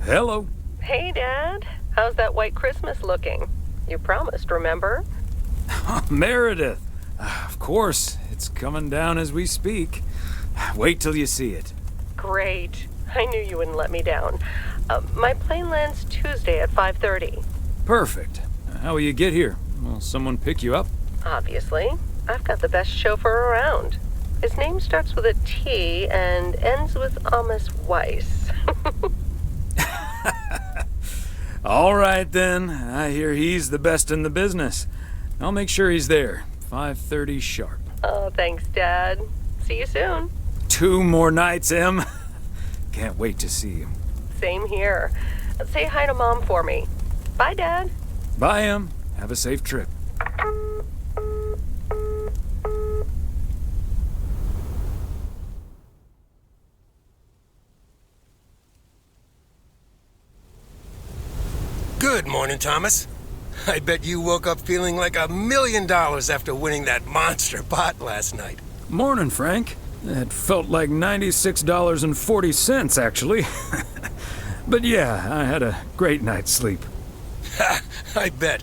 Hello. Hey, Dad. How's that white Christmas looking? You promised, remember? Meredith. Of course, it's coming down as we speak. Wait till you see it. Great. I knew you wouldn't let me down. My plane lands Tuesday at 5:30. Perfect. How will you get here? Will someone pick you up? Obviously. I've got the best chauffeur around. His name starts with a T and ends with Amos Weiss. All right, then. I hear he's the best in the business. I'll make sure he's there. 5:30 sharp. Oh, thanks, Dad. See you soon. 2 more nights, Em. Can't wait to see you. Same here. Say hi to Mom for me. Bye, Dad. Bye, Em. Have a safe trip. Good morning, Thomas. I bet you woke up feeling like $1 million after winning that monster pot last night. Morning, Frank. It felt like $96.40, actually. But yeah, I had a great night's sleep. Ha! I bet.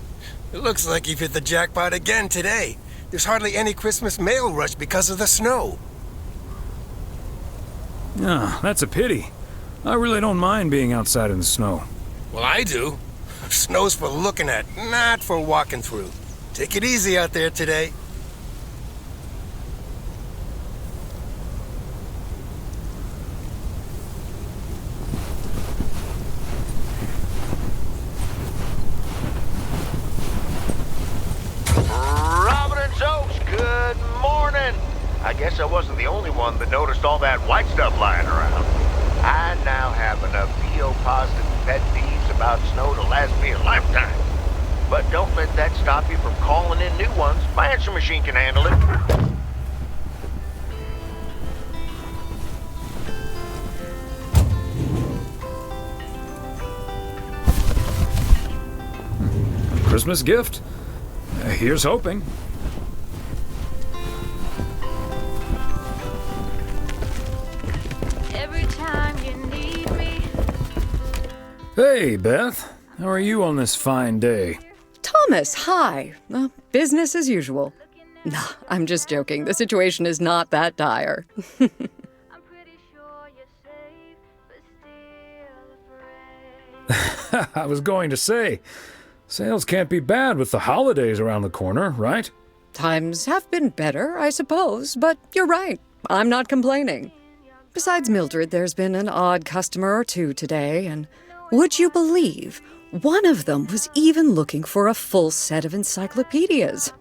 It looks like you've hit the jackpot again today. There's hardly any Christmas mail rush because of the snow. Ah, that's a pity. I really don't mind being outside in the snow. Well, I do. Snow's for looking at, not for walking through. Take it easy out there today. Robin and Soaps, good morning. I guess I wasn't the only one that noticed all that white stuff lying around. I now have enough PO-positive pet peeves about snow to last me a lifetime. But don't let that stop you from calling in new ones. My answer machine can handle it. Christmas gift? Here's hoping. Every time you need me. Hey, Beth. How are you on this fine day? Thomas, hi. Business as usual. Nah, I'm just joking. The situation is not that dire. I'm pretty sure you're safe, but still afraid. I was going to say, sales can't be bad with the holidays around the corner, right? Times have been better, I suppose, but you're right. I'm not complaining. Besides Mildred, there's been an odd customer or two today, and would you believe one of them was even looking for a full set of encyclopedias?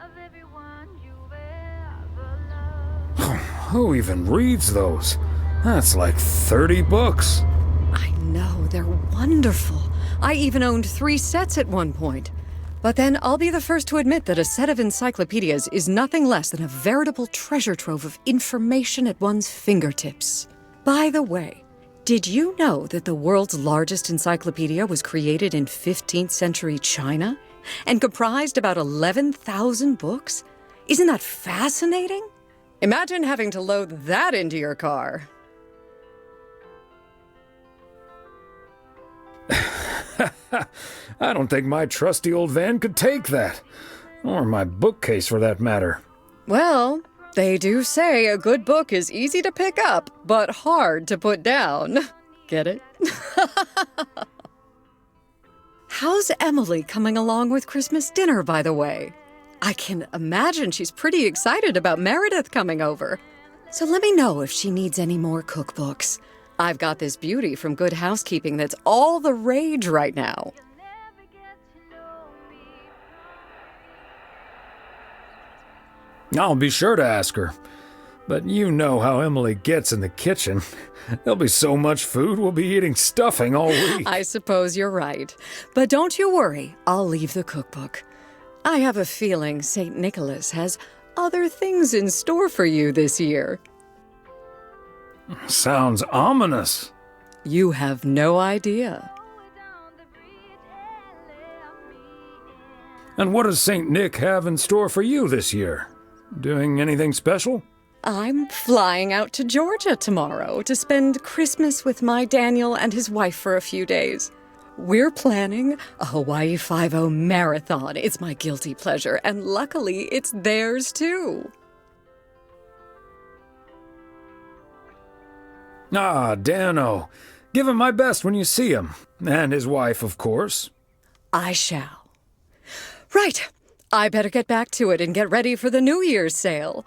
Of everyone you've ever loved. Who even reads those? That's like 30 books. I know, they're wonderful. I even owned 3 sets at one point. But then I'll be the first to admit that a set of encyclopedias is nothing less than a veritable treasure trove of information at one's fingertips. By the way, did you know that the world's largest encyclopedia was created in 15th century China and comprised about 11,000 books? Isn't that fascinating? Imagine having to load that into your car. I don't think my trusty old van could take that. Or my bookcase, for that matter. Well, they do say a good book is easy to pick up, but hard to put down. Get it? How's Emily coming along with Christmas dinner, by the way? I can imagine she's pretty excited about Meredith coming over. So let me know if she needs any more cookbooks. I've got this beauty from Good Housekeeping that's all the rage right now. Never get to know me. I'll be sure to ask her. But you know how Emily gets in the kitchen. There'll be so much food, we'll be eating stuffing all week. I suppose you're right. But don't you worry, I'll leave the cookbook. I have a feeling St. Nicholas has other things in store for you this year. Sounds ominous. You have no idea. Down the bridge and left me in. And what does St. Nick have in store for you this year? Doing anything special? I'm flying out to Georgia tomorrow to spend Christmas with my Daniel and his wife for a few days. We're planning a Hawaii Five-0 marathon. It's my guilty pleasure, and luckily it's theirs too. Ah, Dano. Give him my best when you see him. And his wife, of course. I shall. Right. I better get back to it and get ready for the New Year's sale.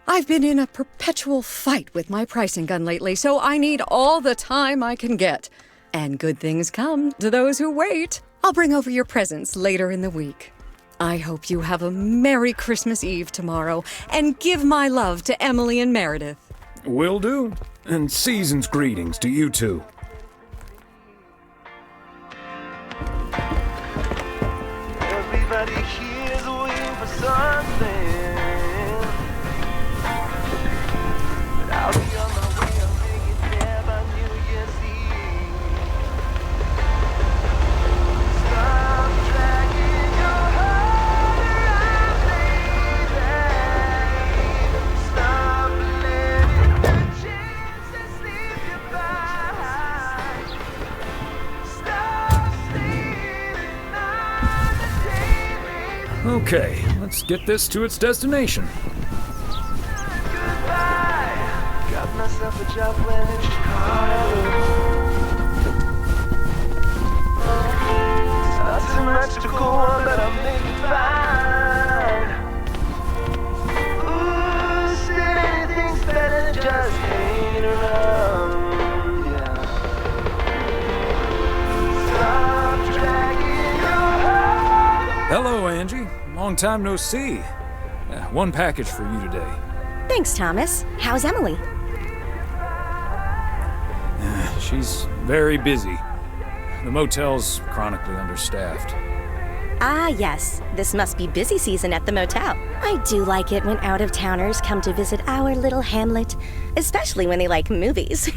I've been in a perpetual fight with my pricing gun lately, so I need all the time I can get. And good things come to those who wait. I'll bring over your presents later in the week. I hope you have a Merry Christmas Eve tomorrow, and give my love to Emily and Meredith. Will do. And season's greetings to you two. Everybody here's waiting for something, but I'll be on my way. I'll make it there by New Year's Eve. Stop dragging your heart around, baby. Stop letting the chances slip you by. Stop sleeping on the day, baby. Okay, let's get this to its destination. Goodbye. Got myself a job plan in Chicago. It's not too much to go on, but I'll make it fine. Ooh, still anything's better than just hanging around. Yeah. Stop dragging your heart. Hello, Angie. Long time no see. One package for you today. Thanks, Thomas. How's Emily? She's very busy. The motel's chronically understaffed. Ah, yes. This must be busy season at the motel. I do like it when out-of-towners come to visit our little hamlet, especially when they like movies.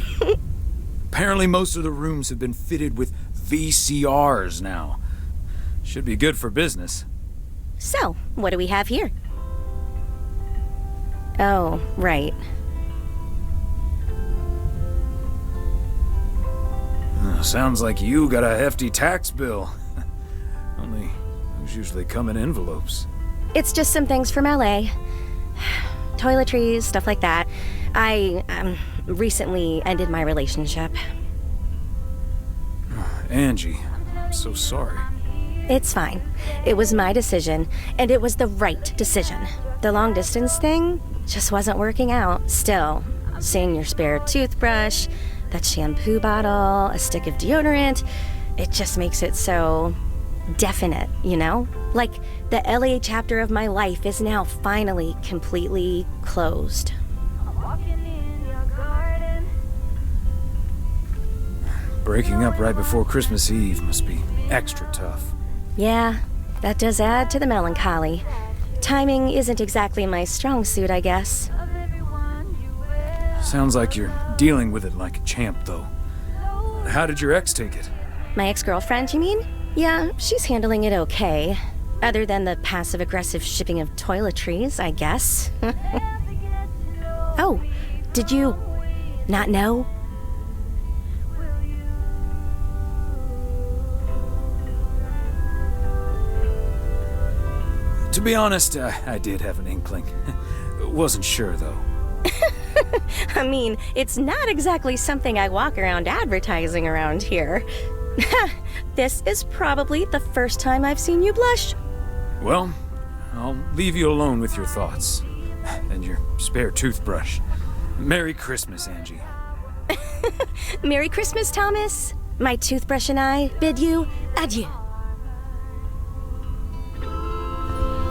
Apparently most of the rooms have been fitted with VCRs now. Should be good for business. So, what do we have here? Oh, right. Sounds like you got a hefty tax bill. Only, those usually come in envelopes. It's just some things from LA. Toiletries, stuff like that. I, recently ended my relationship. Angie, I'm so sorry. It's fine. It was my decision, and it was the right decision. The long-distance thing just wasn't working out. Still, seeing your spare toothbrush, that shampoo bottle, a stick of deodorant, it just makes it so definite, you know? Like the LA chapter of my life is now finally completely closed. Walking in your garden. Breaking up right before Christmas Eve must be extra tough. Yeah, that does add to the melancholy. Timing isn't exactly my strong suit, I guess. Of everyone you wear. Sounds like you're dealing with it like a champ, though. How did your ex take it? My ex-girlfriend, you mean? Yeah, she's handling it okay. Other than the passive-aggressive shipping of toiletries, I guess. Oh, did you not know? To be honest, I did have an inkling. Wasn't sure, though. I mean, it's not exactly something I walk around advertising around here. This is probably the first time I've seen you blush. Well, I'll leave you alone with your thoughts. And your spare toothbrush. Merry Christmas, Angie. Merry Christmas, Thomas. My toothbrush and I bid you adieu.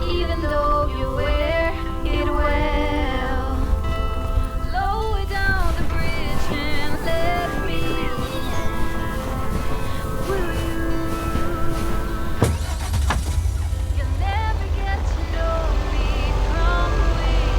Even though you wear it well, lower down the bridge and let me. Will you? You'll never get to know me from within.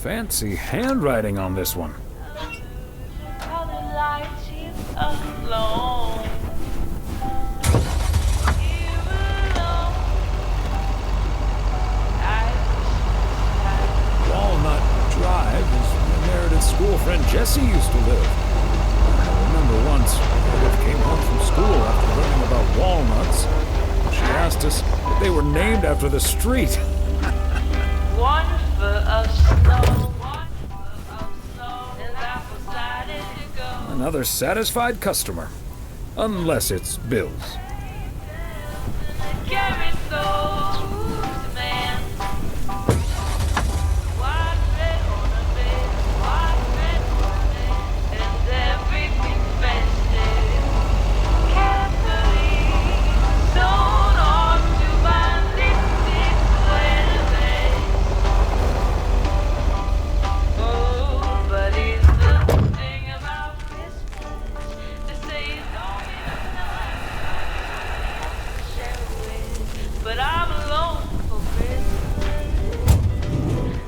fancy handwriting on this one. Walnut Drive is where Meredith's school friend Jessie used to live. I remember once Meredith came home from school after learning about walnuts. She asked us if they were named after the street. One foot of snow, one foot of snow, and I decided to go. Another satisfied customer. Unless it's Bill's. Carry those man. White red ornament, white red ornament, and everything festive. Carefully sewn onto my lipstick sweater. Oh, but it's the thing about Christmas. They say it's only but I'm alone for Christmas,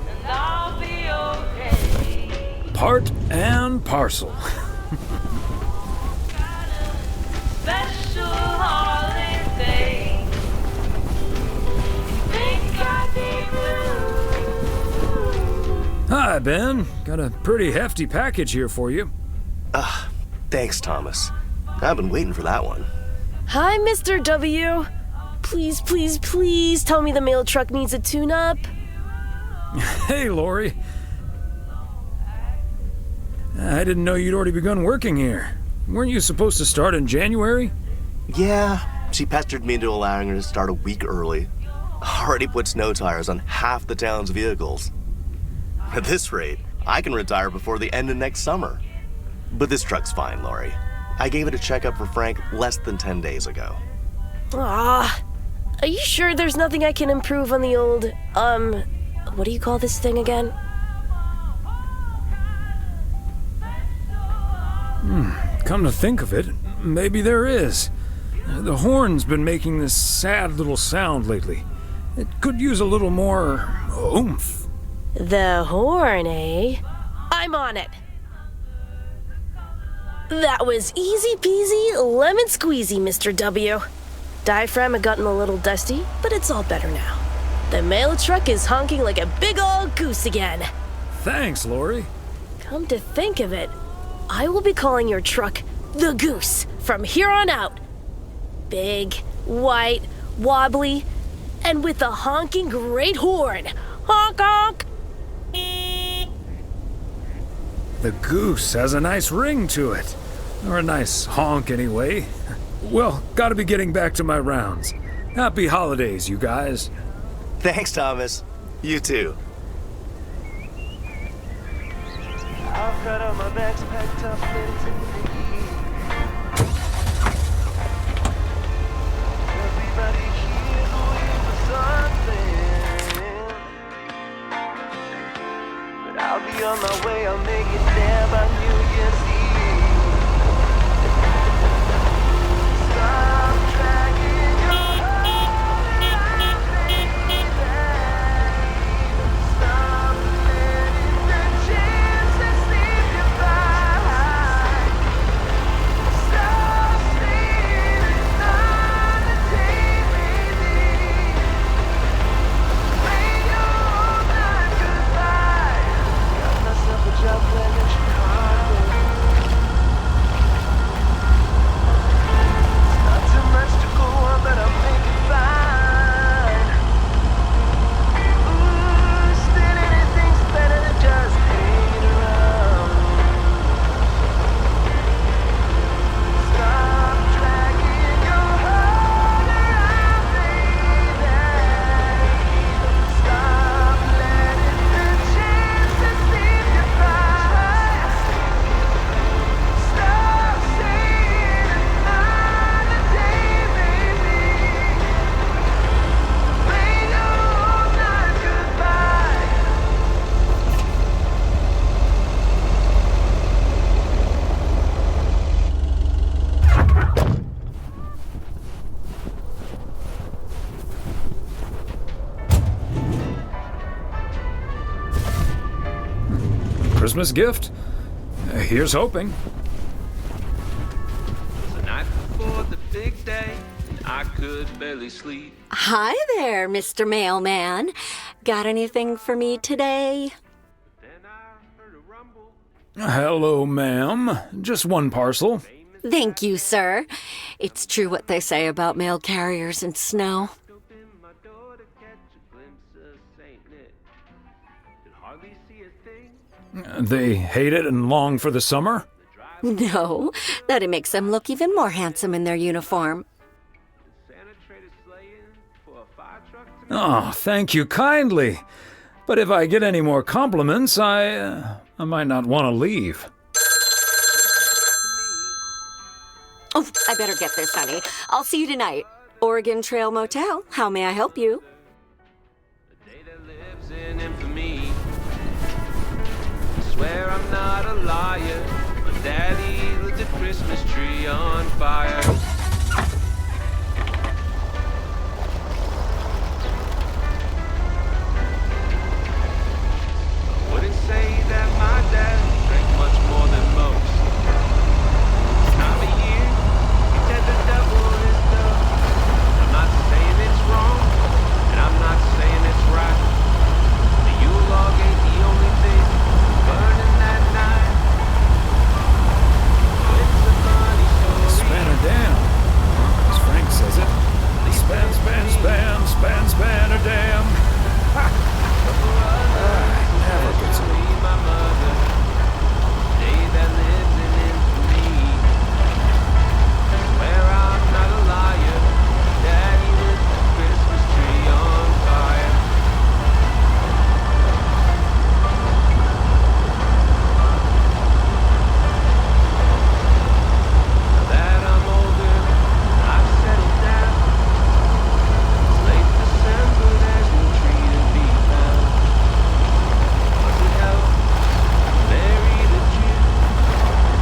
and I'll be okay. Part and parcel. Got a special holiday. Think I need blue. Hi, Ben. Got a pretty hefty package here for you. Thanks, Thomas. I've been waiting for that one. Hi, Mr. W. Please, please, please tell me the mail truck needs a tune-up. Hey, Lori. I didn't know you'd already begun working here. Weren't you supposed to start in January? Yeah, she pestered me into allowing her to start a week early. Already put snow tires on half the town's vehicles. At this rate, I can retire before the end of next summer. But this truck's fine, Lori. I gave it a checkup for Frank less than 10 days ago. Are you sure there's nothing I can improve on the old, what do you call this thing again? Come to think of it, maybe there is. The horn's been making this sad little sound lately. It could use a little more oomph. The horn, eh? I'm on it. That was easy peasy, lemon squeezy, Mr. W. Diaphragm had gotten a little dusty, but it's all better now. The mail truck is honking like a big old goose again. Thanks, Lori. Come to think of it, I will be calling your truck the Goose from here on out. Big, white, wobbly, and with a honking great horn. Honk honk! The Goose has a nice ring to it. Or a nice honk, anyway. Well, gotta be getting back to my rounds. Happy holidays, you guys. Thanks, Thomas. You too. I've got all my bags packed up, ready to leave. Everybody here going for something, but I'll be on my way. I'll make it there by New Year's Eve. Stop dragging your heart, make me back. Stop letting the chances slip you by. Stop sleeping on the TV. Play your old night goodbye. Got myself a job planning Chicago. Christmas gift? Here's hoping. The night before the big day, and I could barely sleep. Hi there, Mr. Mailman. Got anything for me today? Then I heard a rumble. Hello, ma'am. Just one parcel. Thank you, sir. It's true what they say about mail carriers in snow. Opened my door to catch a glimpse of Saint Nick. Could hardly see a thing. They hate it and long for the summer? No, that it makes them look even more handsome in their uniform. Santa traded sleighing for a fire truck to me. Oh, thank you kindly. But if I get any more compliments, I might not want to leave. Oh, I better get this, honey. I'll see you tonight. Oregon Trail Motel. How may I help you? A day that lives in infamy. I swear I'm not a liar, but Daddy lit the Christmas tree on fire. I wouldn't say that my dad drank much more than most. This time of year, he tend to double his dose. I'm not saying it's wrong, and I'm not saying it's right. The Yule log ain't the only thing burning that night. It's a funny story. Span her down, as Frank says it. Span, span, span, span, span her down. Never gets old. My mother, day that lives in infamy. Swear I'm not a liar. Daddy lit the Christmas tree on fire. Now that I'm older, I've settled down. It's late December, there's no tree to be found. Doesn't help, Mary the Jew.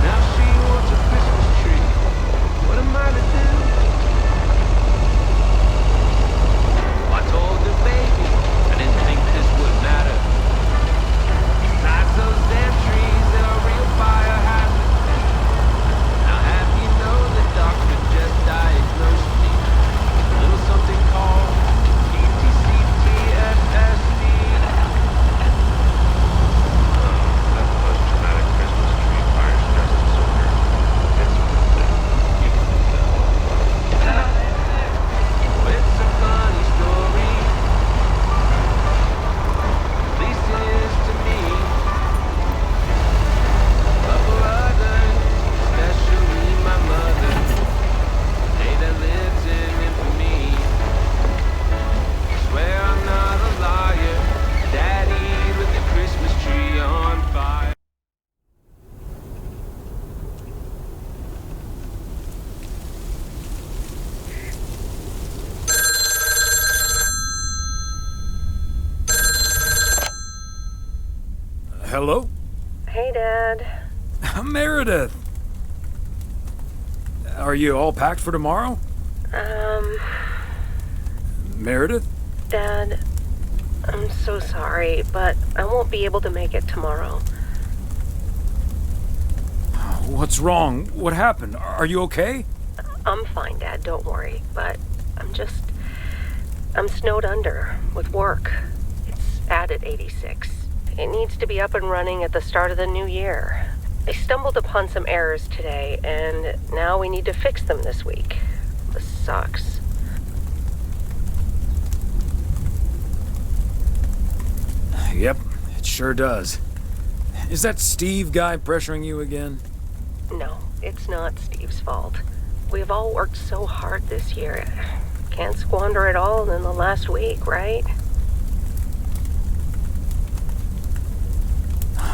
Now she wants a Christmas tree. What am I to do? I told the baby I didn't think this would matter. Besides those damn trees, they're a real fire hazard. Now have you know the doctor just diagnosed me with a little something called PTCTFSD. That post-traumatic Christmas tree fire stress disorder. It's you can do that. It's a funny story. At least it is to me. But for others, especially my mother, the day that lives in infamy. Swear I'm not a liar. Daddy lit the Christmas tree on fire. Hello? Hey, Dad. Meredith! Are you all packed for tomorrow? Meredith? Dad, I'm so sorry, but I won't be able to make it tomorrow. What's wrong? What happened? Are you okay? I'm fine, Dad, don't worry, but I'm snowed under with work. It's at 86. It needs to be up and running at the start of the new year. I stumbled upon some errors today, and now we need to fix them this week. This sucks. Yep, it sure does. Is that Steve guy pressuring you again? No, it's not Steve's fault. We've all worked so hard this year. Can't squander it all in the last week, right?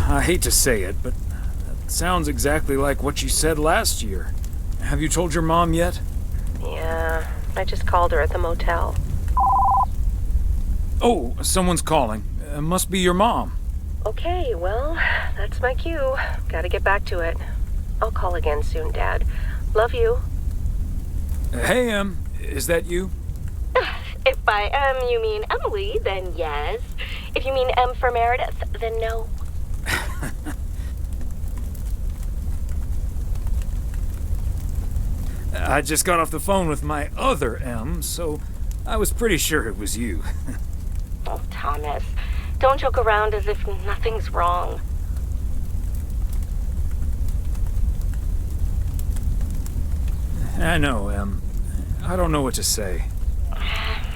I hate to say it, but that sounds exactly like what you said last year. Have you told your mom yet? Yeah, I just called her at the motel. Oh, someone's calling. Must be your mom. Okay, well, that's my cue. Gotta get back to it. I'll call again soon, Dad. Love you. Hey, is that you? If by M you mean Emily, then yes. If you mean M for Meredith, then no. I just got off the phone with my other M, so I was pretty sure it was you. Oh, Thomas, don't joke around as if nothing's wrong. I know, Em. I don't know what to say.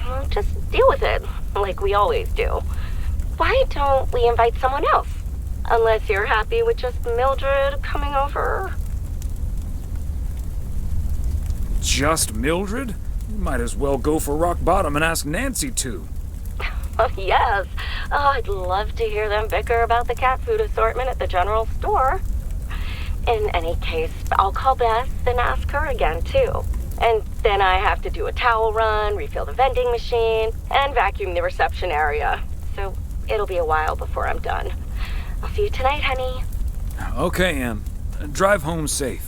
Well, just deal with it, like we always do. Why don't we invite someone else? Unless you're happy with just Mildred coming over. Just Mildred? You might as well go for rock bottom and ask Nancy to. Oh, yes. Oh, I'd love to hear them bicker about the cat food assortment at the general store. In any case, I'll call Beth and ask her again, too. And then I have to do a towel run, refill the vending machine, and vacuum the reception area. So it'll be a while before I'm done. I'll see you tonight, honey. Okay, Em. Drive home safe.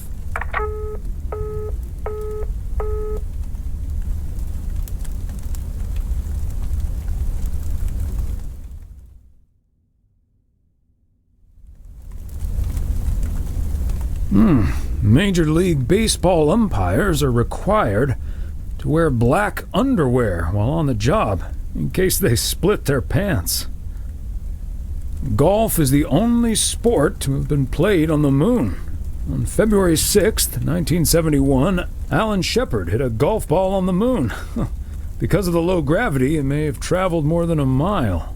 Major League Baseball umpires are required to wear black underwear while on the job, in case they split their pants. Golf is the only sport to have been played on the moon. On February 6th, 1971, Alan Shepard hit a golf ball on the moon. Because of the low gravity, it may have traveled more than a mile.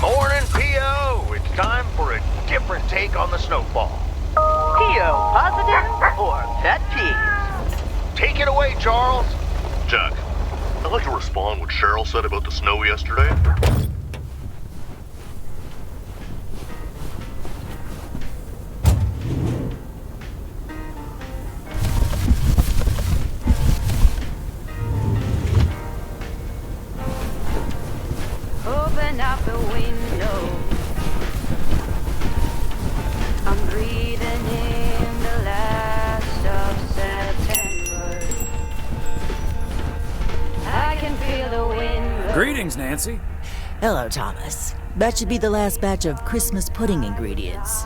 Morning, P.O. It's time for a different take on the snowfall. P.O. positive or pet peeves? Take it away, Charles. Jack, I'd like to respond what Cheryl said about the snow yesterday. Open up the window. I'm breathing in the last of September. I can feel the wind. Greetings, Nancy. Hello, Thomas. That should be the last batch of Christmas pudding ingredients.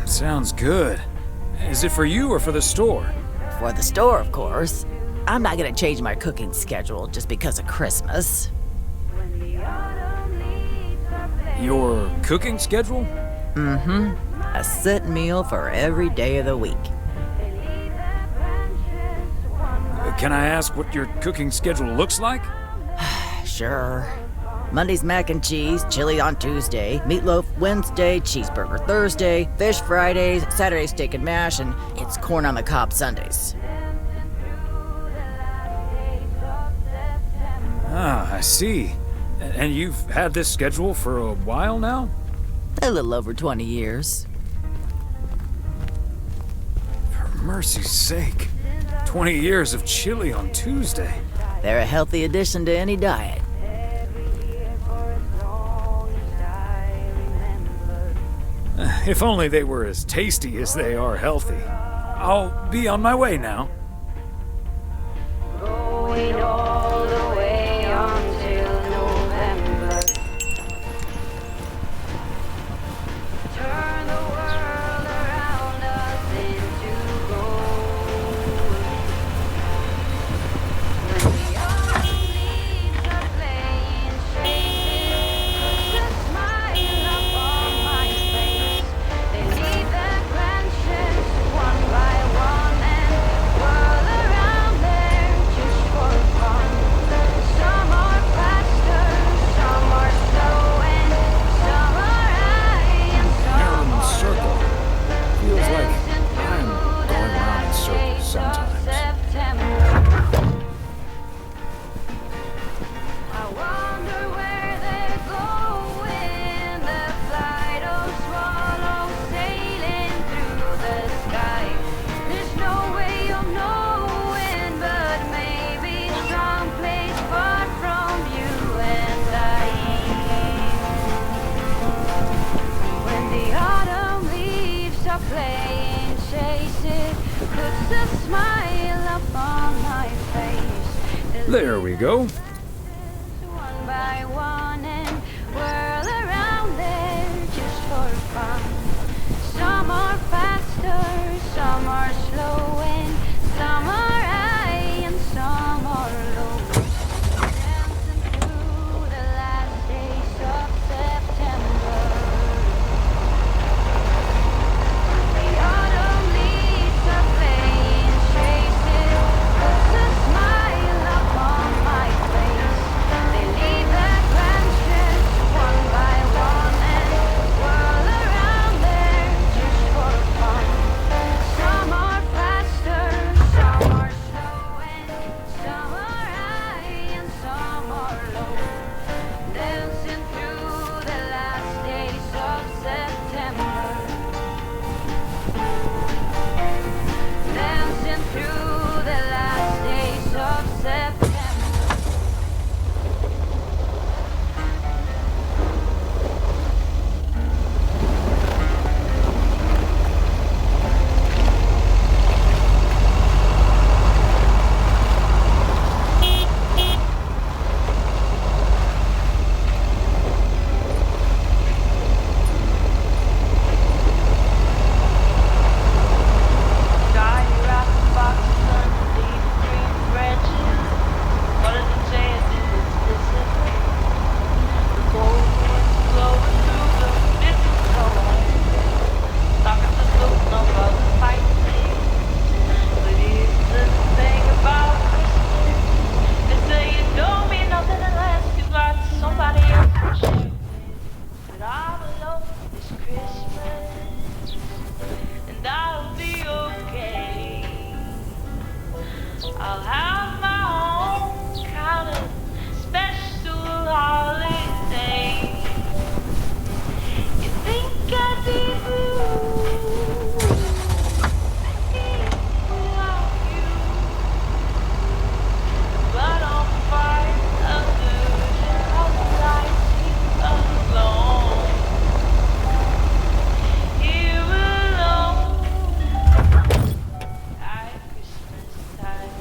Sounds good. Is it for you or for the store? For the store, of course. I'm not gonna change my cooking schedule just because of Christmas. Your cooking schedule? Mm-hmm. A set meal for every day of the week. Can I ask what your cooking schedule looks like? Sure. Monday's mac and cheese, chili on Tuesday, meatloaf Wednesday, cheeseburger Thursday, fish Fridays, Saturday steak and mash, and it's corn on the cob Sundays. Ah, I see. And you've had this schedule for a while now? A little over 20 years. For mercy's sake. 20 years of chili on Tuesday. They're a healthy addition to any diet. If only they were as tasty as they are healthy. I'll be on my way now. Going all the way until November. Turn the world around us into gold. When the autumn leaves are playing shades, puts a smile upon my face. They leave their branches one by one and There we go. One by one and whirl around there just for fun. Some are faster, some are slow, and some are high and some are low. Dancing through the last days of September. The autumn leaves are playing traces, puts a smile upon my face. They leave their branches one by one and whirl around there just for fun. Some are faster, some are slow, and some are high and some are low. Dancing through the last days of September. Dancing through the last days of September. Tie your apple boxes underneath green branches. What does it say? It's discipline. The cold winds blowing through the mistletoe. Stockings are floating above the fighting. But here's the thing about Christmas. They say it don't mean nothing unless you got somebody else to share with. But I'm alone this Christmas, and I'll be okay. I'll have my own kind of special holiday. You think I'd be blue without you, but I'm fine. A version of the night seems alone. Here alone at Christmas time.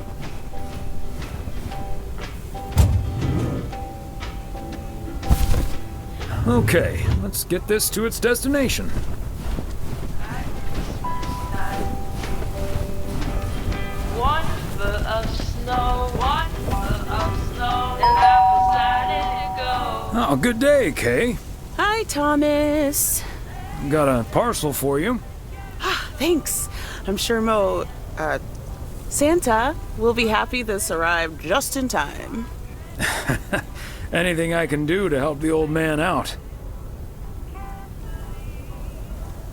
Okay, let's get this to its destination. One foot of snow, and that was decided to go. Oh, good day, Kay. Hi, Thomas. Got a parcel for you. Thanks. I'm sure Santa will be happy this arrived just in time. Anything I can do to help the old man out.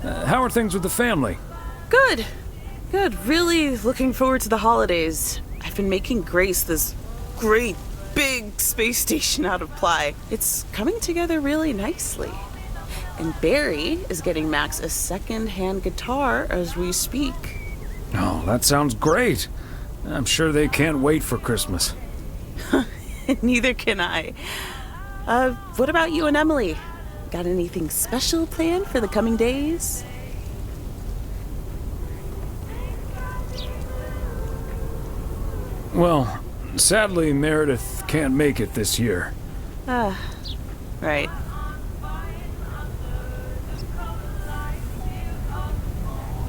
How are things with the family? Good. Good. Really looking forward to the holidays. I've been making Grace this great big space station out of ply. It's coming together really nicely. And Barry is getting Max a second-hand guitar as we speak. Oh, that sounds great. I'm sure they can't wait for Christmas. Neither can I. What about you and Emily? Got anything special planned for the coming days? Well, sadly, Meredith can't make it this year. Right.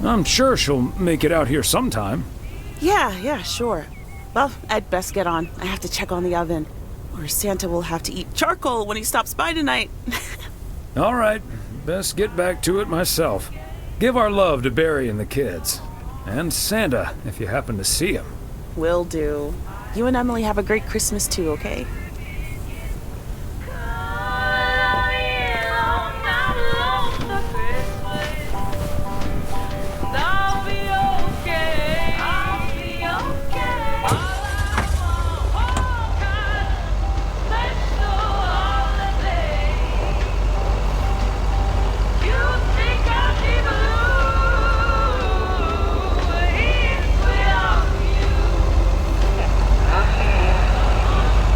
I'm sure she'll make it out here sometime. Yeah, sure. Well, I'd best get on. I have to check on the oven. Or Santa will have to eat charcoal when he stops by tonight. All right, best get back to it myself. Give our love to Barry and the kids. And Santa, if you happen to see him. Will do. You and Emily have a great Christmas too, okay?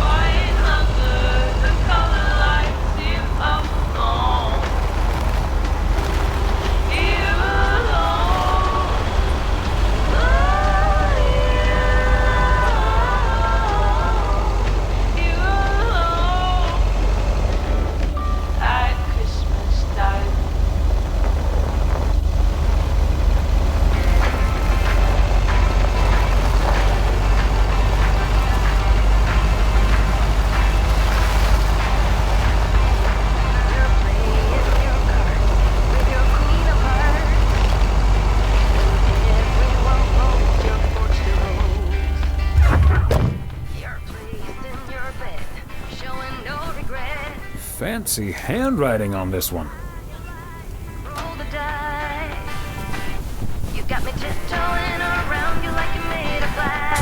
Why fancy handwriting on this one. Roll the dice. You got me tiptoeing around you like you made of glass.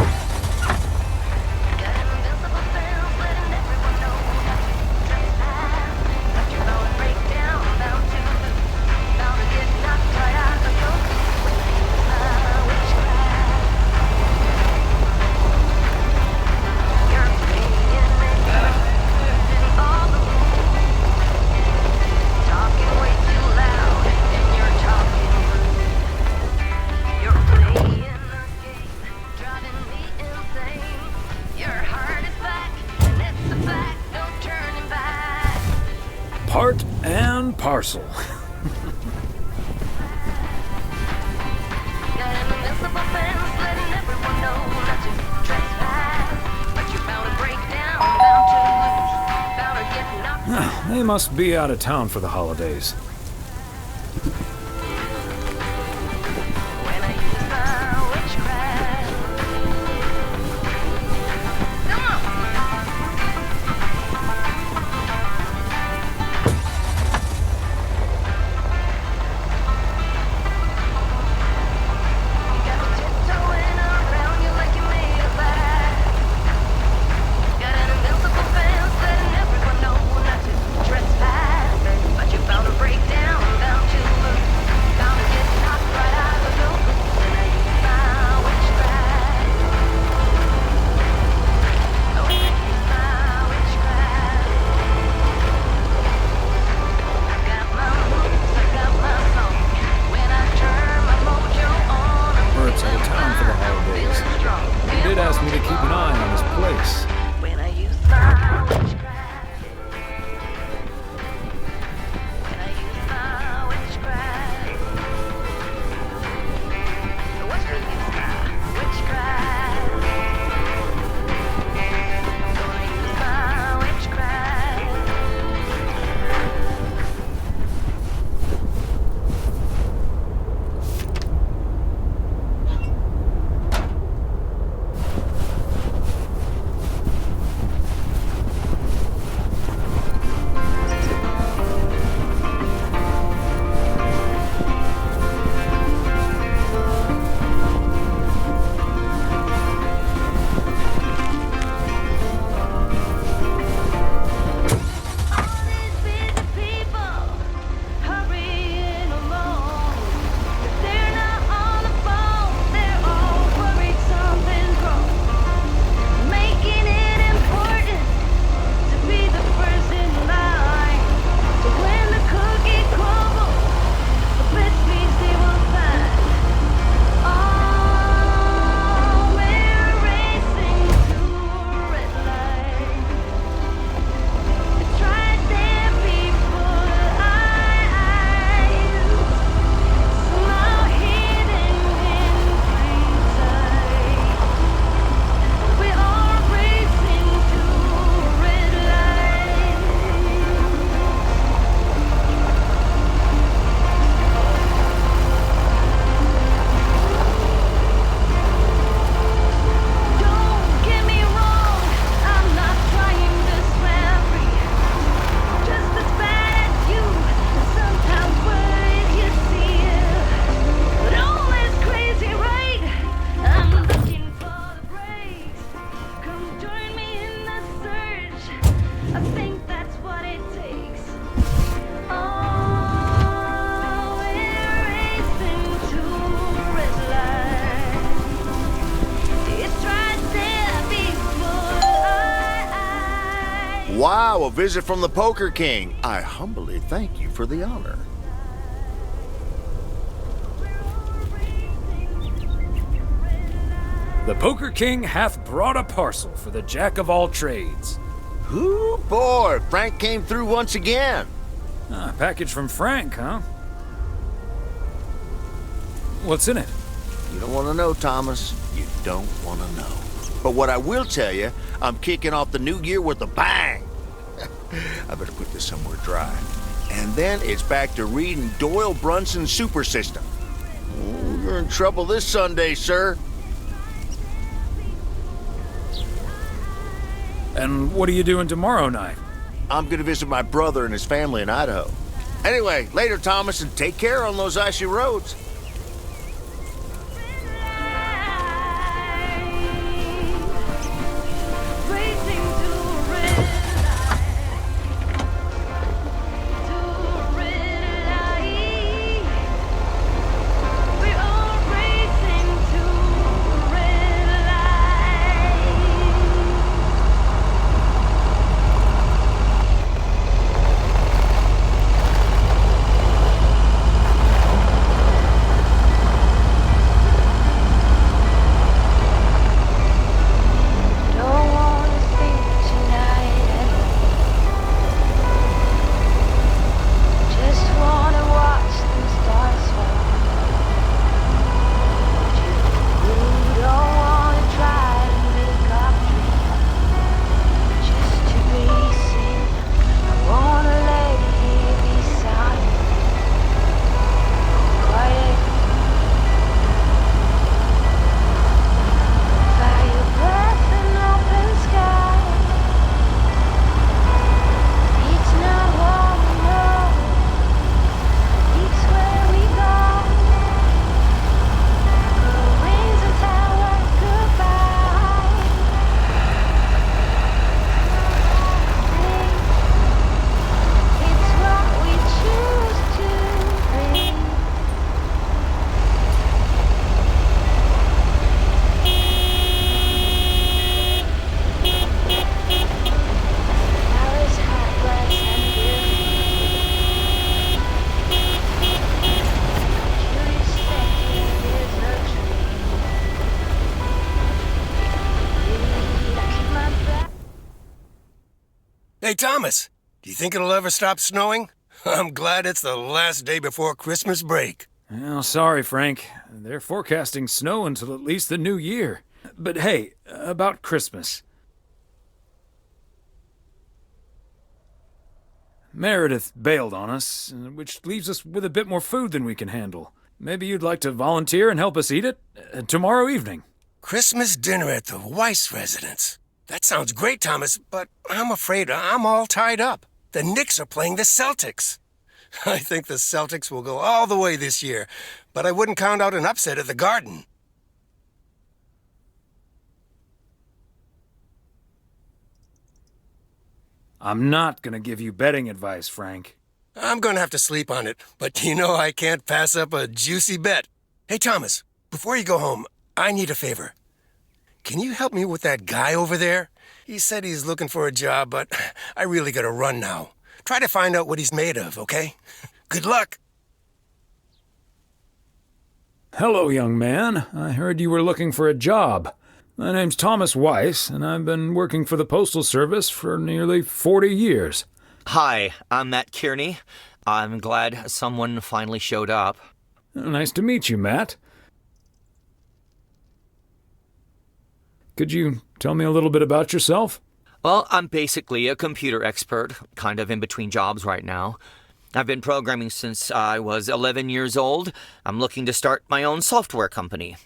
Got an invisible fence letting everyone know not to trespass. But you're bound to break down, bound to get knocked right out of your feet when I use my witchcraft. You're playing me in all the talking way too loud, and you're talking rude. You're playing a game, driving me insane. Your heart is back, and it's a fact, no turning back. Part and parcel. Got an invisible fence letting everyone know not to trespass. But you're bound to break down, bound to lose, bound to get knocked. They must be out of town for the holidays. When I use my witchcraft. Come on! You got me tiptoeing around you like you made of glass. Got an invincible fence letting everyone know not to trespass. But you're bound to break down, bound to lose, bound to get knocked right out of your boots. When I use my witchcraft. Oh, I use my witchcraft. I got my moves, I got my song. When I turn my mojo on, I'm Bert's out of town for the feeling holidays. strong. He did ask me to keep an eye on his place. When I use my witchcraft. When I use my witchcraft. Watch me use my witchcraft. I'm gonna use my witchcraft. All these busy people hurrying along. If they're not on the phone, they're all worried something's wrong. Making it important to be the first in line. So when the cookie crumbles, the best piece they will find. Oh, we're racing to a red light. It's right there before eyes, somehow hidden in plain sight. We are racing to a red light. Don't get me wrong, I'm not trying to swear free. Just as bad as you, and sometimes worse you see. But all is crazy, right? I'm looking for the brakes. Come join me in the search. I think that's what it takes. Oh, we're racing to a red light. It's right there before eyes. Wow, a visit from the Poker King. I humbly thank you for the honor. The Poker King hath brought a parcel for the jack of all trades. Ooh, boy, Frank came through once again. Ah, package from Frank, huh? What's in it? You don't want to know, Thomas. You don't want to know. But what I will tell you, I'm kicking off the new year with a bang. I better put this somewhere dry. And then it's back to reading Doyle Brunson's Super System. Oh, you're in trouble this Sunday, sir. And what are you doing tomorrow night? I'm gonna visit my brother and his family in Idaho. Anyway, later, Thomas, and take care on those icy roads. Hey, Thomas, do you think it'll ever stop snowing? I'm glad it's the last day before Christmas break. Well, sorry, Frank. They're forecasting snow until at least the new year. But hey, about Christmas. Meredith bailed on us, which leaves us with a bit more food than we can handle. Maybe you'd like to volunteer and help us eat it tomorrow evening. Christmas dinner at the Weiss residence. That sounds great, Thomas, but I'm afraid I'm all tied up. The Knicks are playing the Celtics. I think the Celtics will go all the way this year, but I wouldn't count out an upset at the Garden. I'm not gonna give you betting advice, Frank. I'm gonna have to sleep on it, but you know I can't pass up a juicy bet. Hey, Thomas, before you go home, I need a favor. Can you help me with that guy over there? He said he's looking for a job, but I really gotta run now. Try to find out what he's made of, okay? Good luck. Hello, young man. I heard you were looking for a job. My name's Thomas Weiss, and I've been working for the Postal Service for nearly 40 years. Hi, I'm Matt Kearney. I'm glad someone finally showed up. Nice to meet you, Matt. Could you tell me a little bit about yourself? Well, I'm basically a computer expert, kind of in between jobs right now. I've been programming since I was 11 years old. I'm looking to start my own software company.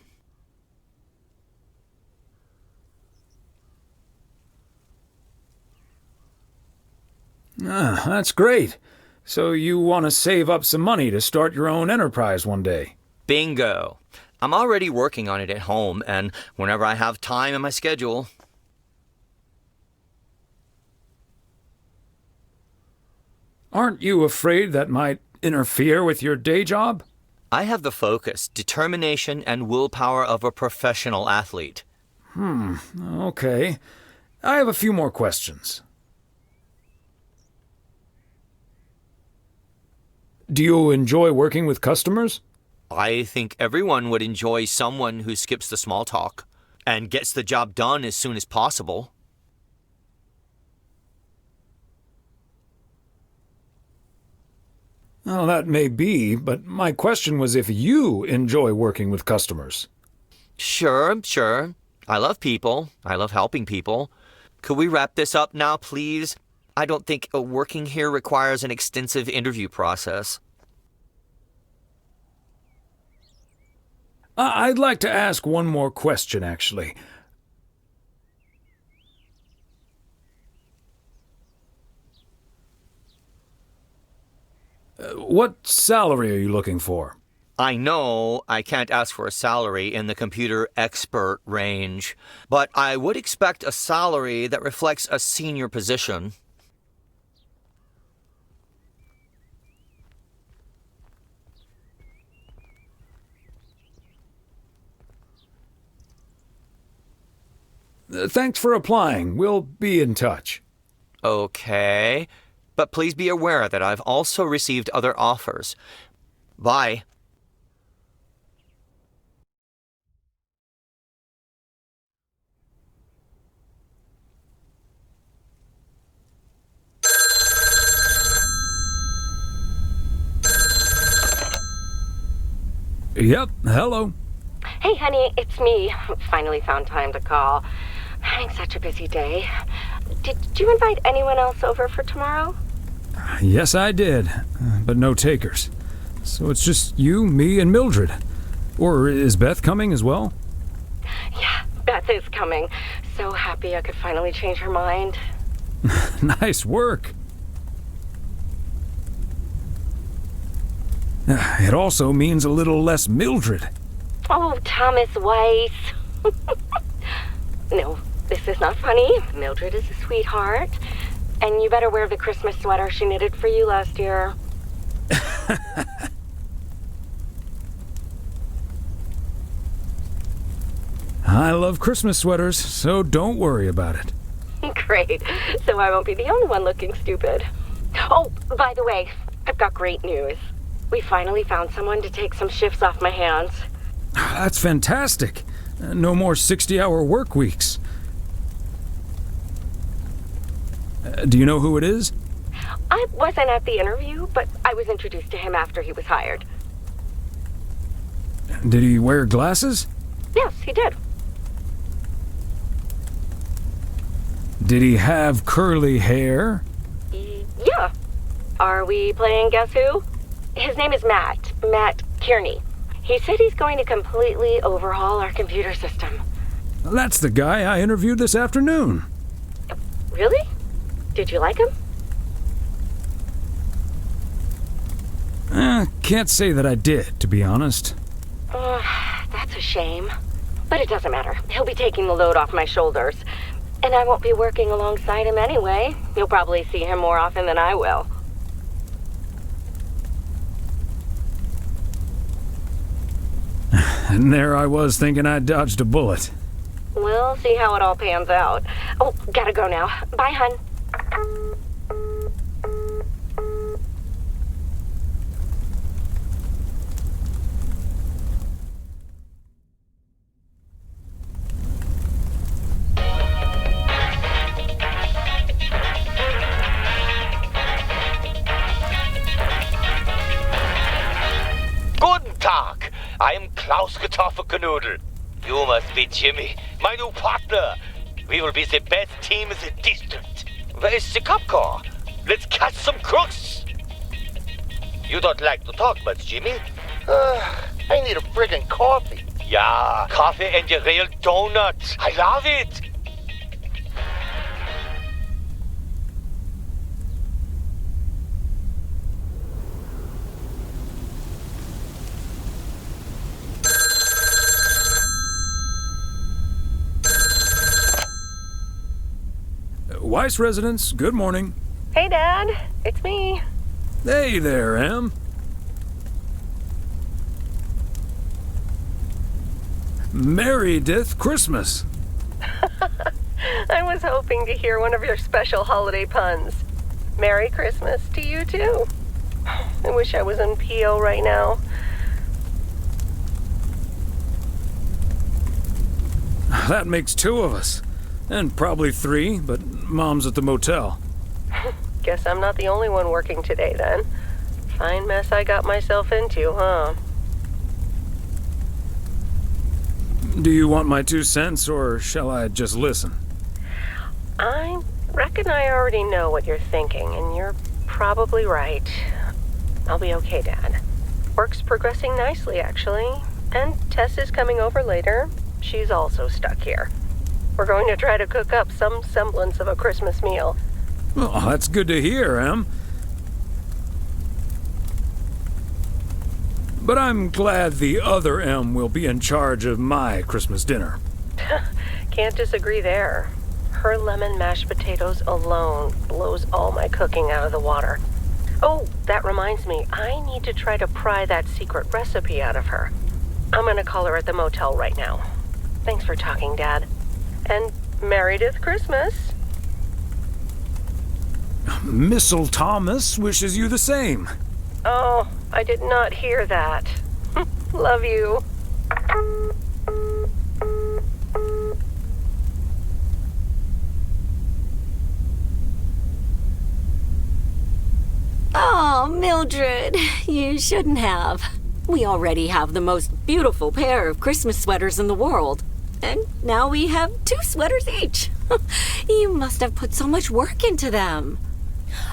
Ah, that's great. So you want to save up some money to start your own enterprise one day? Bingo. I'm already working on it at home, and whenever I have time in my schedule. Aren't you afraid that might interfere with your day job? I have the focus, determination, and willpower of a professional athlete. Okay. I have a few more questions. Do you enjoy working with customers? I think everyone would enjoy someone who skips the small talk and gets the job done as soon as possible. Well, that may be, but my question was if you enjoy working with customers. Sure. I love people. I love helping people. Could we wrap this up now, please? I don't think working here requires an extensive interview process. I'd like to ask one more question, actually. What salary are you looking for? I know I can't ask for a salary in the computer expert range, but I would expect a salary that reflects a senior position. Thanks for applying. We'll be in touch. Okay, but please be aware that I've also received other offers. Bye. Yep, hello. Hey, honey, it's me. Finally found time to call. Having such a busy day. Did you invite anyone else over for tomorrow? Yes, I did, but no takers. So it's just you, me, and Mildred. Or is Beth coming as well? Yeah, Beth is coming. So happy I could finally change her mind. Nice work. It also means a little less Mildred. Oh, Thomas Weiss. No, this is not funny. Mildred is a sweetheart. And you better wear the Christmas sweater she knitted for you last year. I love Christmas sweaters, so don't worry about it. Great. So I won't be the only one looking stupid. Oh, by the way, I've got great news. We finally found someone to take some shifts off my hands. That's fantastic. No more 60-hour work weeks. Do you know who it is? I wasn't at the interview, but I was introduced to him after he was hired. Did he wear glasses? Yes, he did. Did he have curly hair? Yeah. Are we playing Guess Who? His name is Matt. Matt Kearney. He said he's going to completely overhaul our computer system. That's the guy I interviewed this afternoon. Really? Did you like him? Can't say that I did, to be honest. That's a shame. But it doesn't matter. He'll be taking the load off my shoulders. And I won't be working alongside him anyway. You'll probably see him more often than I will. And there I was thinking I dodged a bullet. We'll see how it all pans out. Oh, gotta go now. Bye, hun. Guten Tag. I am Klaus Kartoffelkanoodle. You must be Jimmy, my new partner. We will be the best team in the district. Where is the cop car? Let's catch some crooks. You don't like to talk much, Jimmy? I need a friggin' coffee. Yeah, coffee and a real donut. I love it. Weiss residence, good morning. Hey, Dad. It's me. Hey there, Em. Merry-dith Christmas. I was hoping to hear one of your special holiday puns. Merry Christmas to you, too. I wish I was in PO right now. That makes two of us. And probably three, but Mom's at the motel. Guess I'm not the only one working today, then. Fine mess I got myself into, huh? Do you want my 2 cents, or shall I just listen? I reckon I already know what you're thinking, and you're probably right. I'll be okay, Dad. Work's progressing nicely, actually. And Tess is coming over later. She's also stuck here. We're going to try to cook up some semblance of a Christmas meal. Well, that's good to hear, Em. But I'm glad the other M will be in charge of my Christmas dinner. Can't disagree there. Her lemon mashed potatoes alone blows all my cooking out of the water. Oh, that reminds me, I need to try to pry that secret recipe out of her. I'm gonna call her at the motel right now. Thanks for talking, Dad. And Meredith Christmas. Missile Thomas wishes you the same. Oh, I did not hear that. Love you. Oh, Mildred, you shouldn't have. We already have the most beautiful pair of Christmas sweaters in the world. And now we have 2 sweaters each. You must have put so much work into them.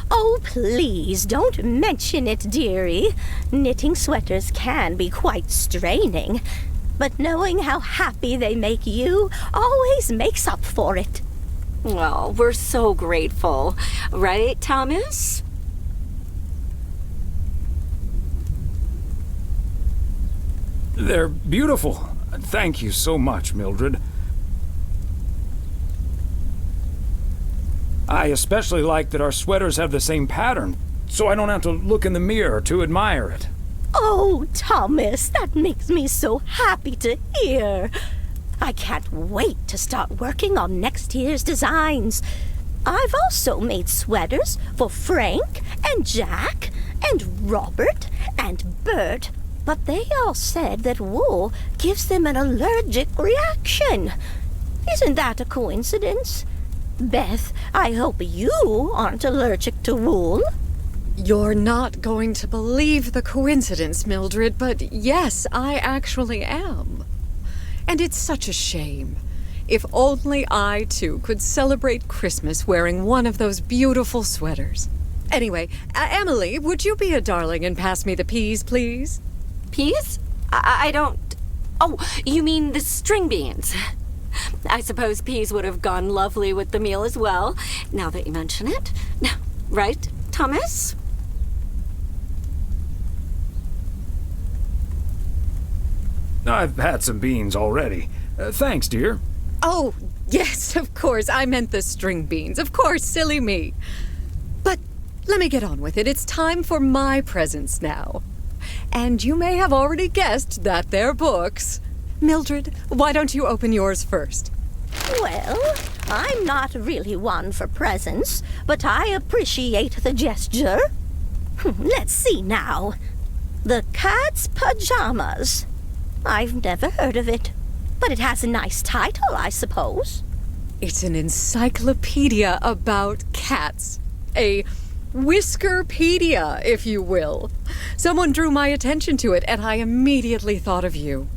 Oh, please don't mention it, dearie. Knitting sweaters can be quite straining, but knowing how happy they make you always makes up for it. Well, we're so grateful. Right, Thomas? They're beautiful. Thank you so much, Mildred. I especially like that our sweaters have the same pattern, so I don't have to look in the mirror to admire it. Oh, Thomas, that makes me so happy to hear. I can't wait to start working on next year's designs. I've also made sweaters for Frank and Jack and Robert and Bert, but they all said that wool gives them an allergic reaction. Isn't that a coincidence? Beth, I hope you aren't allergic to wool. You're not going to believe the coincidence, Mildred, but yes, I actually am. And it's such a shame. If only I, too, could celebrate Christmas wearing one of those beautiful sweaters. Anyway, Emily, would you be a darling and pass me the peas, please? Peas? I don't... Oh, you mean the string beans. I suppose peas would have gone lovely with the meal as well, now that you mention it. Right, Thomas? I've had some beans already. Thanks, dear. Oh, yes, of course. I meant the string beans. Of course, silly me. But let me get on with it. It's time for my presents now. And you may have already guessed that they're books. Mildred, why don't you open yours first? Well, I'm not really one for presents, but I appreciate the gesture. Let's see now. The Cat's Pajamas. I've never heard of it, but it has a nice title, I suppose. It's an encyclopedia about cats. A Whiskerpedia, if you will. Someone drew my attention to it, and I immediately thought of you.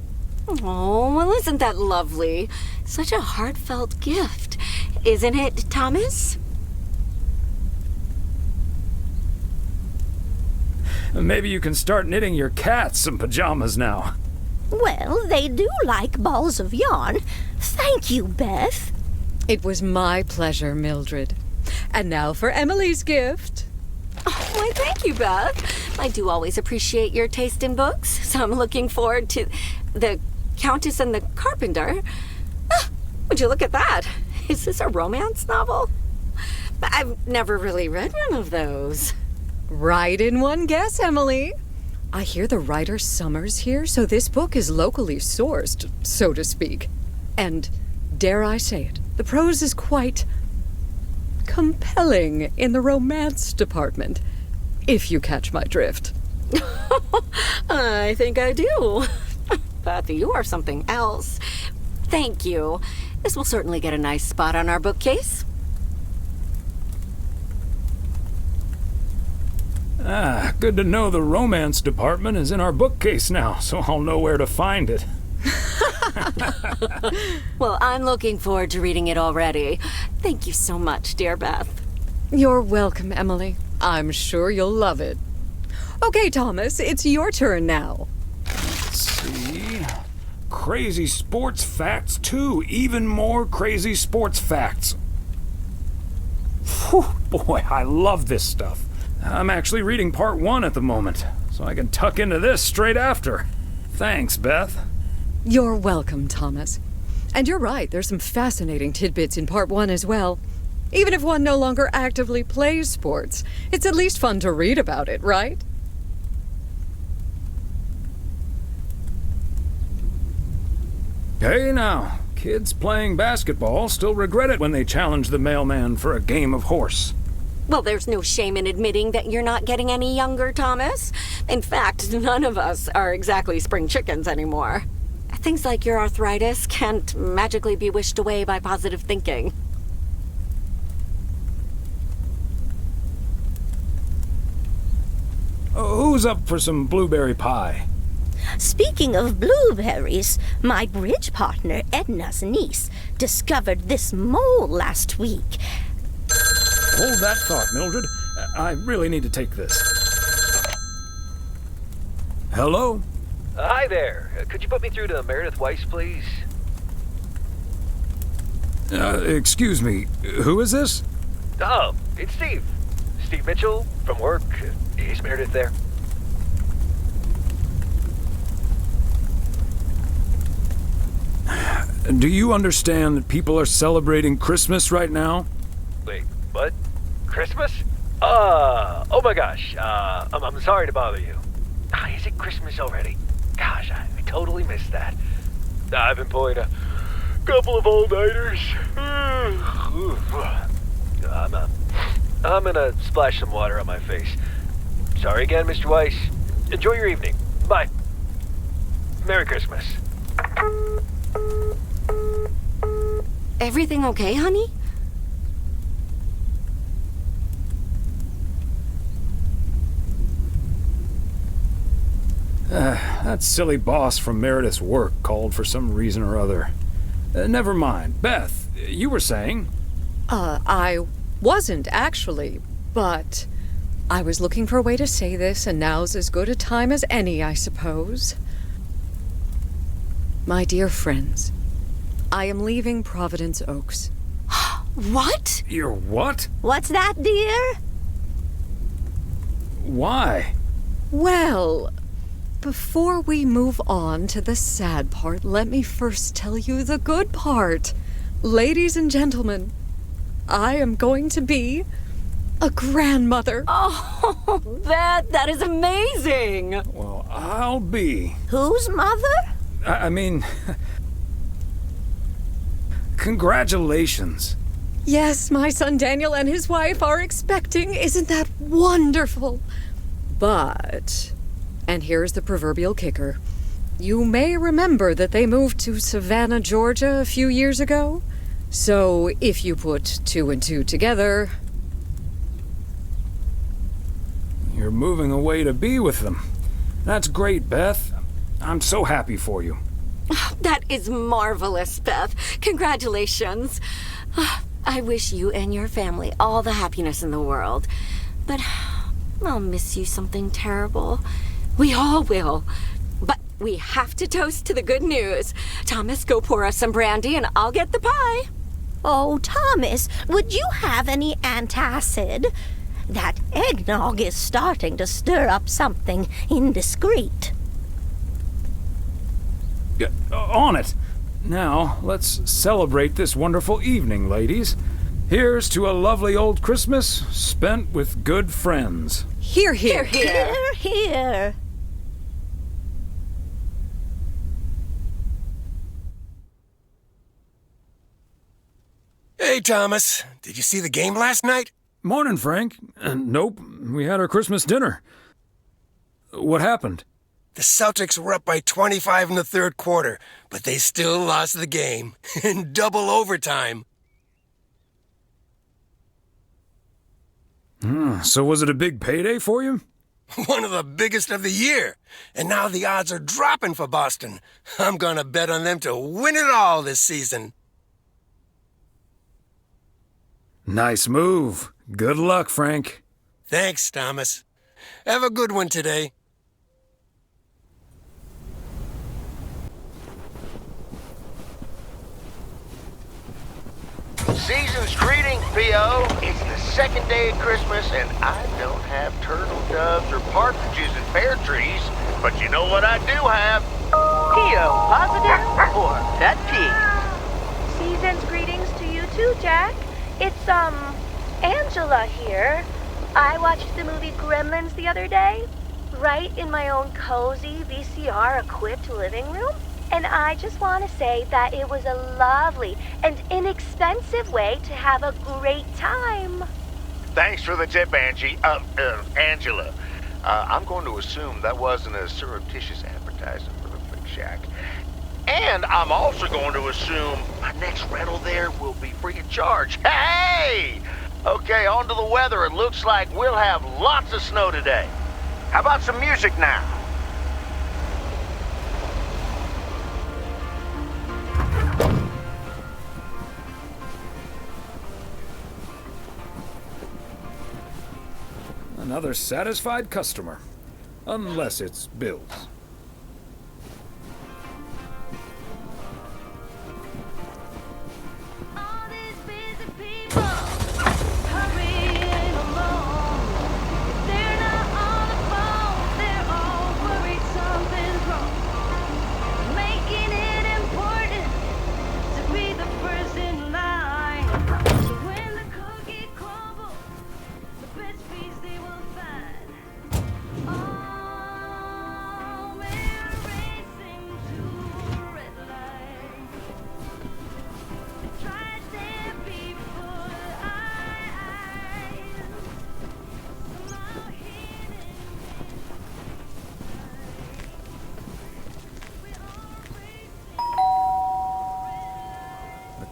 Oh, well, isn't that lovely? Such a heartfelt gift. Isn't it, Thomas? Maybe you can start knitting your cats some pajamas now. Well, they do like balls of yarn. Thank you, Beth. It was my pleasure, Mildred. And now for Emily's gift. Oh, why, thank you, Beth. I do always appreciate your taste in books, so I'm looking forward to The Countess and the Carpenter. Would you look at that? Is this a romance novel? I've never really read one of those. Right in one guess, Emily. I hear the writer Summers here, so this book is locally sourced, so to speak. And, dare I say it, the prose is quite compelling in the romance department, if you catch my drift. I think I do. Beth, you are something else. Thank you. This will certainly get a nice spot on our bookcase. Ah, good to know the romance department is in our bookcase now, so I'll know where to find it. Well, I'm looking forward to reading it already. Thank you so much, dear Beth. You're welcome, Emily. I'm sure you'll love it. Okay, Thomas, it's your turn now. Let's see. Crazy sports facts 2. Even more crazy sports facts. Whew, boy, I love this stuff. I'm actually reading part 1 at the moment, so I can tuck into this straight after. Thanks, Beth. You're welcome, Thomas. And you're right, there's some fascinating tidbits in Part 1 as well. Even if one no longer actively plays sports, it's at least fun to read about it, right? Hey now, kids playing basketball still regret it when they challenge the mailman for a game of horse. Well, there's no shame in admitting that you're not getting any younger, Thomas. In fact, none of us are exactly spring chickens anymore. Things like your arthritis can't magically be wished away by positive thinking. Who's up for some blueberry pie? Speaking of blueberries, my bridge partner Edna's niece discovered this mole last week. Hold that thought, Mildred. I really need to take this. Hello? Hi there. Could you put me through to Meredith Weiss, please? Excuse me. Who is this? Oh, it's Steve. Steve Mitchell from work. Is Meredith there? Do you understand that people are celebrating Christmas right now? Wait, what? Christmas? Oh my gosh. I'm sorry to bother you. Is it Christmas already? Gosh, I totally missed that. I've been pulling a couple of all-nighters. I'm gonna splash some water on my face. Sorry again, Mr. Weiss. Enjoy your evening. Bye. Merry Christmas. Everything okay, honey? That silly boss from Meredith's work called for some reason or other. Never mind. Beth, you were saying? I wasn't actually, but I was looking for a way to say this, and now's as good a time as any, I suppose. My dear friends, I am leaving Providence Oaks. What? You're what? What's that, dear? Why? Well, before we move on to the sad part, let me first tell you the good part. Ladies and gentlemen, I am going to be a grandmother. Oh, Beth, that is amazing. Well, I'll be. Whose mother? I mean, congratulations. Yes, my son Daniel and his wife are expecting. Isn't that wonderful? But, and here's the proverbial kicker, you may remember that they moved to Savannah, Georgia a few years ago. So if you put 2 and 2 together... You're moving away to be with them. That's great, Beth. I'm so happy for you. That is marvelous, Beth. Congratulations. I wish you and your family all the happiness in the world. But I'll miss you something terrible. We all will. But we have to toast to the good news. Thomas, go pour us some brandy and I'll get the pie. Oh, Thomas, would you have any antacid? That eggnog is starting to stir up something indiscreet. On it. Now, let's celebrate this wonderful evening, ladies. Here's to a lovely old Christmas spent with good friends. Hear, hear. Hear, hear. Hey, Thomas. Did you see the game last night? Morning, Frank. Nope. We had our Christmas dinner. What happened? The Celtics were up by 25 in the third quarter, but they still lost the game in double overtime. So was it a big payday for you? One of the biggest of the year. And now the odds are dropping for Boston. I'm gonna bet on them to win it all this season. Nice move. Good luck, Frank. Thanks, Thomas. Have a good one today. Season's greeting P.O., it's the second day of Christmas, and I don't have turtle doves or partridges in pear trees, but you know what I do have? P.O. positive or pet peeve? Season's greetings to you too, Jack. It's, Angela here. I watched the movie Gremlins the other day, right in my own cozy VCR-equipped living room. And I just want to say that it was a lovely and inexpensive way to have a great time. Thanks for the tip, Angela. I'm going to assume that wasn't a surreptitious advertising for the Flick Shack. And I'm also going to assume my next rental there will be free of charge. Hey! Okay, on to the weather. It looks like we'll have lots of snow today. How about some music now? Another satisfied customer. Unless it's Bill's.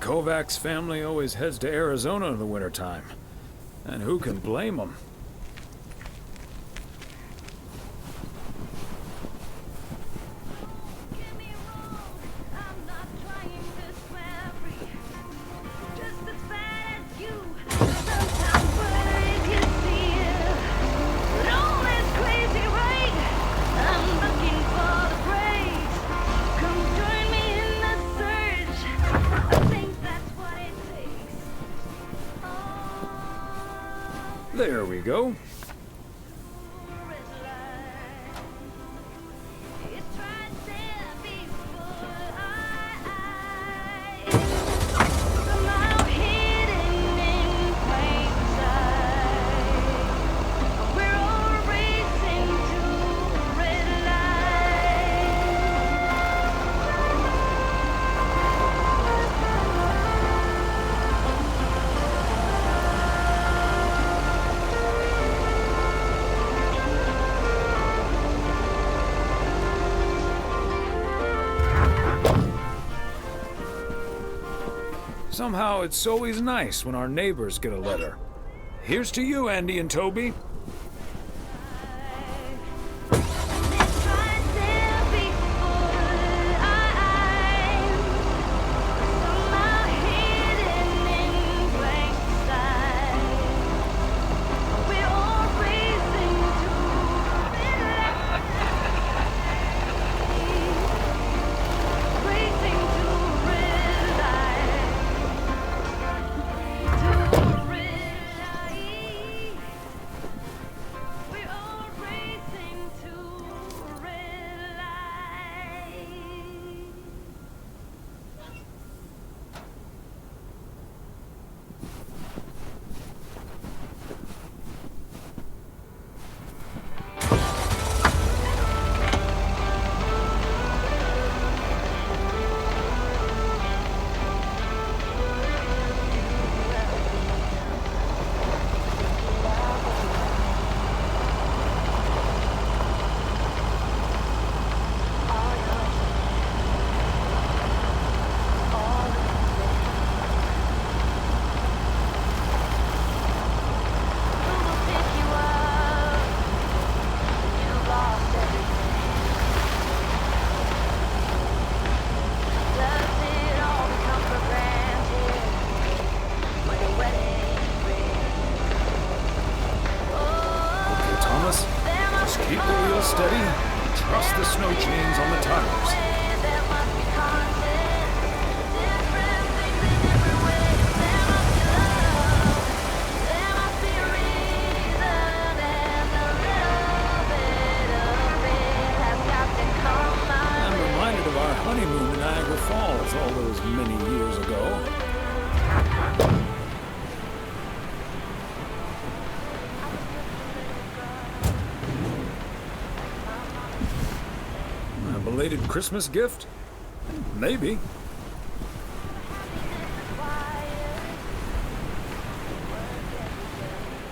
Kovacs family always heads to Arizona in the wintertime. And who can blame them? There we go. Somehow it's always nice when our neighbors get a letter. Here's to you, Andy and Toby. Just keep the wheel steady and trust the snow chains on the tires. belated Christmas gift? Maybe.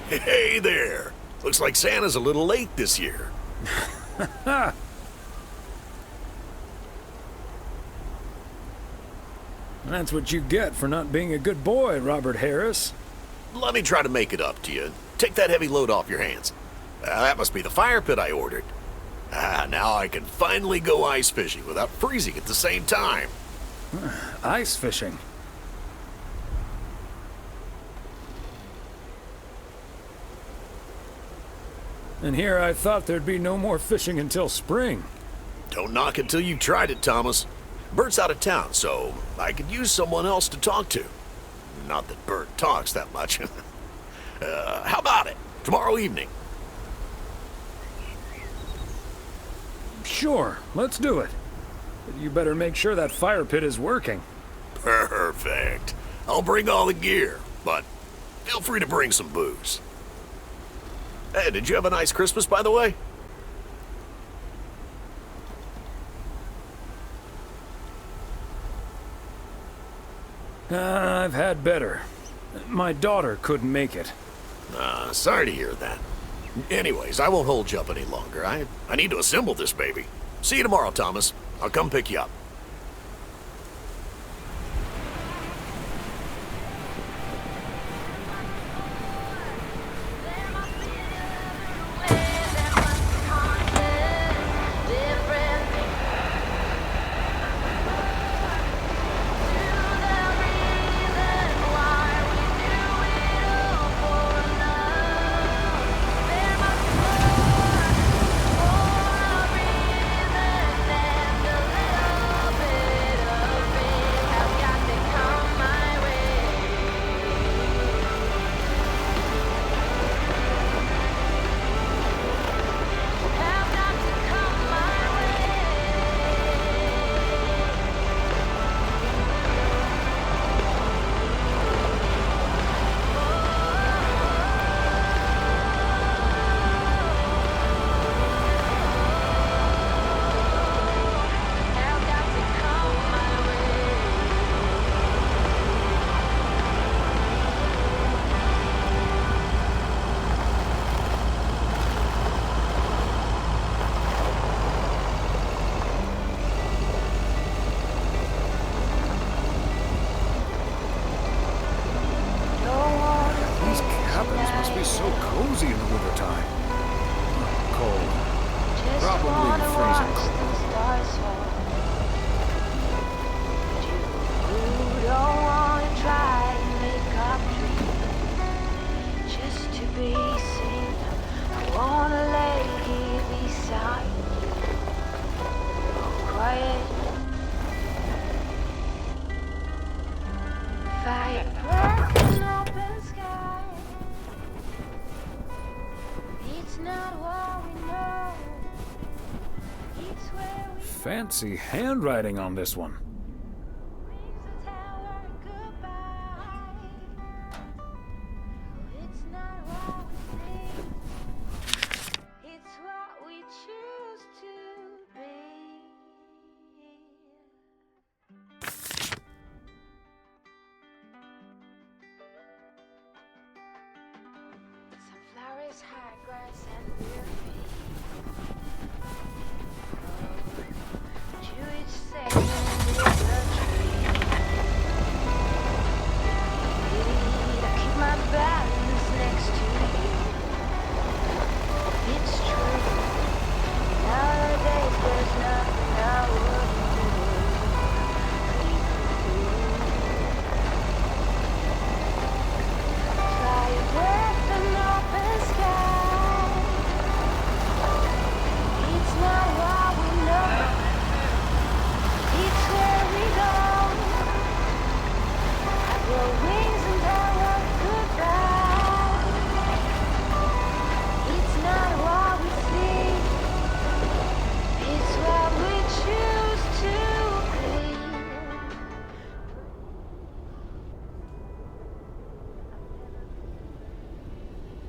Hey there! Looks like Santa's a little late this year. That's what you get for not being a good boy, Robert Harris. Let me try to make it up to you. Take that heavy load off your hands. That must be the fire pit I ordered. Now I can finally go ice fishing without freezing at the same time. Ice fishing? And here I thought there'd be no more fishing until spring. Don't knock until you've tried it, Thomas. Bert's out of town, so I could use someone else to talk to. Not that Bert talks that much. How about it? Tomorrow evening? Sure, let's do it. But you better make sure that fire pit is working. Perfect. I'll bring all the gear, but feel free to bring some booze. Hey, did you have a nice Christmas, by the way? I've had better. My daughter couldn't make it. Sorry to hear that. Anyways, I won't hold you up any longer. I need to assemble this baby. See you tomorrow, Thomas. I'll come pick you up. Fancy handwriting on this one.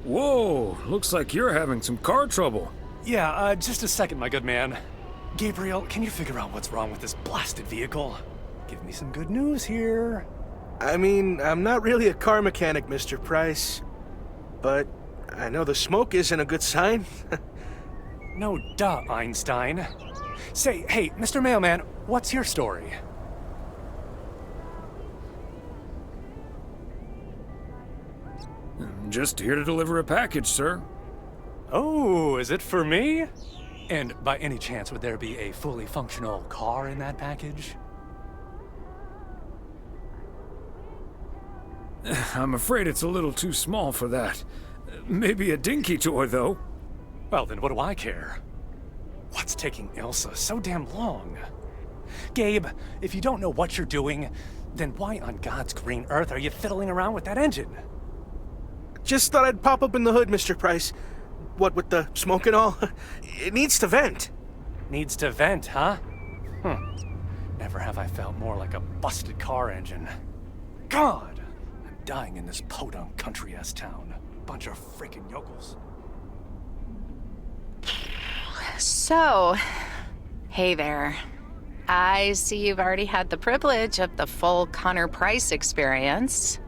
Whoa, looks like you're having some car trouble. Yeah, just a second, my good man. Gabriel, can you figure out what's wrong with this blasted vehicle? Give me some good news here. I mean, I'm not really a car mechanic, Mr. Price. But I know the smoke isn't a good sign. No duh, Einstein. Say, hey, Mr. Mailman, what's your story? I'm just here to deliver a package, sir. Oh, is it for me? And by any chance, would there be a fully functional car in that package? I'm afraid it's a little too small for that. Maybe a dinky toy, though. Well, then what do I care? What's taking Ilsa so damn long? Gabe, if you don't know what you're doing, then why on God's green earth are you fiddling around with that engine? Just thought I'd pop up in the hood, Mr. Price. What with the smoke and all? It needs to vent. Needs to vent, huh? Never have I felt more like a busted car engine. God! I'm dying in this podunk country-ass town. Bunch of freaking yokels. So, hey there. I see you've already had the privilege of the full Connor Price experience.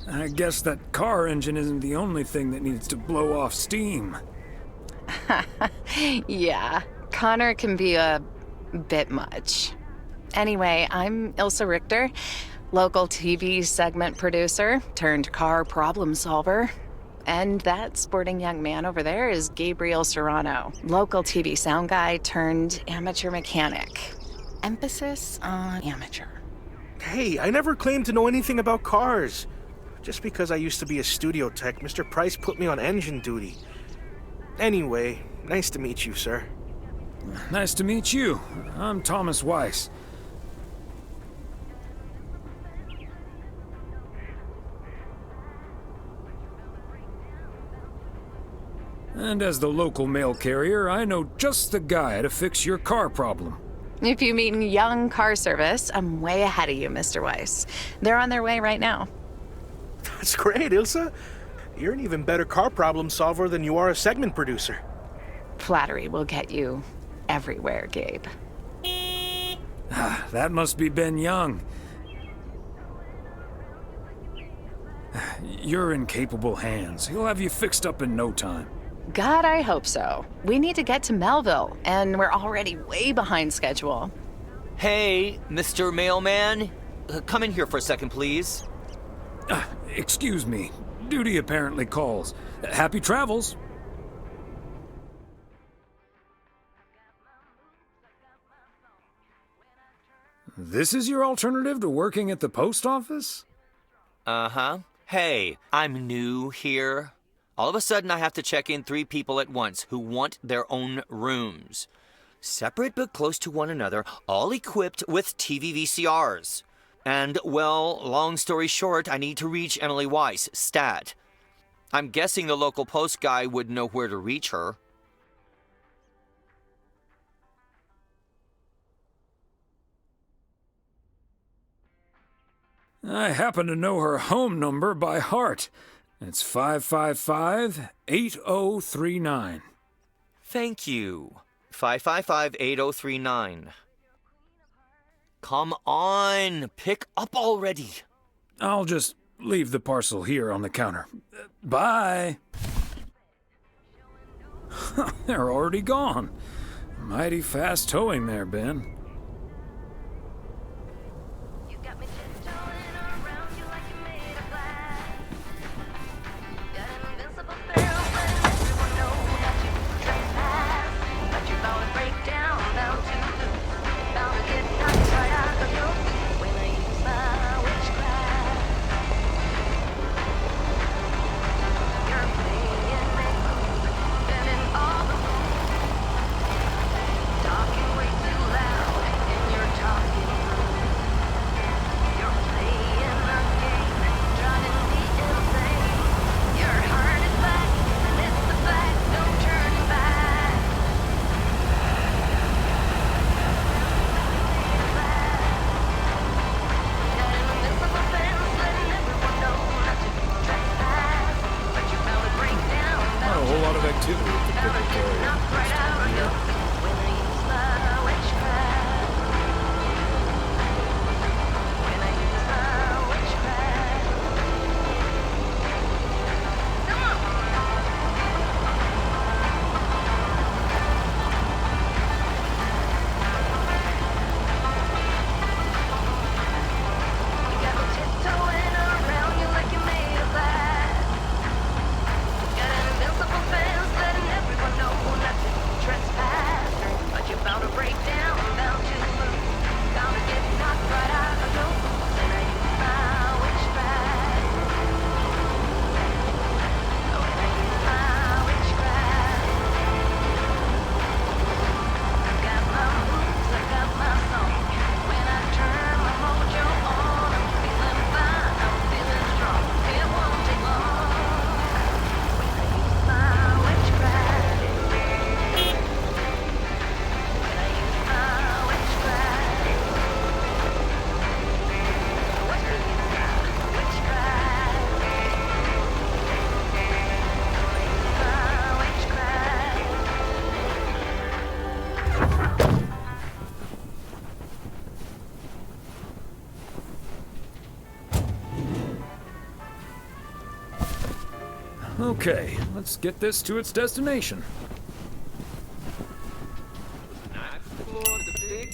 I guess that car engine isn't the only thing that needs to blow off steam. Yeah, Connor can be a bit much. Anyway, I'm Ilsa Richter, local TV segment producer turned car problem solver. And that sporting young man over there is Gabriel Serrano, local TV sound guy turned amateur mechanic. Emphasis on amateur. Hey, I never claimed to know anything about cars. Just because I used to be a studio tech, Mr. Price put me on engine duty. Anyway, nice to meet you, sir. Nice to meet you. I'm Thomas Weiss. And as the local mail carrier, I know just the guy to fix your car problem. If you mean young car service, I'm way ahead of you, Mr. Weiss. They're on their way right now. That's great, Ilsa. You're an even better car problem solver than you are a segment producer. Flattery will get you everywhere, Gabe. That must be Ben Young. You're in capable hands. He'll have you fixed up in no time. God, I hope so. We need to get to Melville, and we're already way behind schedule. Hey, Mr. Mailman. Come in here for a second, please. Excuse me. Duty apparently calls. Happy travels. This is your alternative to working at the post office? Uh-huh. Hey, I'm new here. All of a sudden, I have to check in 3 people at once who want their own rooms. Separate but close to one another, all equipped with TV VCRs. And, well, long story short, I need to reach Emily Weiss, stat. I'm guessing the local post guy would know where to reach her. I happen to know her home number by heart. It's 555-8039. Thank you. 555-8039. Come on, pick up already. I'll just leave the parcel here on the counter. Bye. They're already gone. Mighty fast towing there, Ben. Talking way too loud. activity at the picnic area this time of year. Okay, let's get this to its destination.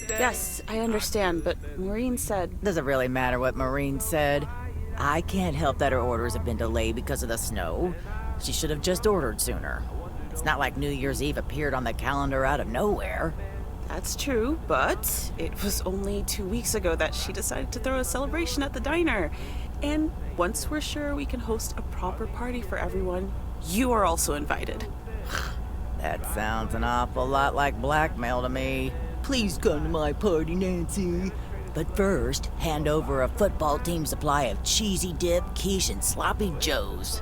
Yes, I understand, but Maureen said... Does it really matter what Maureen said? I can't help that her orders have been delayed because of the snow. She should have just ordered sooner. It's not like New Year's Eve appeared on the calendar out of nowhere. That's true, but it was only 2 weeks ago that she decided to throw a celebration at the diner. And once we're sure we can host a proper party for everyone, you are also invited. That sounds an awful lot like blackmail to me. Please come to my party, Nancy. But first, hand over a football team supply of cheesy dip, quiche, and sloppy joes.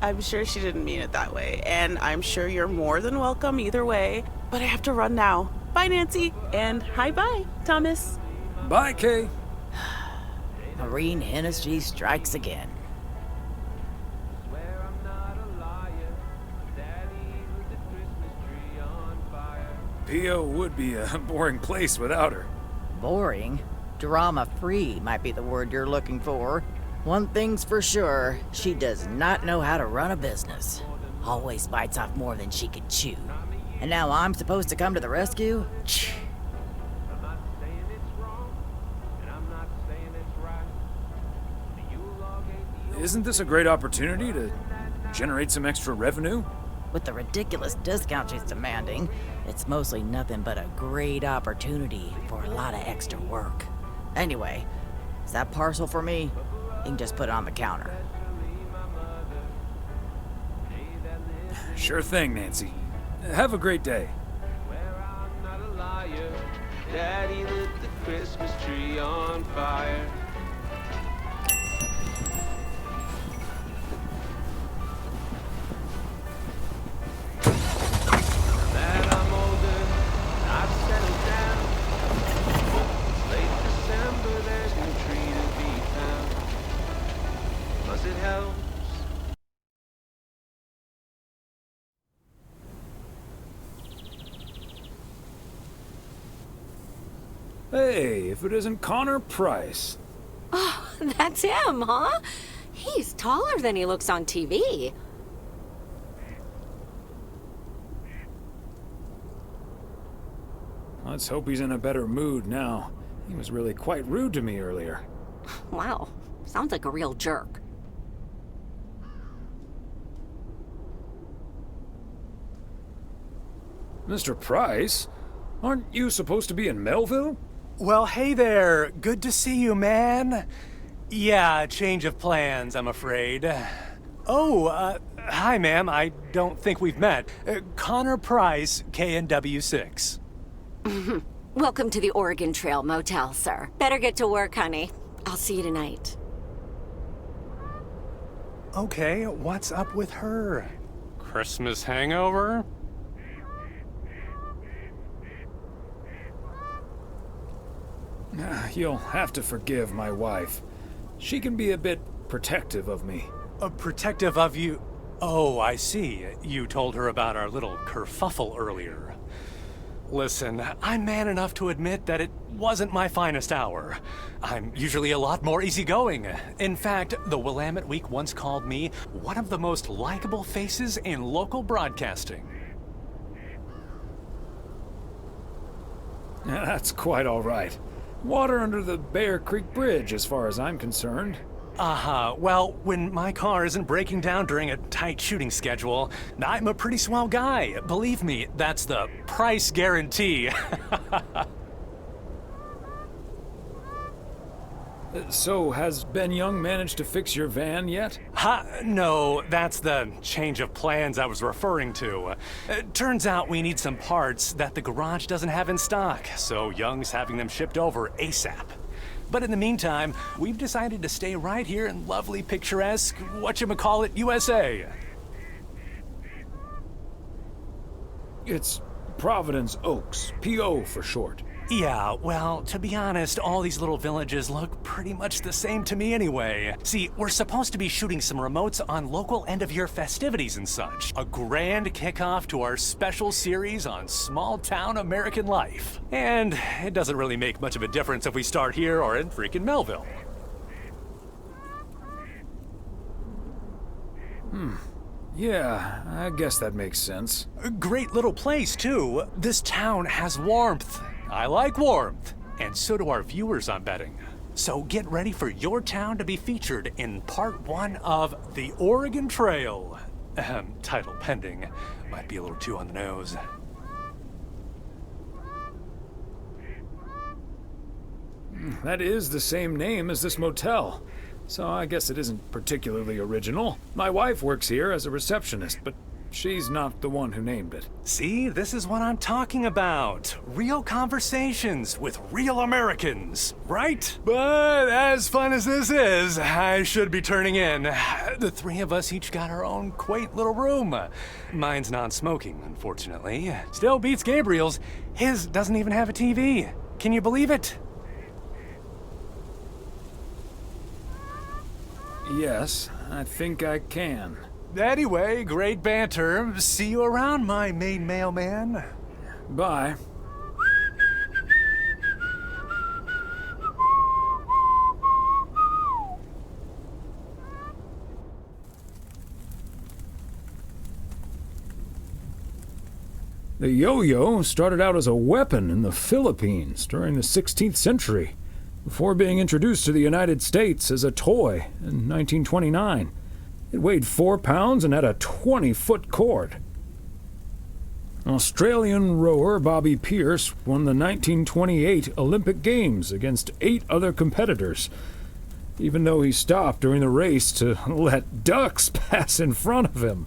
I'm sure she didn't mean it that way, and I'm sure you're more than welcome either way. But I have to run now. Bye, Nancy, and hi-bye, Thomas. Bye, Kay. Maureen Hennessy strikes again. P.O. would be a boring place without her. Boring? Drama-free might be the word you're looking for. One thing's for sure, she does not know how to run a business. Always bites off more than she can chew. And now I'm supposed to come to the rescue? Isn't this a great opportunity to generate some extra revenue? With the ridiculous discount she's demanding, it's mostly nothing but a great opportunity for a lot of extra work. Anyway, is that parcel for me? You can just put it on the counter. Sure thing, Nancy. Have a great day. Daddy lit the Christmas tree on fire. That I'm older, I've settled down. It's late December, there's no tree to be found. Plus it helps. Hey, if it isn't Connor Price. Oh, that's him, huh? He's taller than he looks on TV. Let's hope he's in a better mood now. He was really quite rude to me earlier. Wow, sounds like a real jerk. Mr. Price? Aren't you supposed to be in Melville? Well, hey there. Good to see you, man. Yeah, change of plans, I'm afraid. Oh, hi, ma'am. I don't think we've met. Connor Price, KNW6. Welcome to the Oregon Trail Motel, sir. Better get to work, honey. I'll see you tonight. Okay, what's up with her? Christmas hangover? You'll have to forgive my wife. She can be a bit protective of me. Protective of you? Oh, I see. You told her about our little kerfuffle earlier. Listen, I'm man enough to admit that it wasn't my finest hour. I'm usually a lot more easygoing. In fact, the Willamette Week once called me one of the most likable faces in local broadcasting. Yeah, that's quite all right. Water under the Bear Creek Bridge, as far as I'm concerned. Well, when my car isn't breaking down during a tight shooting schedule, I'm a pretty swell guy. Believe me, that's the price guarantee. So, has Ben Young managed to fix your van yet? No, that's the change of plans I was referring to. Turns out we need some parts that the garage doesn't have in stock, so Young's having them shipped over ASAP. But in the meantime, we've decided to stay right here in lovely, picturesque, whatchamacallit, USA. It's Providence Oaks, P.O. for short. Yeah, well, to be honest, all these little villages look pretty much the same to me anyway. See, we're supposed to be shooting some remotes on local end-of-year festivities and such. A grand kickoff to our special series on small-town American life. And it doesn't really make much of a difference if we start here or in freaking Melville. Yeah, I guess that makes sense. A great little place, too. This town has warmth. I like warmth, and so do our viewers, I'm betting. So get ready for your town to be featured in part 1 of The Oregon Trail. Title pending. Might be a little too on the nose. That is the same name as this motel, so I guess it isn't particularly original. My wife works here as a receptionist, but she's not the one who named it. See, this is what I'm talking about. Real conversations with real Americans, right? But as fun as this is, I should be turning in. The three of us each got our own quaint little room. Mine's non-smoking, unfortunately. Still beats Gabriel's. His doesn't even have a TV. Can you believe it? Yes, I think I can. Anyway, great banter. See you around, my main mailman. Bye. The yo-yo started out as a weapon in the Philippines during the 16th century, before being introduced to the United States as a toy in 1929. It weighed 4 pounds and had a 20-foot cord. Australian rower Bobby Pierce won the 1928 Olympic Games against 8 other competitors, even though he stopped during the race to let ducks pass in front of him.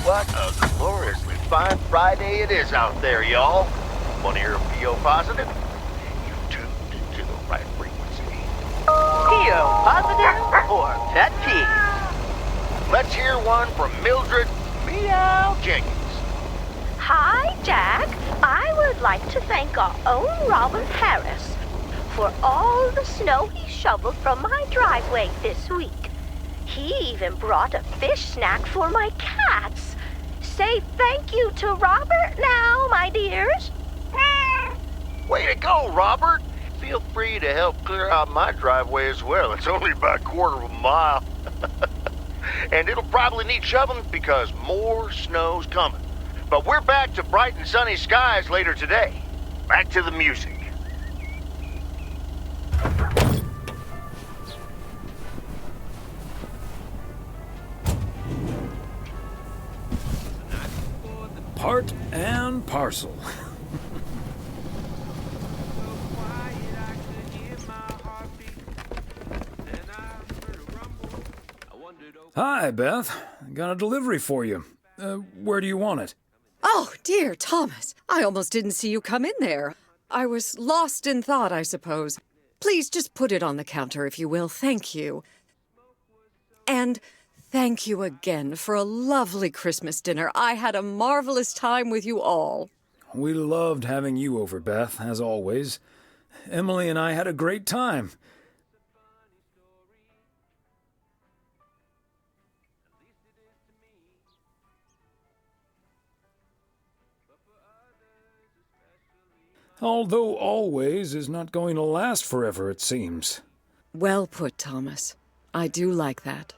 What a gloriously fine Friday it is out there, y'all. Want to hear a PO positive? You tuned into the right frequency. PO positive or pet peeve? Let's hear one from Mildred Meow Jenkins. Hi, Jack. I would like to thank our own Robert Harris for all the snow he shoveled from my driveway this week. He even brought a fish snack for my cats. Say thank you to Robert now, my dears. Way to go, Robert. Feel free to help clear out my driveway as well. It's only about a quarter of a mile. And it'll probably need shoveling because more snow's coming. But we're back to bright and sunny skies later today. Back to the music. Part and parcel. Hi, Beth. Got a delivery for you. Where do you want it? Oh, dear Thomas. I almost didn't see you come in there. I was lost in thought, I suppose. Please just put it on the counter, if you will. Thank you. And thank you again for a lovely Christmas dinner. I had a marvelous time with you all. We loved having you over, Beth, as always. Emily and I had a great time. Although always is not going to last forever, it seems. Well put, Thomas. I do like that.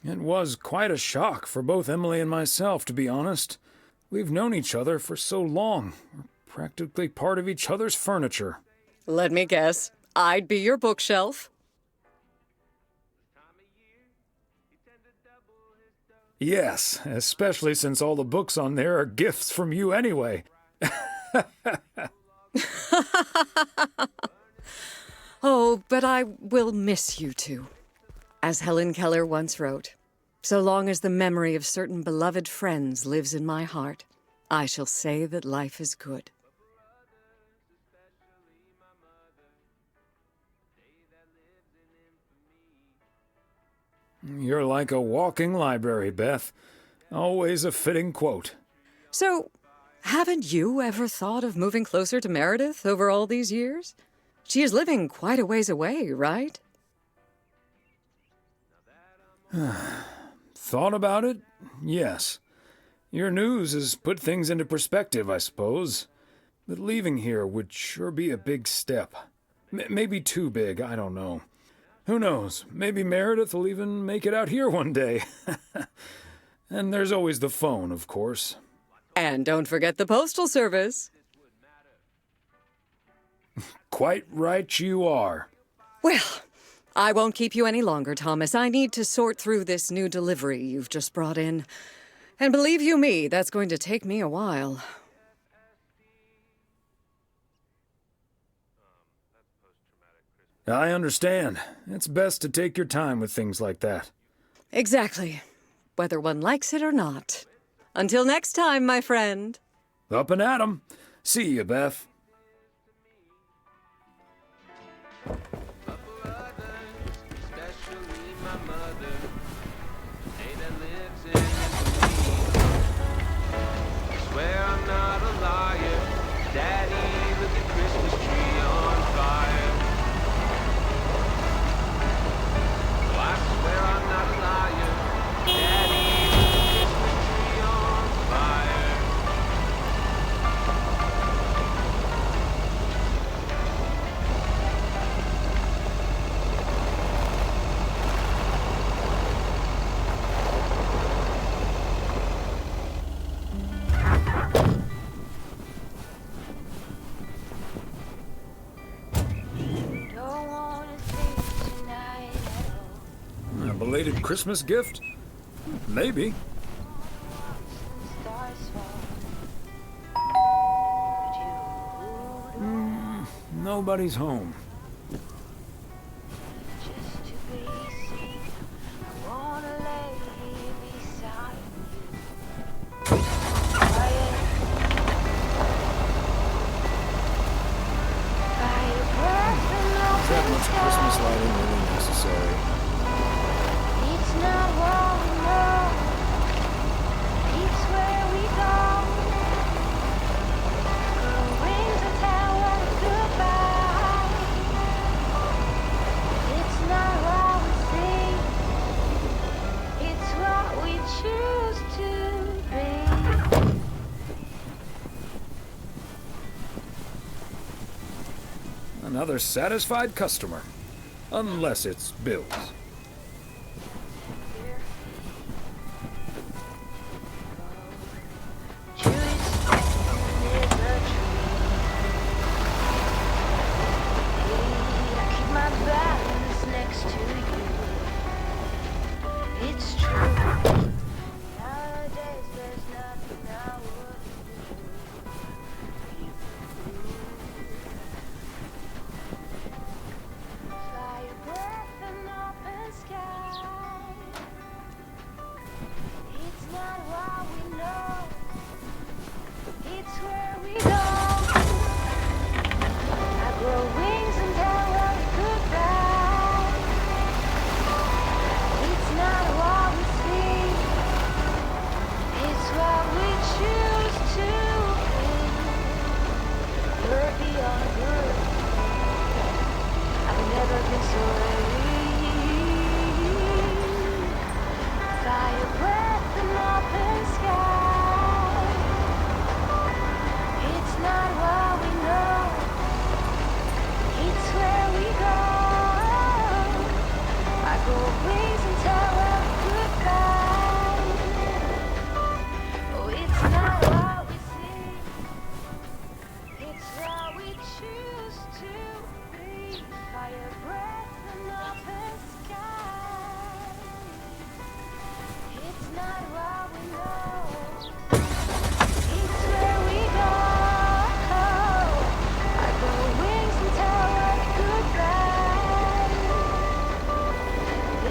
It was quite a shock for both Emily and myself, to be honest. We've known each other for so long. We're practically part of each other's furniture. Let me guess. I'd be your bookshelf. Yes, especially since all the books on there are gifts from you anyway. Oh, but I will miss you two. As Helen Keller once wrote, so long as the memory of certain beloved friends lives in my heart, I shall say that life is good. You're like a walking library, Beth. Always a fitting quote. So, haven't you ever thought of moving closer to Meredith over all these years? She is living quite a ways away, right? Thought about it? Yes. Your news has put things into perspective, I suppose. But leaving here would sure be a big step. Maybe too big, I don't know. Who knows? Maybe Meredith will even make it out here one day. And there's always the phone, of course. And don't forget the postal service. Quite right you are. Well, I won't keep you any longer, Thomas. I need to sort through this new delivery you've just brought in. And believe you me, that's going to take me a while. I understand. It's best to take your time with things like that. Exactly. Whether one likes it or not. Until next time, my friend. Up and at 'em. See you, Beth. Swear I'm not a liar. Daddy, look at Christmas tree on fire. Oh, I swear I'm not a liar. Daddy, look at Christmas tree on fire. Don't wanna think tonight at all. A belated Christmas gift? Maybe. Stars fall. Nobody's home. Just to be seen. I wanna lay here beside you. Quiet. By your breath and Is that much open Christmas sky. lighting really necessary? It's not what we know. It's where we go. Grow wings and tell us goodbye. It's not what we see. It's what we choose to be. Another satisfied customer. Unless it's Bill's. Keep my balance next to you. It's true. Nowadays there's nothing I wouldn't do. Fly your breath and open sky. It's not what we know. It's where we go. I grow wings and tell us goodbye.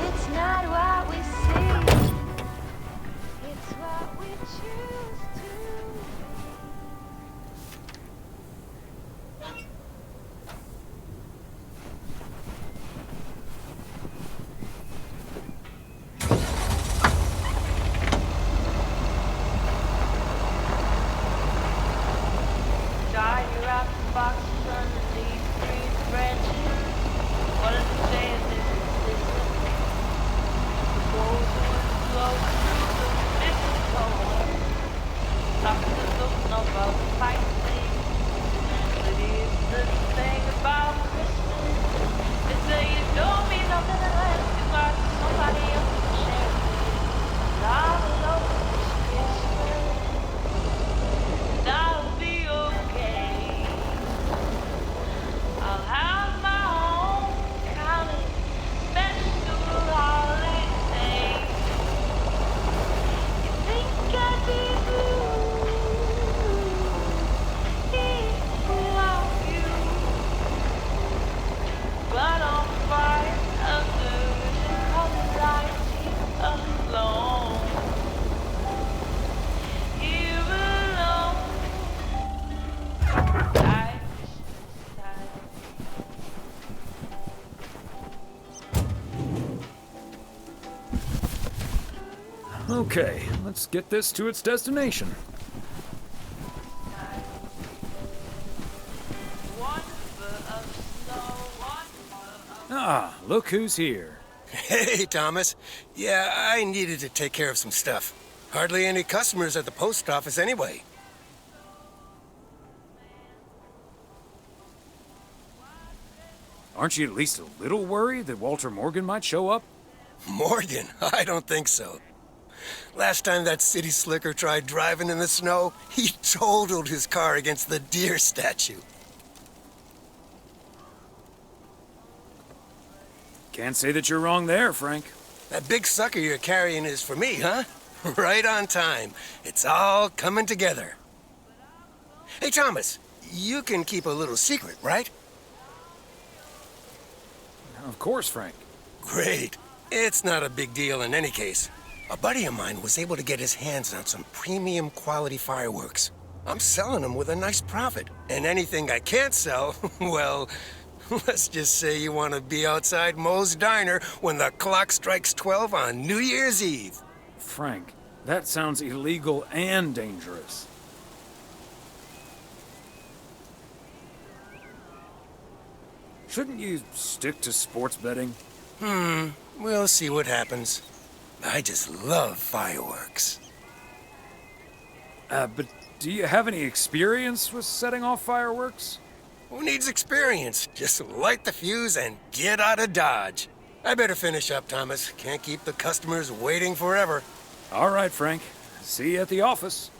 It's not what we see, it's what we choose to. Tie your wrap boxes underneath green branches. What does it say in this? The cold wind blows through the mistletoe. Talking to them about the fight thing. But here's the thing about Christmas. They say it don't mean nothing unless you got somebody else to share it with. And I'm alone this Christmas. And I'll be okay. I'll have my own kind of special holiday. You think I'd be blue without you, but I'm fine under the color lighting alone. Here alone. Okay, let's get this to its destination. Ah, look who's here. Hey, Thomas. Yeah, I needed to take care of some stuff. Hardly any customers at the post office anyway. Aren't you at least a little worried that Walter Morgan might show up? Morgan? I don't think so. Last time that city slicker tried driving in the snow, he totaled his car against the deer statue. Can't say that you're wrong there, Frank. That big sucker you're carrying is for me, huh? Right on time. It's all coming together. Hey, Thomas, you can keep a little secret, right? Of course, Frank. Great. It's not a big deal in any case. A buddy of mine was able to get his hands on some premium quality fireworks. I'm selling them with a nice profit. And anything I can't sell, well, let's just say you want to be outside Moe's Diner when the clock strikes 12 on New Year's Eve. Frank, that sounds illegal and dangerous. Shouldn't you stick to sports betting? We'll see what happens. I just love fireworks. But do you have any experience with setting off fireworks? Who needs experience? Just light the fuse and get out of Dodge. I better finish up, Thomas. Can't keep the customers waiting forever. All right, Frank. See you at the office.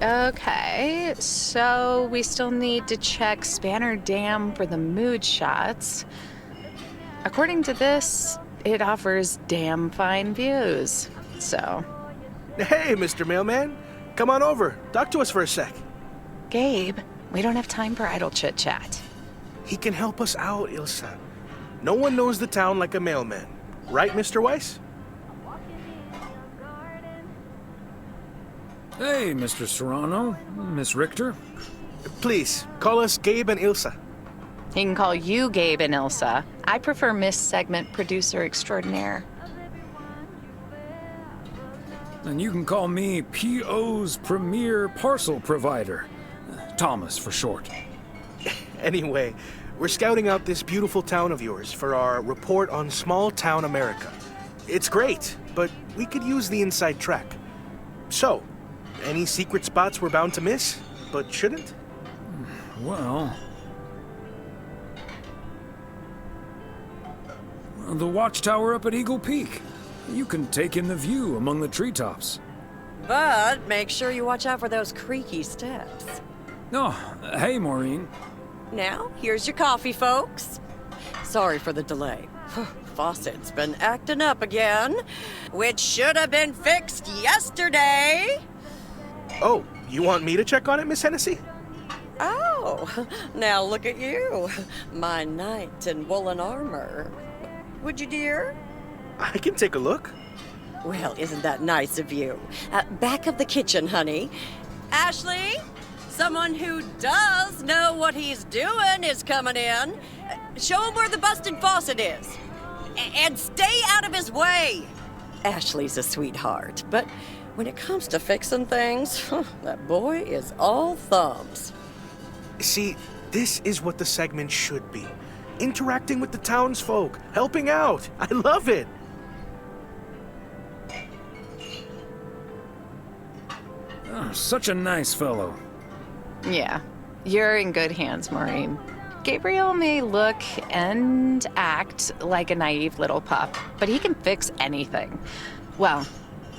Okay, so we still need to check Spanner Dam for the mood shots. According to this, it offers damn fine views, so... Hey, Mr. Mailman. Come on over. Talk to us for a sec. Gabe, We don't have time for idle chit-chat. He can help us out, Ilsa. No one knows the town like a mailman. Right, Mr. Weiss? Hey, Mr. Serrano, Miss Richter. Please, call us Gabe and Ilsa. He can call you Gabe and Ilsa. I prefer Miss Segment Producer Extraordinaire. And you can call me PO's premier parcel provider. Thomas for short. Anyway, we're scouting out this beautiful town of yours for our report on small town America. It's great, but we could use the inside track. So, any secret spots we're bound to miss, but shouldn't? Well... the watchtower up at Eagle Peak. You can take in the view among the treetops. But make sure you watch out for those creaky steps. Oh, hey, Maureen. Now, here's your coffee, folks. Sorry for the delay. Faucet's been acting up again, which should have been fixed yesterday. Oh, you want me to check on it, Miss Hennessy? Oh, now look at you. My knight in woolen armor. Would you, dear? I can take a look. Well, isn't that nice of you? Back of the kitchen, honey. Ashley, someone who does know what he's doing is coming in. Show him where the busted faucet is. And stay out of his way. Ashley's a sweetheart, but when it comes to fixing things, that boy is all thumbs. See, this is what the segment should be. Interacting with the townsfolk, helping out. I love it. Oh, such a nice fellow. Yeah, you're in good hands, Maureen. Gabriel may look and act like a naive little pup, but he can fix anything. Well,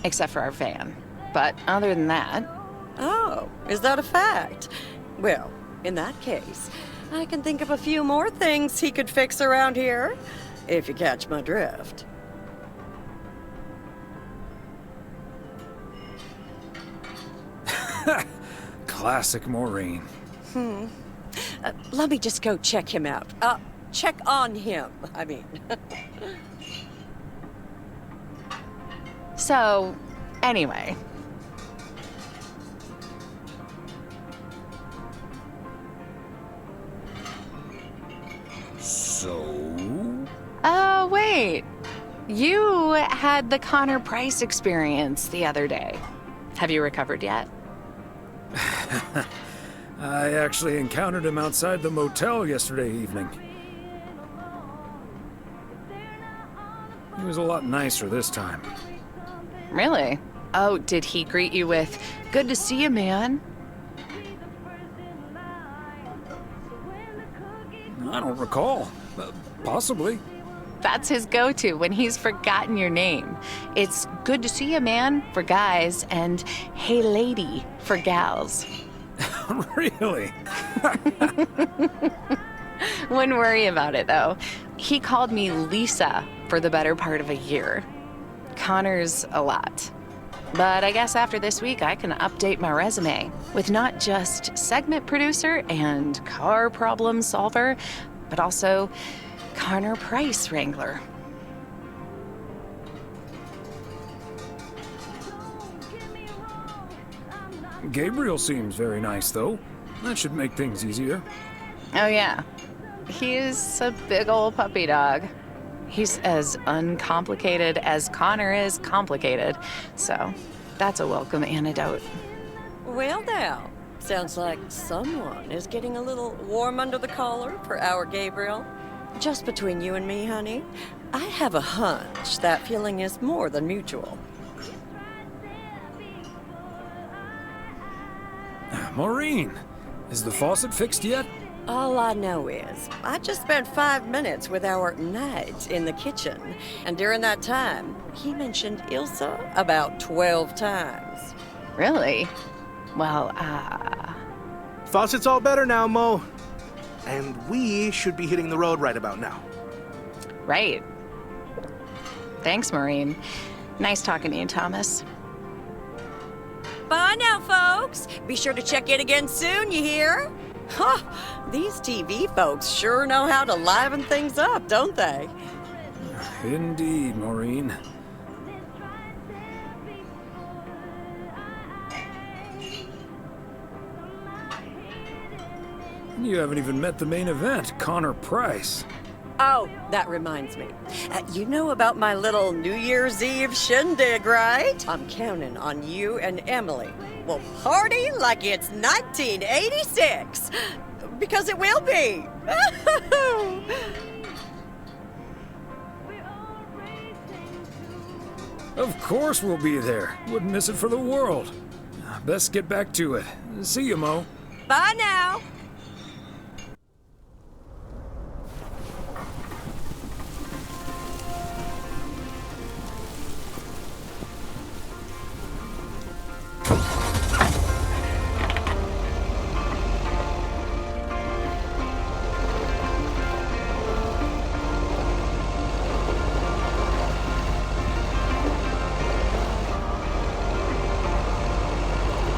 except for our van. But other than that... Oh, is that a fact? Well, in that case, I can think of a few more things he could fix around here, if you catch my drift. Classic Maureen. Let me just go check him out. Check on him, I mean. So, anyway. So? Oh, wait. You had the Connor Price experience the other day. Have you recovered yet? I actually encountered him outside the motel yesterday evening. He was a lot nicer this time. Really? Oh, did he greet you with, "Good to see you, man"? I don't recall. Possibly. That's his go-to when he's forgotten your name. It's "Good to see you, man" for guys and "Hey, lady" for gals. Really? Wouldn't worry about it, though. He called me Lisa for the better part of a year. Connor's a lot. But I guess after this week, I can update my resume with not just segment producer and car problem solver, but also Connor Price wrangler. Gabriel seems very nice, though. That should make things easier. Oh, yeah. He's a big old puppy dog. He's as uncomplicated as Connor is complicated, so that's a welcome antidote. Well now, sounds like someone is getting a little warm under the collar for our Gabriel. Just between you and me, honey, I have a hunch that feeling is more than mutual. Maureen, is the faucet fixed yet? All I know is, I just spent 5 minutes with our knight in the kitchen, and during that time, he mentioned Ilsa about 12 times. Really? Well, Faucet's all better now, Mo. And we should be hitting the road right about now. Right. Thanks, Maureen. Nice talking to you, Thomas. Bye now, folks. Be sure to check in again soon, you hear? Huh, these TV folks sure know how to liven things up, don't they? Indeed, Maureen. You haven't even met the main event, Connor Price. Oh, that reminds me. You know about my little New Year's Eve shindig, right? I'm counting on you and Emily. We'll party like it's 1986. Because it will be. Of course we'll be there. Wouldn't miss it for the world. Best get back to it. See you, Mo. Bye now.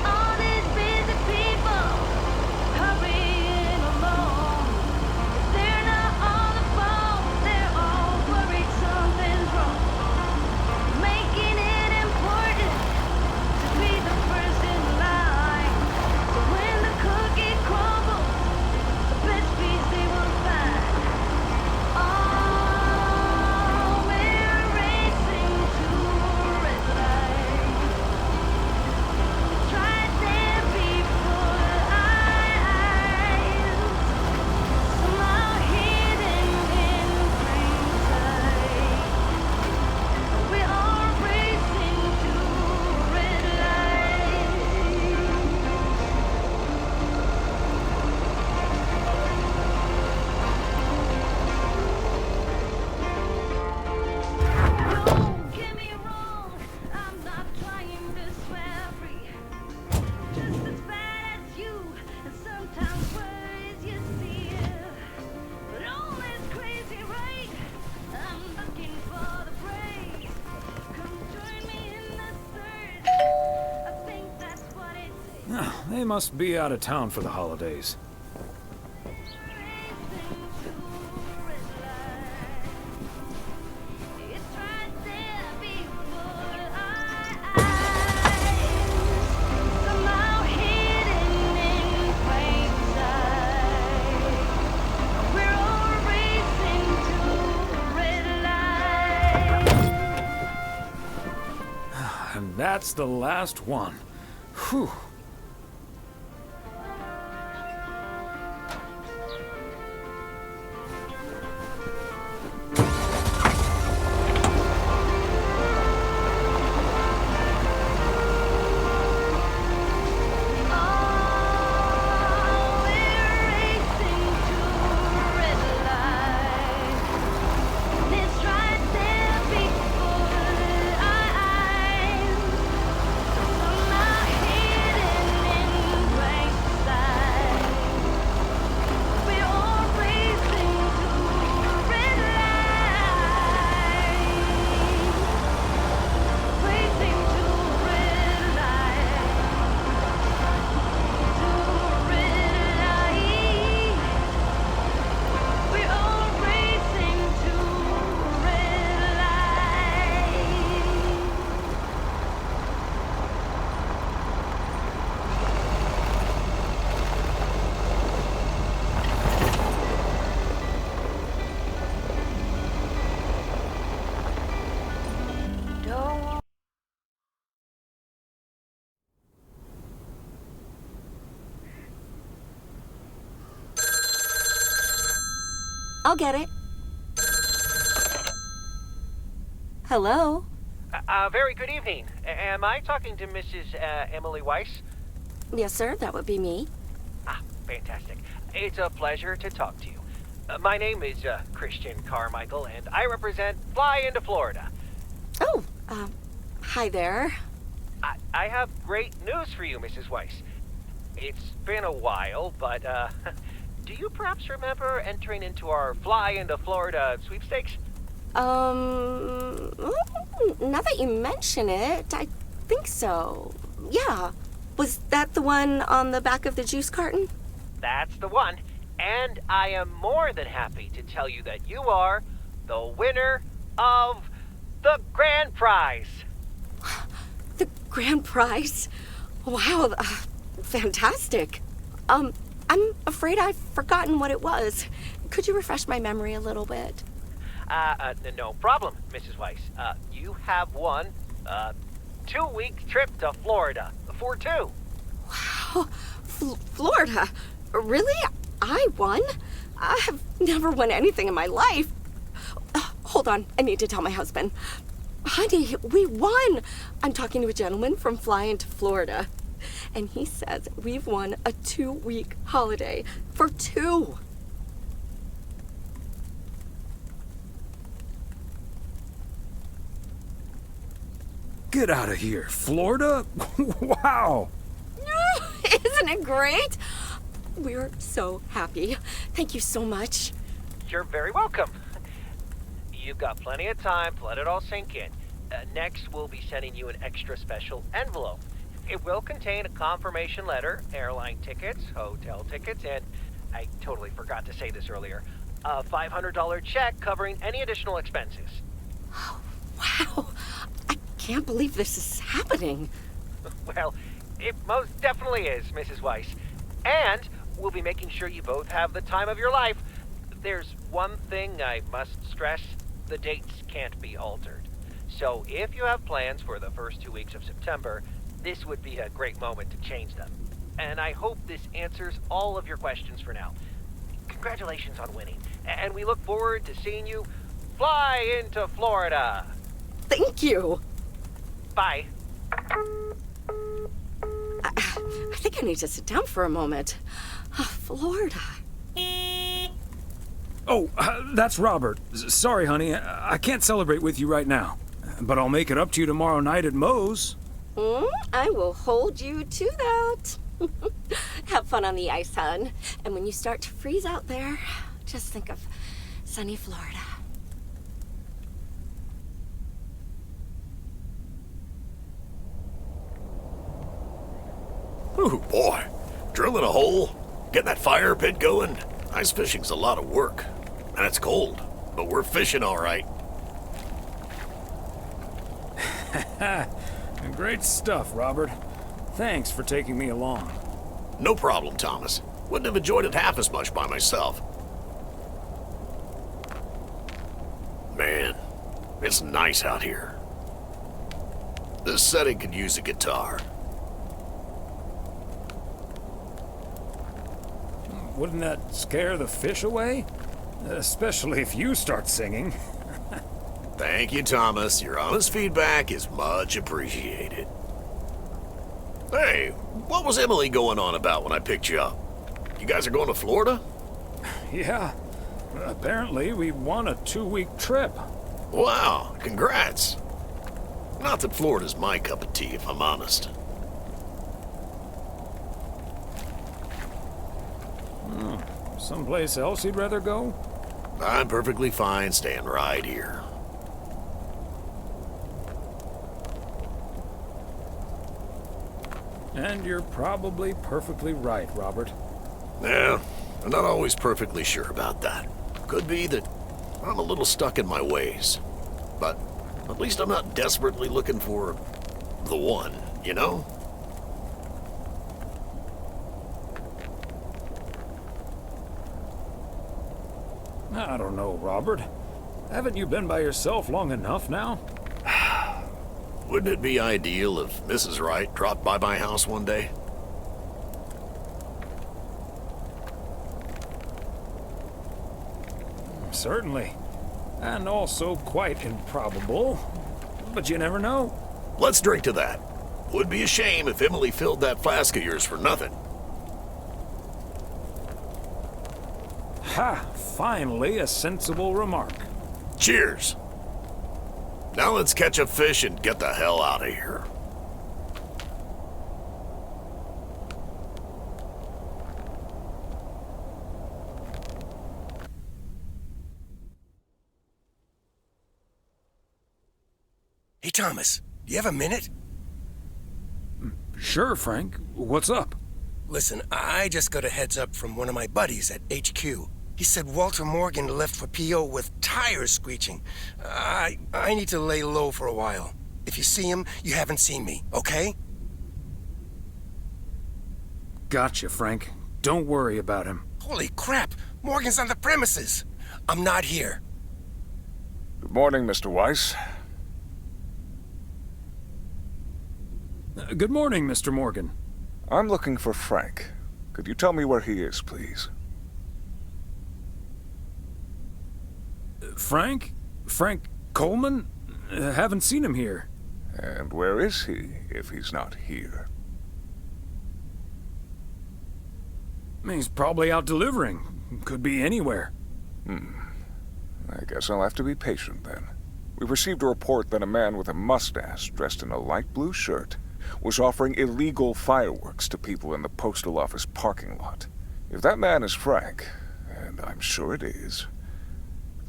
All these busy people hurrying along. They're not on the phone, they're all worried something's wrong. Making it important to be the first in line. So when the cookie crumbles, the best piece they will find. Oh, we're racing to a red light. Tried there before eyes, somehow hidden in plain sight. We are racing to red light. Don't get me wrong, I'm not trying to swear free. Just as bad as you, and sometimes words you see. But all is crazy, right? I'm looking for the praise. Come join me in the search. I think that's what it takes. They must be out of town for the holidays. It's right there before somehow hidden in plain sight. We're all racing to red light. And that's the last one. Whew. It's right there before eyes, somehow hidden in plain sight. We're all racing to red light, racing to red light, to red light. We're all racing to red light. Don't I'll get it. Hello? Very good evening. Am I talking to Mrs. Emily Weiss? Yes, sir, that would be me. Ah, fantastic. It's a pleasure to talk to you. My name is Christian Carmichael, and I represent Fly into Florida. Oh, hi there. I have great news for you, Mrs. Weiss. It's been a while, but do you perhaps remember entering into our Fly into Florida sweepstakes? Now that you mention it, I think so. Yeah. Was that the one on the back of the juice carton? That's the one. And I am more than happy to tell you that you are the winner of the grand prize. The grand prize? Wow, fantastic. I'm afraid I've forgotten what it was. Could you refresh my memory a little bit? No problem, Mrs. Weiss. You have won a 2-week trip to Florida for 2. Wow, Florida? Really? I won? I have never won anything in my life. Hold on, I need to tell my husband. Honey, we won! I'm talking to a gentleman from flying to Florida, and he says we've won a 2-week holiday for 2. Get out of here, Florida? Wow! Isn't it great? We're so happy. Thank you so much. You're very welcome. You've got plenty of time to let it all sink in. Next, we'll be sending you an extra special envelope. It will contain a confirmation letter, airline tickets, hotel tickets, and I totally forgot to say this earlier, a $500 check covering any additional expenses. Wow, I can't believe this is happening. Well, it most definitely is, Mrs. Weiss. And we'll be making sure you both have the time of your life. There's one thing I must stress. The dates can't be altered. So if you have plans for the first 2 weeks of September, this would be a great moment to change them. And I hope this answers all of your questions for now. Congratulations on winning. And we look forward to seeing you fly into Florida. Thank you. Bye. I think I need to sit down for a moment. Florida. Oh, that's Robert. Sorry, honey. I can't celebrate with you right now. But I'll make it up to you tomorrow night at Moe's. I will hold you to that. Have fun on the ice, hon. And when you start to freeze out there, just think of sunny Florida. Ooh, boy. Drilling a hole, getting that fire pit going. Ice fishing's a lot of work. And it's cold, but we're fishing all right. Great stuff, Robert. Thanks for taking me along. No problem, Thomas. Wouldn't have enjoyed it half as much by myself. Man, it's nice out here. This setting could use a guitar. Wouldn't that scare the fish away? Especially if you start singing. Thank you, Thomas. Your honest feedback is much appreciated. Hey, what was Emily going on about when I picked you up? You guys are going to Florida? Yeah. Apparently, we won a 2-week trip. Wow, congrats. Not that Florida's my cup of tea, if I'm honest. Someplace else you'd rather go? I'm perfectly fine staying right here. And you're probably perfectly right, Robert. Yeah, I'm not always perfectly sure about that. Could be that I'm a little stuck in my ways. But at least I'm not desperately looking for the one, you know? I don't know, Robert. Haven't you been by yourself long enough now? Wouldn't it be ideal if Mrs. Wright dropped by my house one day? Certainly. And also quite improbable. But you never know. Let's drink to that. Would be a shame if Emily filled that flask of yours for nothing. Ha! Finally, a sensible remark. Cheers. Now let's catch a fish and get the hell out of here. Hey, Thomas, do you have a minute? Sure, Frank. What's up? Listen, I just got a heads up from one of my buddies at HQ. He said Walter Morgan left for PO with tires screeching. I need to lay low for a while. If you see him, you haven't seen me, okay? Gotcha, Frank. Don't worry about him. Holy crap! Morgan's on the premises! I'm not here. Good morning, Mr. Weiss. Good morning, Mr. Morgan. I'm looking for Frank. Could you tell me where he is, please? Frank? Frank Coleman? Haven't seen him here. And where is he, if he's not here? He's probably out delivering. Could be anywhere. I guess I'll have to be patient then. We've received a report that a man with a mustache, dressed in a light blue shirt, was offering illegal fireworks to people in the postal office parking lot. If that man is Frank, and I'm sure it is,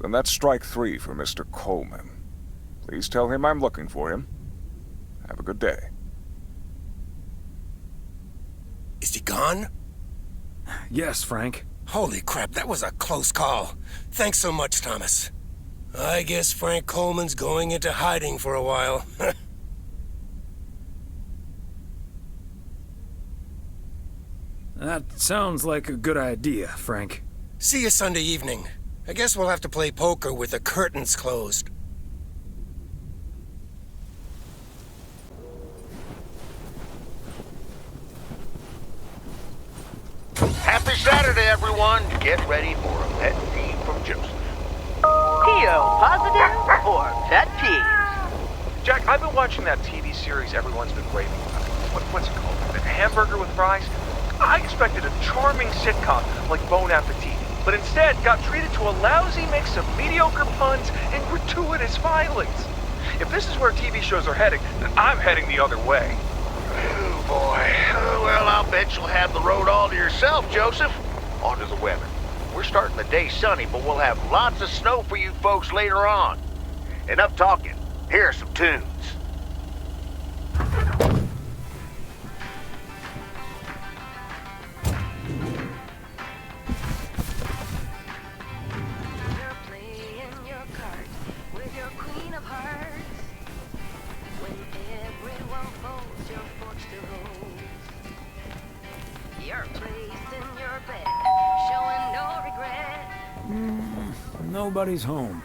then that's strike 3 for Mr. Coleman. Please tell him I'm looking for him. Have a good day. Is he gone? Yes, Frank. Holy crap, that was a close call. Thanks so much, Thomas. I guess Frank Coleman's going into hiding for a while. That sounds like a good idea, Frank. See you Sunday evening. I guess we'll have to play poker with the curtains closed. Happy Saturday, everyone. Get ready for a pet peeve from Joseph. PO positive or pet peeves? Jack, I've been watching that TV series everyone's been raving about. What's it called? The Hamburger with Fries? I expected a charming sitcom like Bon Appetit, but instead got treated to a lousy mix of mediocre puns and gratuitous violence. If this is where TV shows are heading, then I'm heading the other way. Oh, boy. Well, I'll bet you'll have the road all to yourself, Joseph. On to the weather. We're starting the day sunny, but we'll have lots of snow for you folks later on. Enough talking. Here are some tunes. Nobody's home.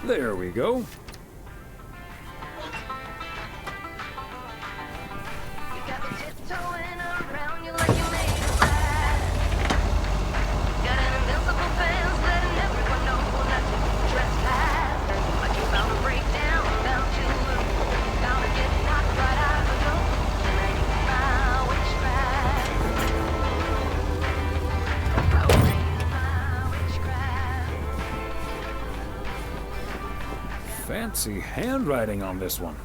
There we go. Fancy handwriting on this one.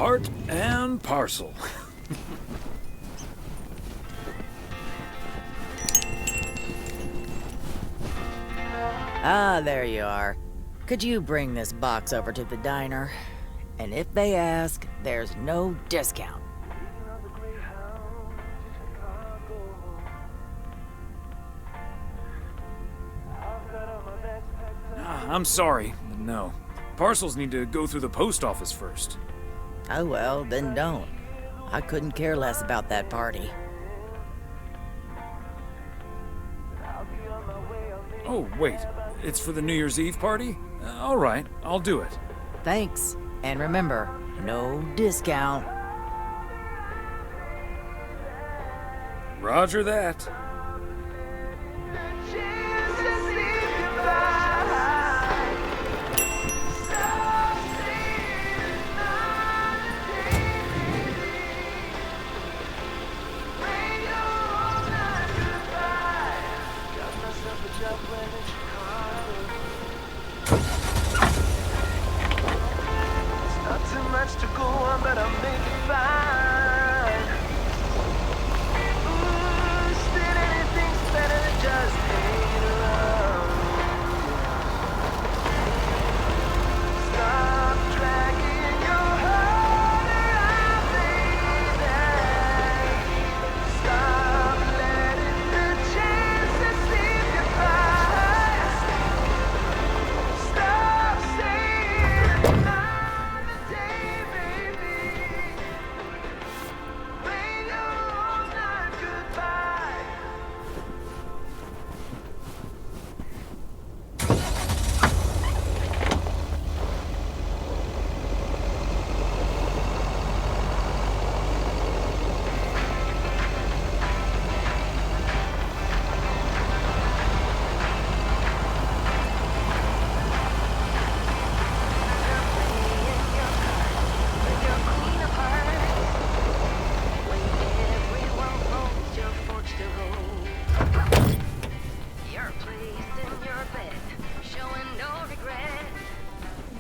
part and parcel. Ah, there you are. Could you bring this box over to the diner? And if they ask, there's no discount. I'm sorry, but no. Parcels need to go through the post office first. Oh well, then don't. I couldn't care less about that party. Oh, wait. It's for the New Year's Eve party? All right, I'll do it. Thanks. And remember, no discount. Roger that. To go on, but I'll make it fine. Ooh, still anything's better than just hanging around. Stop dragging your heart around, baby. Stop letting the chances slip you by. Stop saying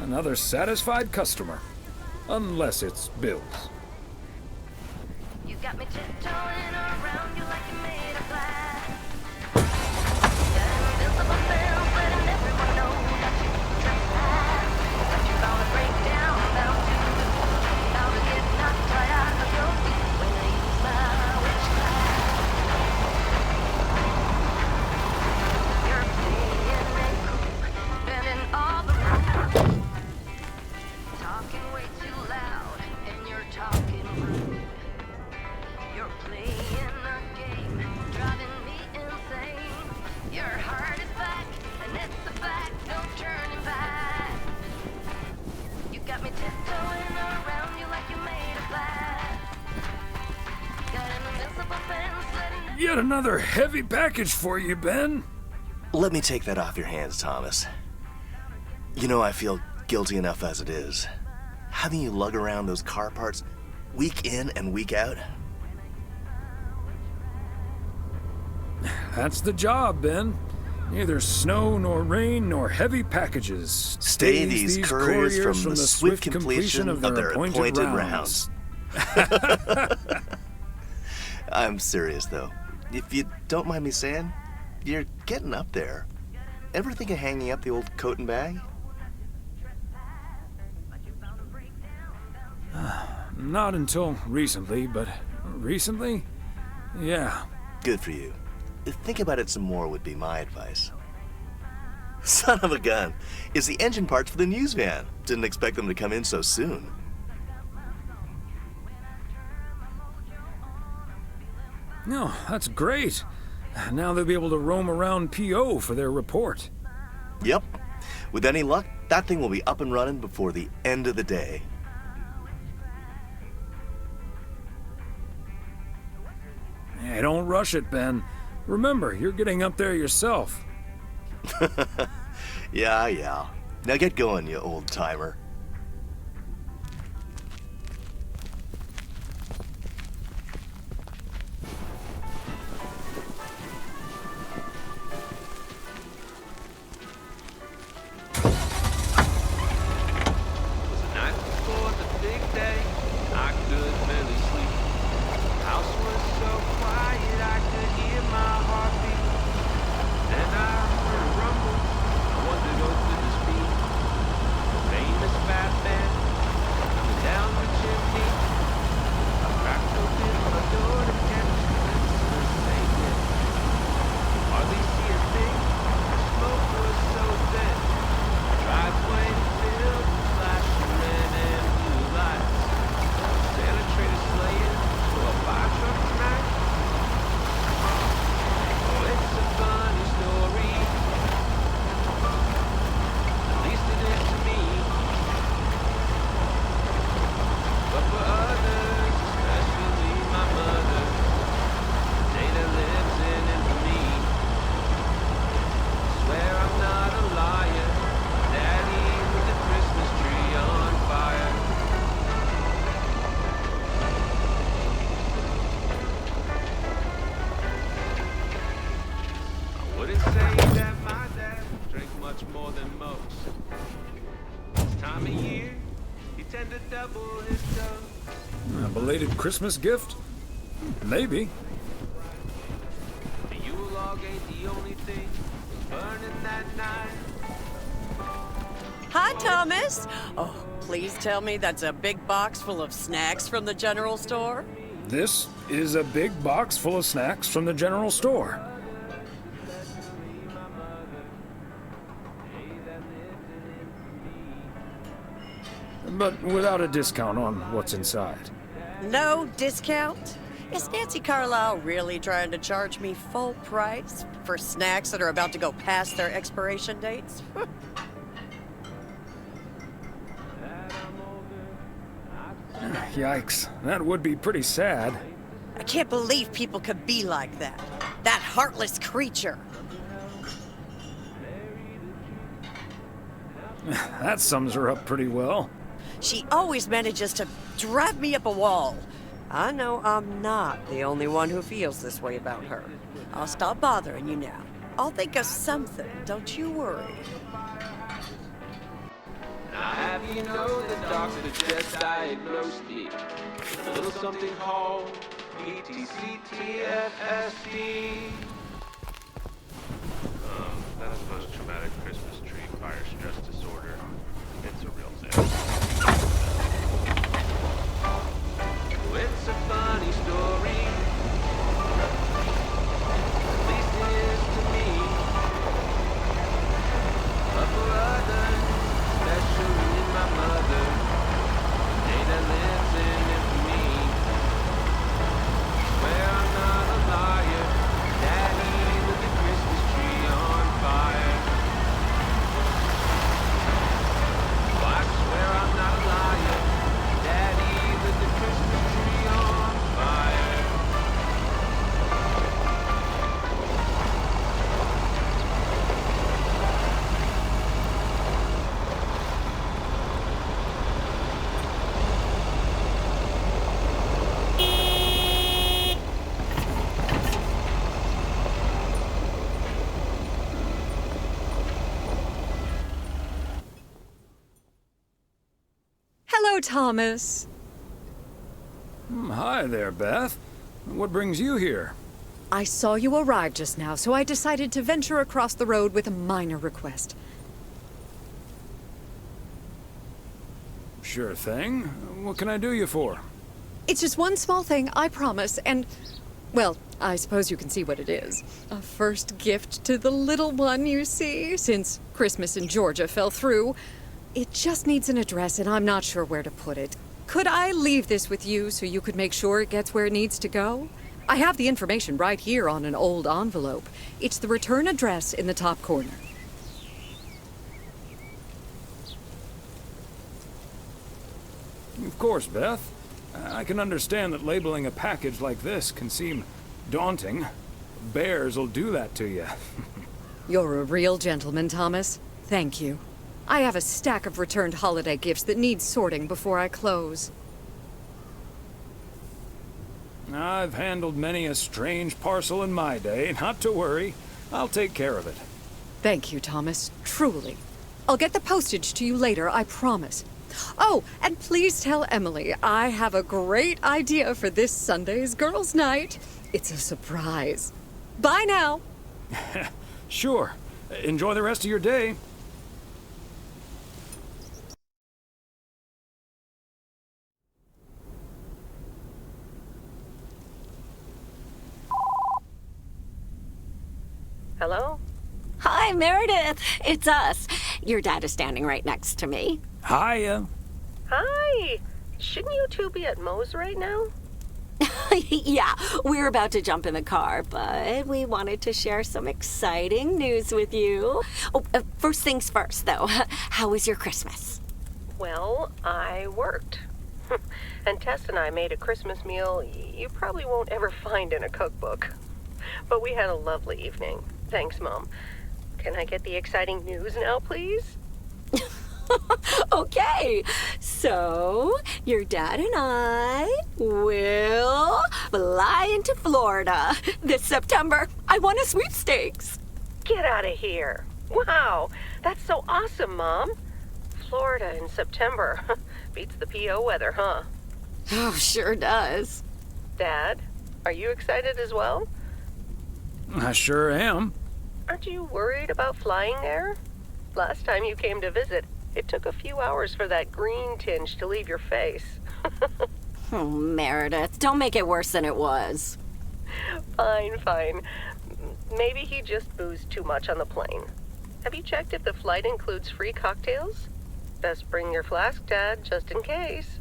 Another satisfied customer. Unless it's Bill's. You got me tiptoeing around you like you made of glass. Got invisible bells letting everyone know that you trespass. That you're bound to break down, bound to get knocked right out of your feet when I use my witchcraft. You're playing it cool, bending all the rules. Talking way too loud, and you're talking rude. You're playing a game, driving me insane. Your heart is back, and it's a fact, no turning back. You got me tiptoeing around you like you made of glass. Got an invisible fence letting Yet another heavy package for you, Ben. Let me take that off your hands, Thomas. You know, I feel guilty enough as it is. Having you lug around those car parts week in and week out. That's the job, Ben. Neither snow nor rain nor heavy packages Stay stays these couriers from the swift completion of their appointed rounds. I'm serious, though. If you don't mind me saying, you're getting up there. Ever think of hanging up the old coat and bag? Not until recently, but recently? Yeah. Good for you. Think about it some more would be my advice. Son of a gun. It's the engine parts for the news van. Didn't expect them to come in so soon. No, that's great. Now they'll be able to roam around PO for their report. Yep. With any luck, that thing will be up and running before the end of the day. Hey, don't rush it, Ben. Remember, you're getting up there yourself. Yeah. Now get going, you old timer. Was the night before the big day? much more than most. This time of year, you tend to double his dose. A belated Christmas gift? Maybe. The Yule log ain't the only thing burning that night. Hi, Thomas. Oh, please tell me that's a big box full of snacks from the general store? This is a big box full of snacks from the general store. But without a discount on what's inside. No discount? Is Nancy Carlisle really trying to charge me full price for snacks that are about to go past their expiration dates? Yikes, that would be pretty sad. I can't believe people could be like that. That heartless creature. That sums her up pretty well. She always manages to drive me up a wall. I know I'm not the only one who feels this way about her. I'll stop bothering you now. I'll think of something, don't you worry. Now have you know the doctor just diagnosed me with a little something called PTCTFSD. That's post-traumatic Christmas tree fire stress disorder. It's a real thing. It's a funny story. At least it is to me. But for others, especially my mother, data lives in it for me. Swear I'm not a liar. Daddy, with the Christmas tree on fire. Oh, I swear I'm not a liar. Daddy, with the Christmas tree on fire. Hello, Thomas. Hi there, Beth. What brings you here? I saw you arrive just now, so I decided to venture across the road with a minor request. Sure thing. What can I do you for? It's just one small thing, I promise, and, well, I suppose you can see what it is. A first gift to the little one, you see, since Christmas in Georgia fell through. It just needs an address, and I'm not sure where to put it. Could I leave this with you so you could make sure it gets where it needs to go? I have the information right here on an old envelope. It's the return address in the top corner. Of course, Beth. I can understand that labeling a package like this can seem daunting. Bears will do that to you. You're a real gentleman, Thomas. Thank you. I have a stack of returned holiday gifts that need sorting before I close. I've handled many a strange parcel in my day. Not to worry. I'll take care of it. Thank you, Thomas. Truly. I'll get the postage to you later, I promise. Oh, and please tell Emily I have a great idea for this Sunday's girls' night. It's a surprise. Bye now. Sure. Enjoy the rest of your day. Hello? Hi, Meredith. It's us. Your dad is standing right next to me. Hiya. Hi. Shouldn't you two be at Moe's right now? Yeah, we're about to jump in the car, but we wanted to share some exciting news with you. Oh, first things first, though. How was your Christmas? Well, I worked. And Tess and I made a Christmas meal you probably won't ever find in a cookbook. But we had a lovely evening. Thanks, Mom. Can I get the exciting news now, please? Okay, so your dad and I will fly into Florida this September. I won a sweepstakes. Get out of here. Wow, that's so awesome, Mom. Florida in September. Beats the PO weather, huh? Oh, sure does. Dad, are you excited as well? I sure am. Aren't you worried about flying there? Last time you came to visit, it took a few hours for that green tinge to leave your face. Oh, Meredith, don't make it worse than it was. Fine. Maybe he just boozed too much on the plane. Have you checked if the flight includes free cocktails? Best bring your flask, Dad, just in case.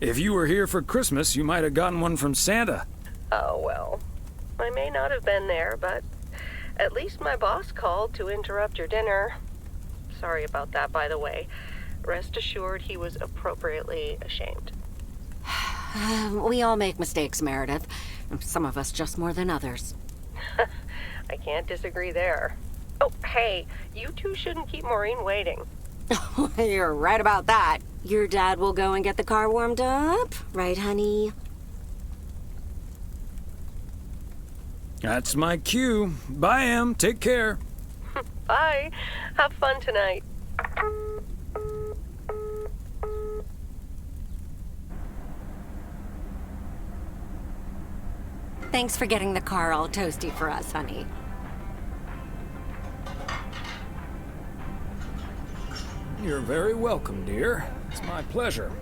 If you were here for Christmas, you might have gotten one from Santa. Oh, well. I may not have been there, but at least my boss called to interrupt your dinner. Sorry about that, by the way. Rest assured he was appropriately ashamed. We all make mistakes, Meredith. Some of us just more than others. I can't disagree there. Oh, hey, you two shouldn't keep Maureen waiting. You're right about that. Your dad will go and get the car warmed up, right, honey? That's my cue. Bye, Em. Take care. Bye. Have fun tonight. Thanks for getting the car all toasty for us, honey. You're very welcome, dear. It's my pleasure.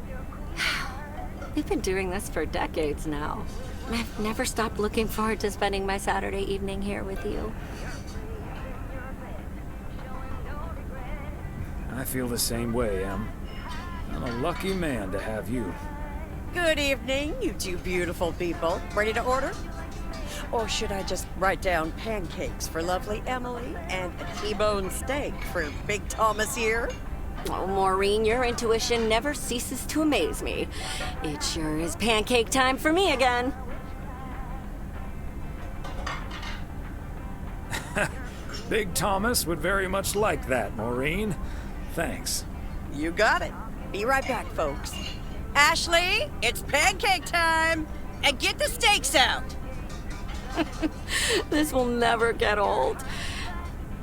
We've been doing this for decades now. I've never stopped looking forward to spending my Saturday evening here with you. I feel the same way, Em. I'm a lucky man to have you. Good evening, you two beautiful people. Ready to order? Or should I just write down pancakes for lovely Emily and a T-bone steak for Big Thomas here? Oh, Maureen, your intuition never ceases to amaze me. It sure is pancake time for me again. Big Thomas would very much like that, Maureen. Thanks. You got it. Be right back, folks. Ashley, it's pancake time! And get the steaks out! This will never get old.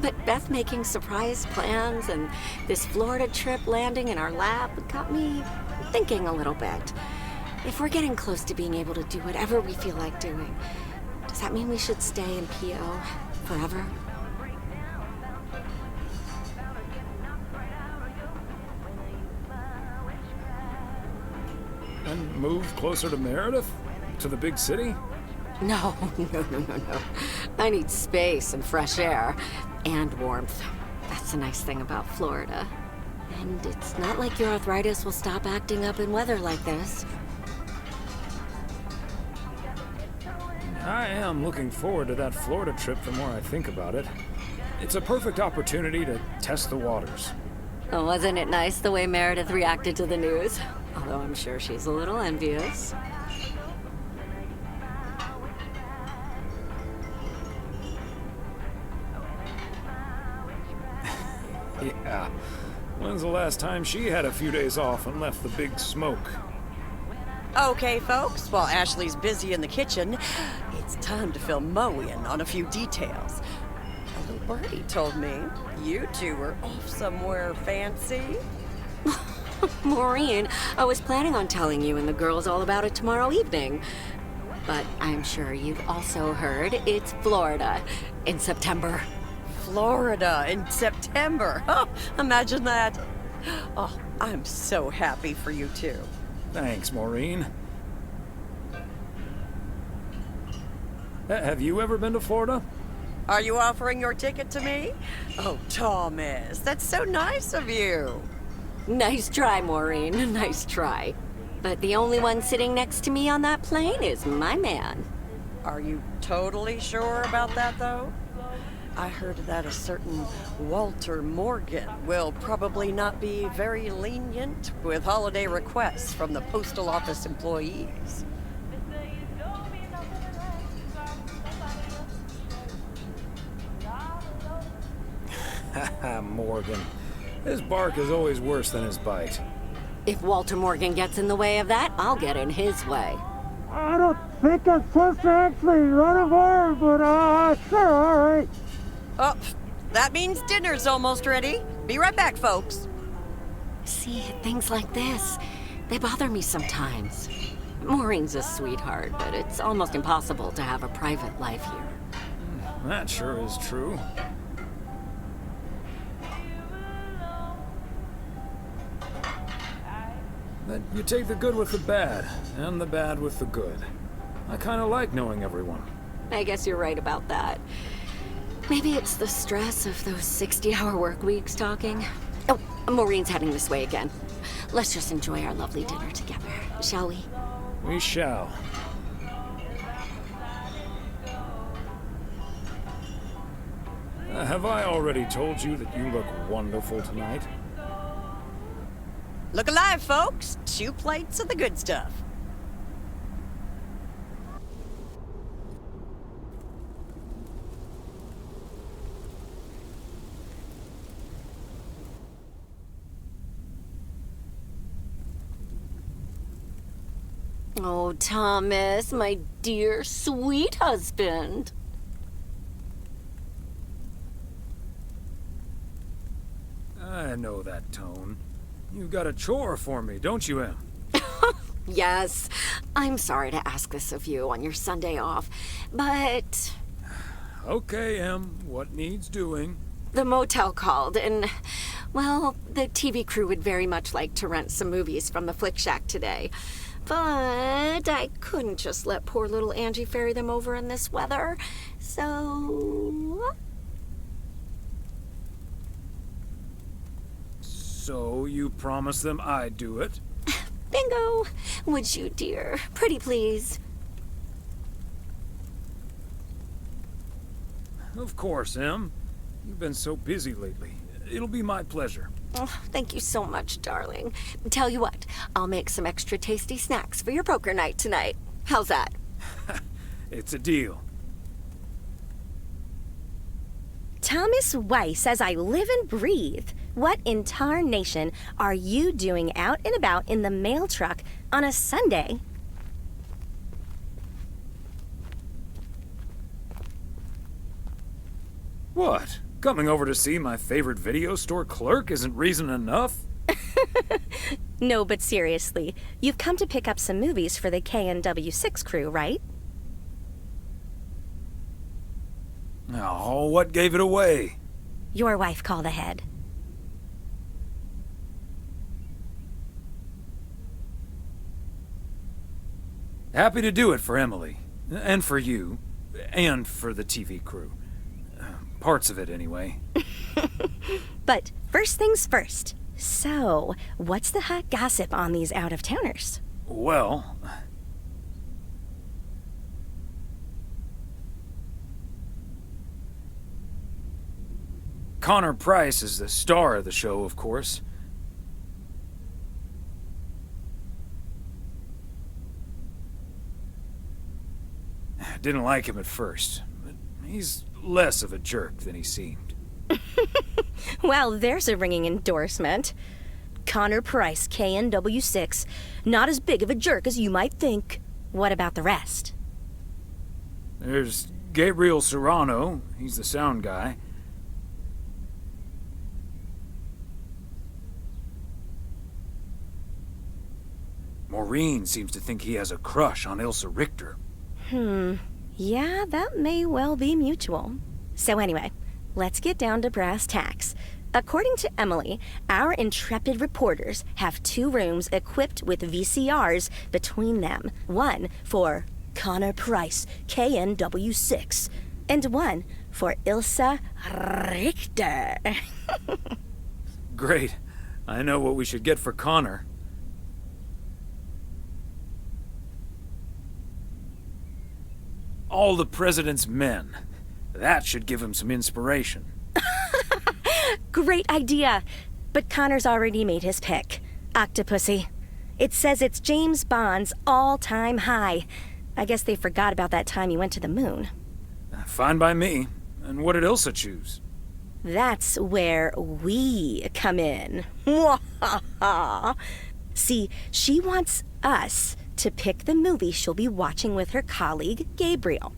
But Beth making surprise plans and this Florida trip landing in our lap got me thinking a little bit. If we're getting close to being able to do whatever we feel like doing, does that mean we should stay in PO forever? And move closer to Meredith? To the big city? No. I need space and fresh air. And warmth. That's the nice thing about Florida. And it's not like your arthritis will stop acting up in weather like this. I am looking forward to that Florida trip the more I think about it. It's a perfect opportunity to test the waters. Oh, wasn't it nice the way Meredith reacted to the news? Although I'm sure she's a little envious. Yeah. When's the last time she had a few days off and left the big smoke? Okay, folks, while Ashley's busy in the kitchen, it's time to fill Moe in on a few details. A little birdie told me you two were off somewhere fancy. Maureen, I was planning on telling you and the girls all about it tomorrow evening. But I'm sure you've also heard it's Florida in September. Florida in September. Oh, imagine that. Oh, I'm so happy for you two. Thanks, Maureen. Have you ever been to Florida? Are you offering your ticket to me? Oh, Thomas, that's so nice of you. Nice try, Maureen. Nice try. But the only one sitting next to me on that plane is my man. Are you totally sure about that, though? I heard that a certain Walter Morgan will probably not be very lenient with holiday requests from the postal office employees. Morgan. His bark is always worse than his bite. If Walter Morgan gets in the way of that, I'll get in his way. I don't think I'm supposed to actually run a bar, but sure, alright. Oh, that means dinner's almost ready. Be right back, folks. See, things like this, they bother me sometimes. Maureen's a sweetheart, but it's almost impossible to have a private life here. That sure is true. That you take the good with the bad, and the bad with the good. I kind of like knowing everyone. I guess you're right about that. Maybe it's the stress of those 60-hour work weeks talking. Oh, Maureen's heading this way again. Let's just enjoy our lovely dinner together, shall we? We shall. Have I already told you that you look wonderful tonight? Look alive, folks. 2 plates of the good stuff. Oh, Thomas, my dear, sweet husband. I know that tone. You've got a chore for me, don't you, Em? Yes, I'm sorry to ask this of you on your Sunday off, but... Okay, Em, what needs doing? The motel called, and, well, the TV crew would very much like to rent some movies from the Flick Shack today. But I couldn't just let poor little Angie ferry them over in this weather, so... So you promise them I'd do it? Bingo! Would you, dear? Pretty please. Of course, Em. You've been so busy lately. It'll be my pleasure. Oh, thank you so much, darling. Tell you what, I'll make some extra tasty snacks for your poker night tonight. How's that? It's a deal. Thomas Weiss, as I live and breathe. What in tarnation are you doing out and about in the mail truck on a Sunday? What? Coming over to see my favorite video store clerk isn't reason enough? No, but seriously, you've come to pick up some movies for the KNW6 crew, right? Oh, what gave it away? Your wife called ahead. Happy to do it for Emily. And for you. And for the TV crew. Parts of it, anyway. But first things first. So, what's the hot gossip on these out-of-towners? Well... Connor Price is the star of the show, of course. Didn't like him at first, but he's less of a jerk than he seemed. Well, there's a ringing endorsement. Connor Price, KNW6. Not as big of a jerk as you might think. What about the rest? There's Gabriel Serrano. He's the sound guy. Maureen seems to think he has a crush on Ilsa Richter. Yeah, that may well be mutual. So anyway, let's get down to brass tacks. According to Emily, our intrepid reporters have 2 rooms equipped with VCRs between them. One for Connor Price, KNW6, and one for Ilsa Richter. Great. I know what we should get for Connor. All the President's Men. That should give him some inspiration. Great idea. But Connor's already made his pick. Octopussy. It says it's James Bond's all-time high. I guess they forgot about that time he went to the moon. Fine by me. And what did Ilsa choose? That's where we come in. See, she wants us to pick the movie she'll be watching with her colleague, Gabriel.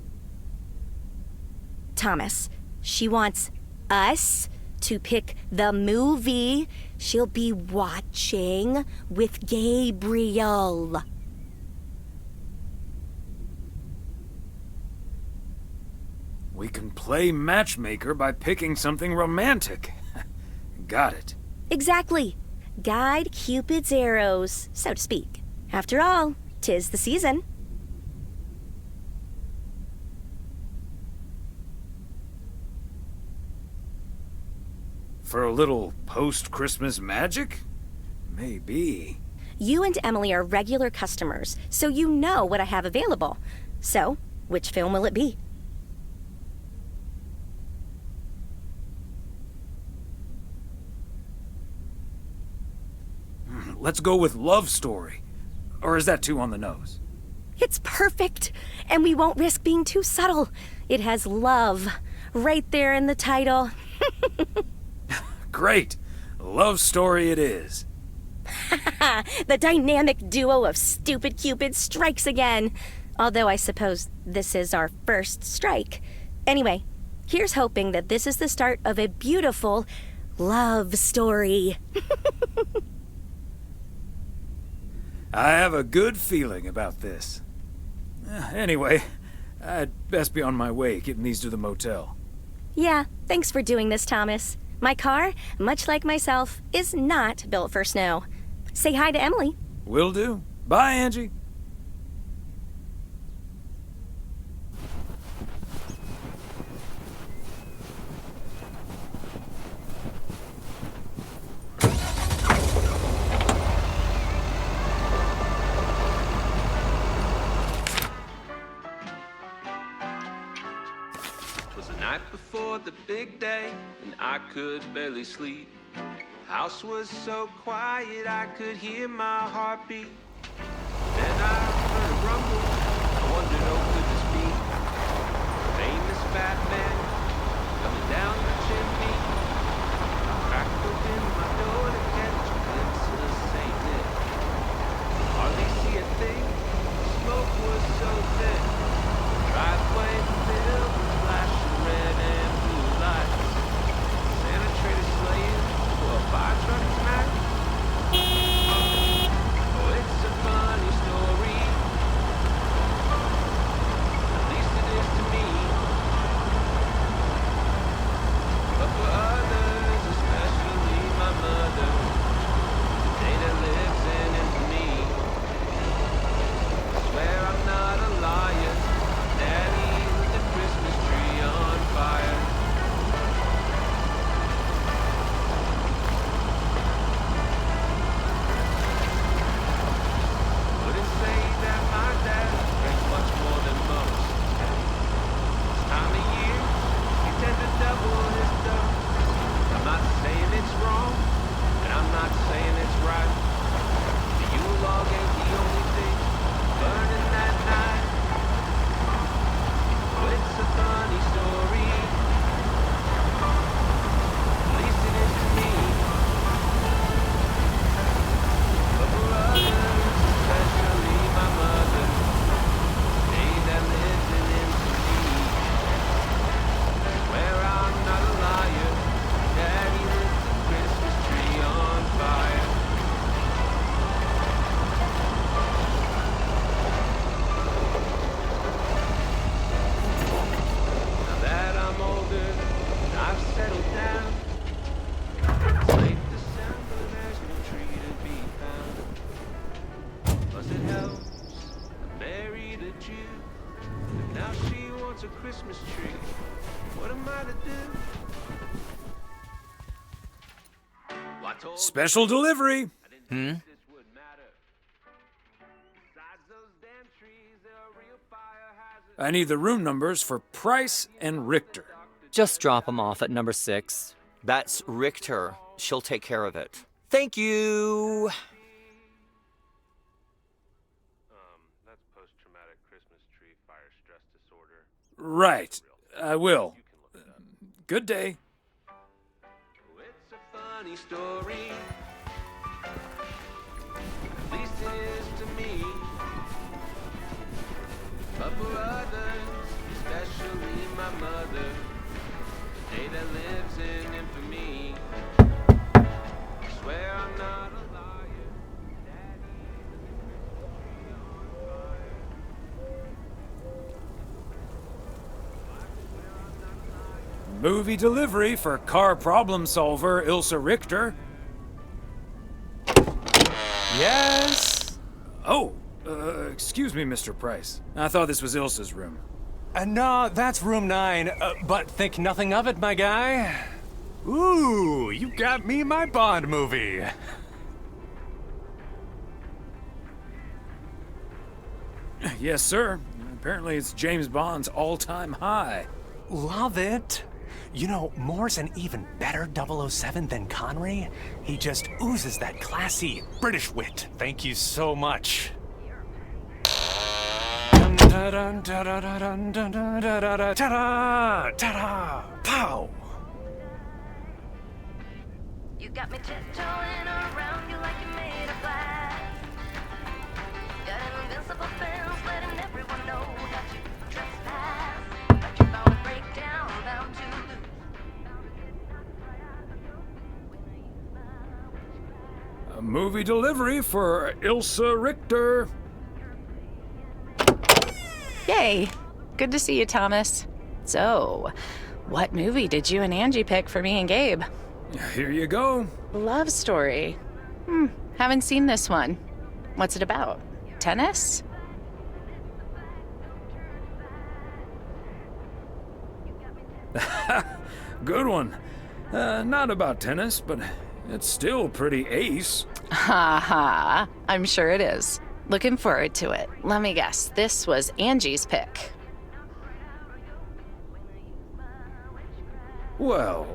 Thomas, she wants us to pick the movie she'll be watching with Gabriel. We can play matchmaker by picking something romantic. Got it. Exactly. Guide Cupid's arrows, so to speak. After all, 'tis the season. For a little post-Christmas magic? Maybe. You and Emily are regular customers, so you know what I have available. So, which film will it be? Let's go with Love Story. Or is that too on the nose? It's perfect, and we won't risk being too subtle. It has love right there in the title. Great. Love Story it is. The dynamic duo of stupid Cupid strikes again. Although I suppose this is our first strike. Anyway, here's hoping that this is the start of a beautiful love story. I have a good feeling about this. Anyway, I'd best be on my way, getting these to the motel. Yeah, thanks for doing this, Thomas. My car, much like myself, is not built for snow. Say hi to Emily. Will do. Bye, Angie. Before the big day, and I could barely sleep. House was so quiet, I could hear my heartbeat. Then I heard a rumble. I wondered, oh, could this be famous Batman coming down the chimney? I cracked open my door to catch a glimpse of Saint Nick. Hardly see a thing. The smoke was so thick. The driveway filled with flashing red and blue lights. Santa traded sleighing for a fire truck tonight. Oh, it's a funny story. At least it is to me. But for others, especially my mother, the data lives in infamy. I swear I'm not a liar. Daddy lit the Christmas tree on fire. Wouldn't say that my dad drank much more than most. This time of year, he tends to double his dose. I'm not saying it's wrong, and I'm not saying it's right. The Yule log ain't the only thing burning that night. Oh, it's a funny story. At least it is to me. But for others, especially my mother, they that lives in infamy. Swear I'm not a liar. Daddy lit the Christmas tree on fire. Now that I'm older and I've settled down, it's late December, there's no tree to be found. Plus it helps, I married a Jew, and now she wants a Christmas tree. What am I to do? Well, I told Special delivery. this would matter. Besides those damn trees, they're a real fire hazard. I need the room numbers for Price and Richter. Just drop them off at number 6. That's Richter. She'll take care of it. Thank you. That's post-traumatic Christmas tree fire stress disorder. Right. I will. Good day. It's a funny story. At least it is to me. But for others, especially my mother, the day that lives in infamy. I swear I'm not a liar. Movie delivery for car problem solver Ilsa Richter. Yes? Oh, excuse me, Mr. Price. I thought this was Ilsa's room. No, that's room 9, but think nothing of it, my guy. Ooh, you got me my Bond movie. Yes, sir. Apparently it's James Bond's all-time high. Love it. You know, Moore's an even better 007 than Connery. He just oozes that classy British wit. Thank you so much. Pow! You got me tiptoeing around you like you're made of glass. Got an invincible fence letting everyone know that you trespass. But you bound to break down, bound to A movie delivery for Ilsa Richter. Yay! Good to see you, Thomas. So, what movie did you and Angie pick for me and Gabe? Here you go. Love story. Haven't seen this one. What's it about? Tennis? Good one. Not about tennis, but it's still pretty ace. Ha ha. I'm sure it is. Looking forward to it. Let me guess. This was Angie's pick. Well,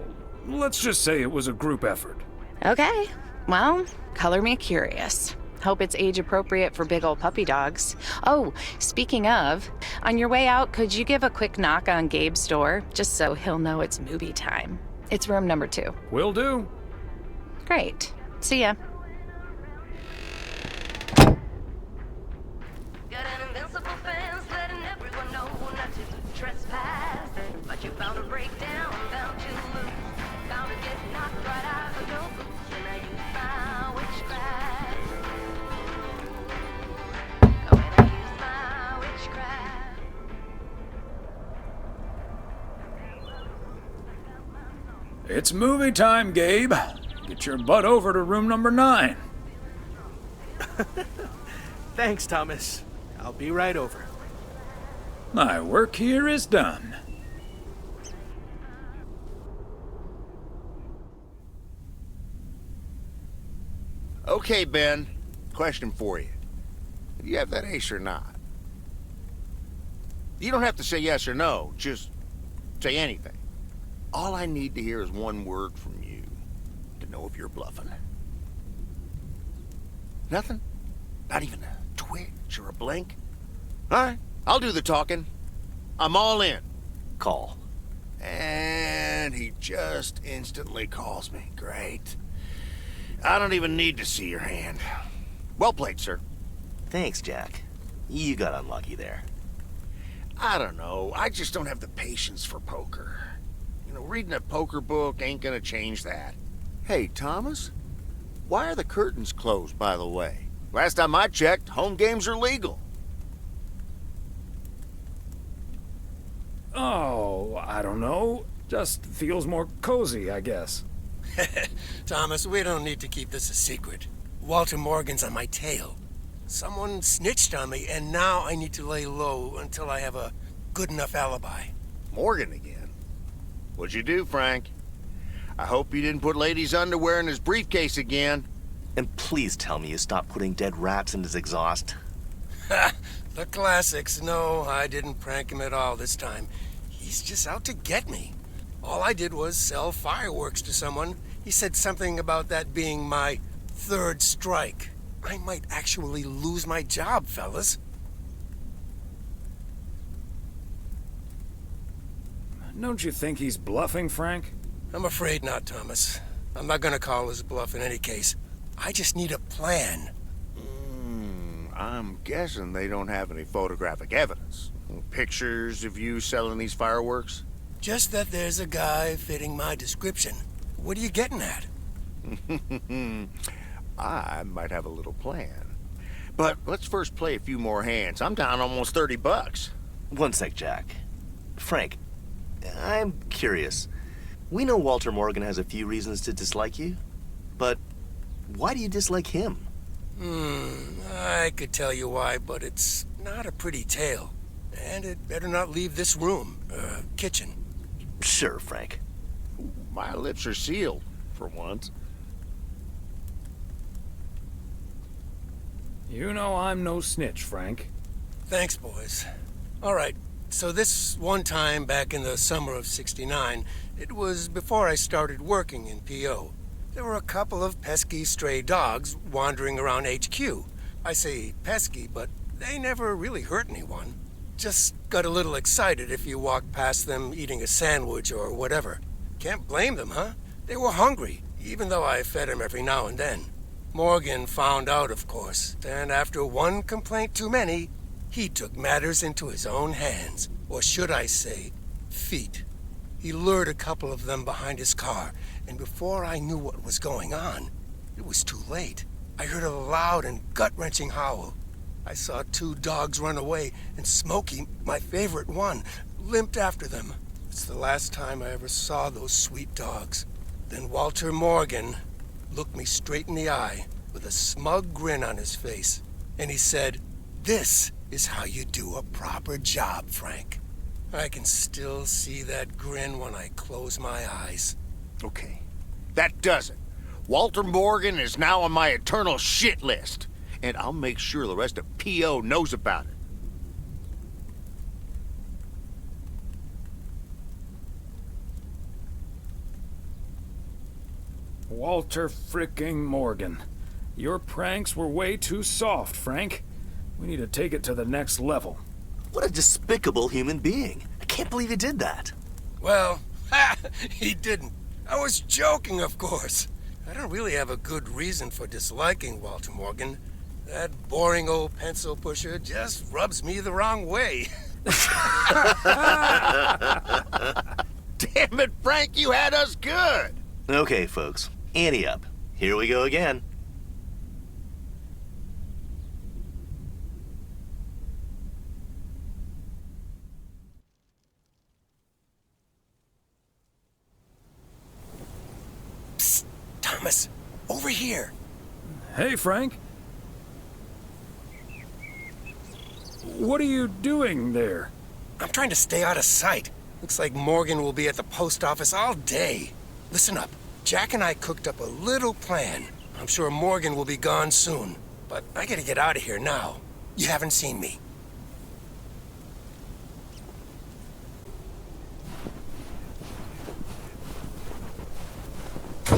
let's just say it was a group effort. Okay. Well, color me curious. Hope it's age appropriate for big old puppy dogs. Oh, speaking of, on your way out, could you give a quick knock on Gabe's door, just so he'll know it's movie time? It's room number 2. Will do. Great. See ya. got an invincible fence letting everyone know not to trespass. But you bound to break down, bound to lose, bound to get knocked right out of your boots when I use my witchcraft. When I use my witchcraft. It's movie time, Gabe. Get your butt over to room number 9. Thanks, Thomas. I'll be right over. My work here is done. Okay, Ben. Question for you. Do you have that ace or not? You don't have to say yes or no. Just say anything. All I need to hear is one word from you to know if you're bluffing. Nothing? Not even a twitch or a blink? All right, I'll do the talking. I'm all in. Call. And he just instantly calls me. Great. I don't even need to see your hand. Well played, sir. Thanks, Jack. You got unlucky there. I don't know. I just don't have the patience for poker. You know, reading a poker book ain't gonna change that. Hey, Thomas? Why are the curtains closed, by the way? Last time I checked, home games are legal. Oh, I don't know. Just feels more cozy, I guess. Thomas, we don't need to keep this a secret. Walter Morgan's on my tail. Someone snitched on me, and now I need to lay low until I have a good enough alibi. Morgan again? What'd you do, Frank? I hope you didn't put ladies' underwear in his briefcase again. And please tell me you stopped putting dead rats in his exhaust. Ha! The classics. No, I didn't prank him at all this time. He's just out to get me. All I did was sell fireworks to someone. He said something about that being my third strike. I might actually lose my job, fellas. Don't you think he's bluffing, Frank? I'm afraid not, Thomas. I'm not gonna call his bluff in any case. I just need a plan. I'm guessing they don't have any photographic evidence. Pictures of you selling these fireworks? Just that there's a guy fitting my description. What are you getting at? I might have a little plan. But let's first play a few more hands. I'm down almost $30. One sec, Jack. Frank, I'm curious. We know Walter Morgan has a few reasons to dislike you, but why do you dislike him? I could tell you why, but it's not a pretty tale. And it better not leave this room, kitchen. Sure, Frank. My lips are sealed, for once. You know I'm no snitch, Frank. Thanks, boys. All right, so this one time back in the summer of '69, it was before I started working in P.O. There were a couple of pesky stray dogs wandering around HQ. I say pesky, but they never really hurt anyone. Just got a little excited if you walked past them eating a sandwich or whatever. Can't blame them, huh? They were hungry, even though I fed them every now and then. Morgan found out, of course, and after one complaint too many, he took matters into his own hands, or should I say, feet. He lured a couple of them behind his car, and before I knew what was going on, it was too late. I heard a loud and gut-wrenching howl. I saw two dogs run away, and Smokey, my favorite one, limped after them. It's the last time I ever saw those sweet dogs. Then Walter Morgan looked me straight in the eye with a smug grin on his face, and he said, "This is how you do a proper job, Frank." I can still see that grin when I close my eyes. Okay, that does it. Walter Morgan is now on my eternal shit list, and I'll make sure the rest of P.O. knows about it. Walter fricking Morgan. Your pranks were way too soft, Frank. We need to take it to the next level. What a despicable human being. I can't believe he did that. Well, he didn't. I was joking, of course. I don't really have a good reason for disliking Walter Morgan. That boring old pencil pusher just rubs me the wrong way. Damn it, Frank, you had us good. Okay, folks, ante up. Here we go again. Psst, Thomas, over here. Hey, Frank. What are you doing there? I'm trying to stay out of sight. Looks like Morgan will be at the post office all day. Listen up. Jack and I cooked up a little plan. I'm sure Morgan will be gone soon. But I gotta get out of here now. You haven't seen me.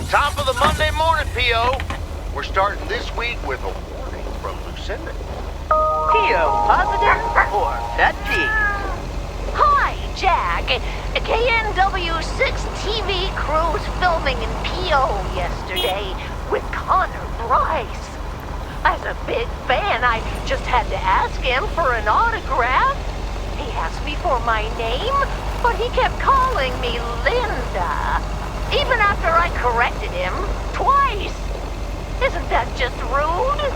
Top of the Monday morning, P.O. We're starting this week with a warning from Lucinda. P.O. positive or pet peeve? Hi, Jack. KNW6 TV crew's filming in P.O. yesterday with Connor Bryce. As a big fan, I just had to ask him for an autograph. He asked me for my name, but he kept calling me Linda. Even after I corrected him twice. Isn't that just rude?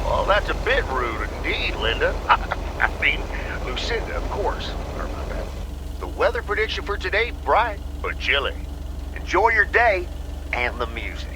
Well, that's a bit rude indeed, Linda. I mean, Lucinda, of course. Sorry about that. The weather prediction for today, bright but chilly. Enjoy your day and the music.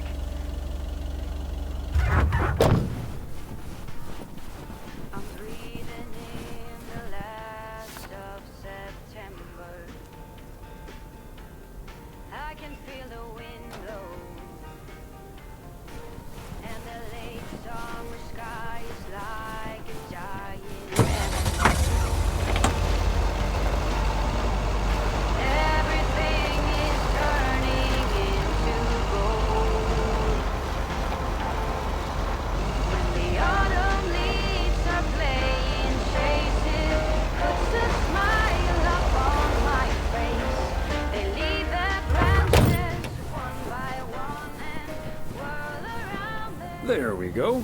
There we go.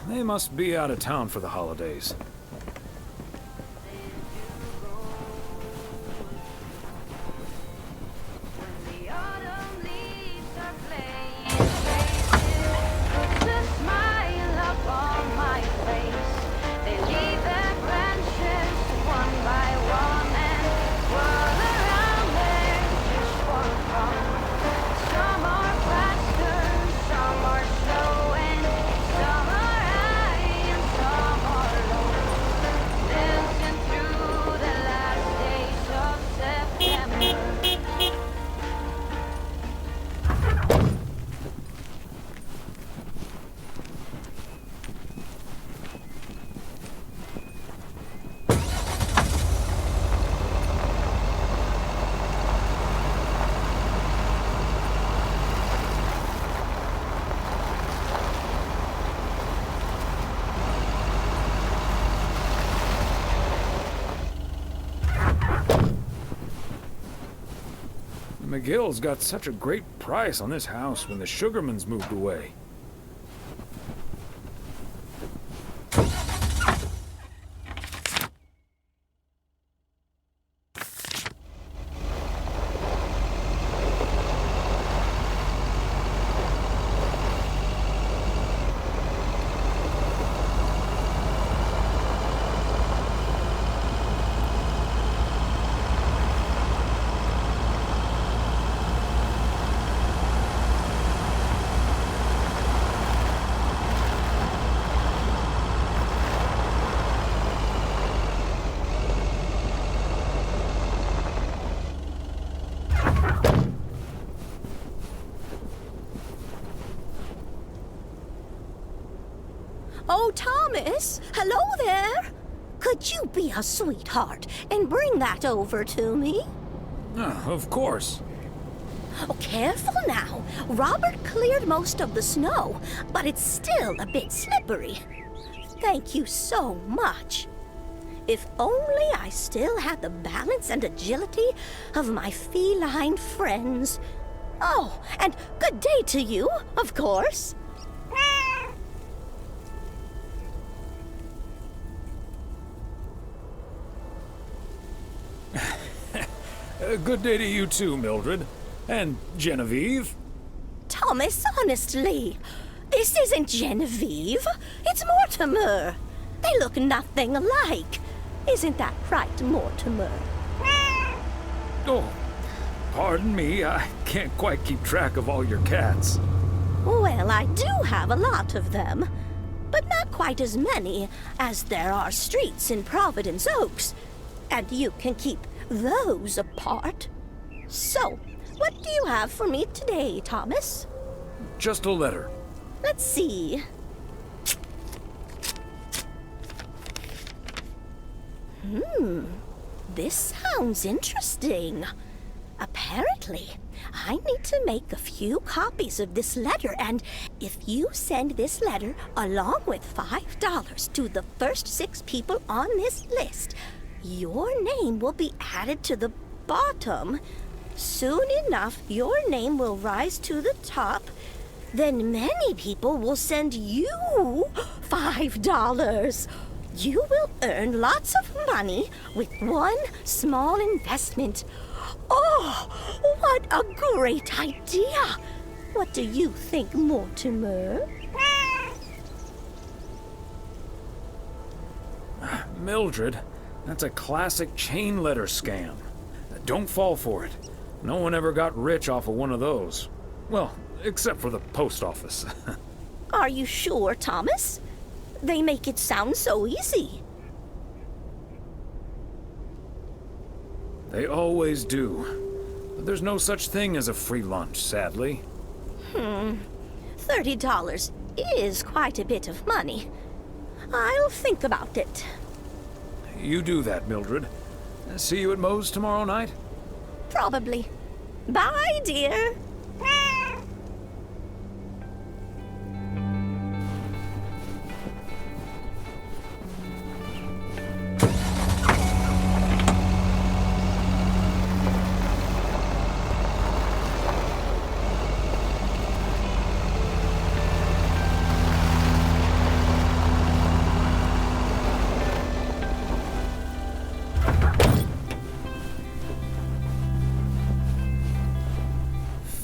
They must be out of town for the holidays. McGill's got such a great price on this house when the Sugarmans moved away. Oh, Thomas! Hello there! Could you be a sweetheart and bring that over to me? Of course. Oh, careful now. Robert cleared most of the snow, but it's still a bit slippery. Thank you so much. If only I still had the balance and agility of my feline friends. Oh, and good day to you, of course. Good day to you too, Mildred. And Genevieve. Thomas, honestly, this isn't Genevieve. It's Mortimer. They look nothing alike. Isn't that right, Mortimer? Oh, pardon me. I can't quite keep track of all your cats. Well, I do have a lot of them, but not quite as many as there are streets in Providence Oaks. And you can keep those apart. So, what do you have for me today, Thomas? Just a letter. Let's see. This sounds interesting. Apparently, I need to make a few copies of this letter, and if you send this letter along with $5 to the first 6 people on this list, your name will be added to the bottom. Soon enough, your name will rise to the top. Then many people will send you $5. You will earn lots of money with one small investment. Oh, what a great idea! What do you think, Mortimer? Mildred, that's a classic chain letter scam. Don't fall for it. No one ever got rich off of one of those. Well, except for the post office. Are you sure, Thomas? They make it sound so easy. They always do. But there's no such thing as a free lunch, sadly. $30 is quite a bit of money. I'll think about it. You do that, Mildred. See you at Moe's tomorrow night? Probably. Bye, dear.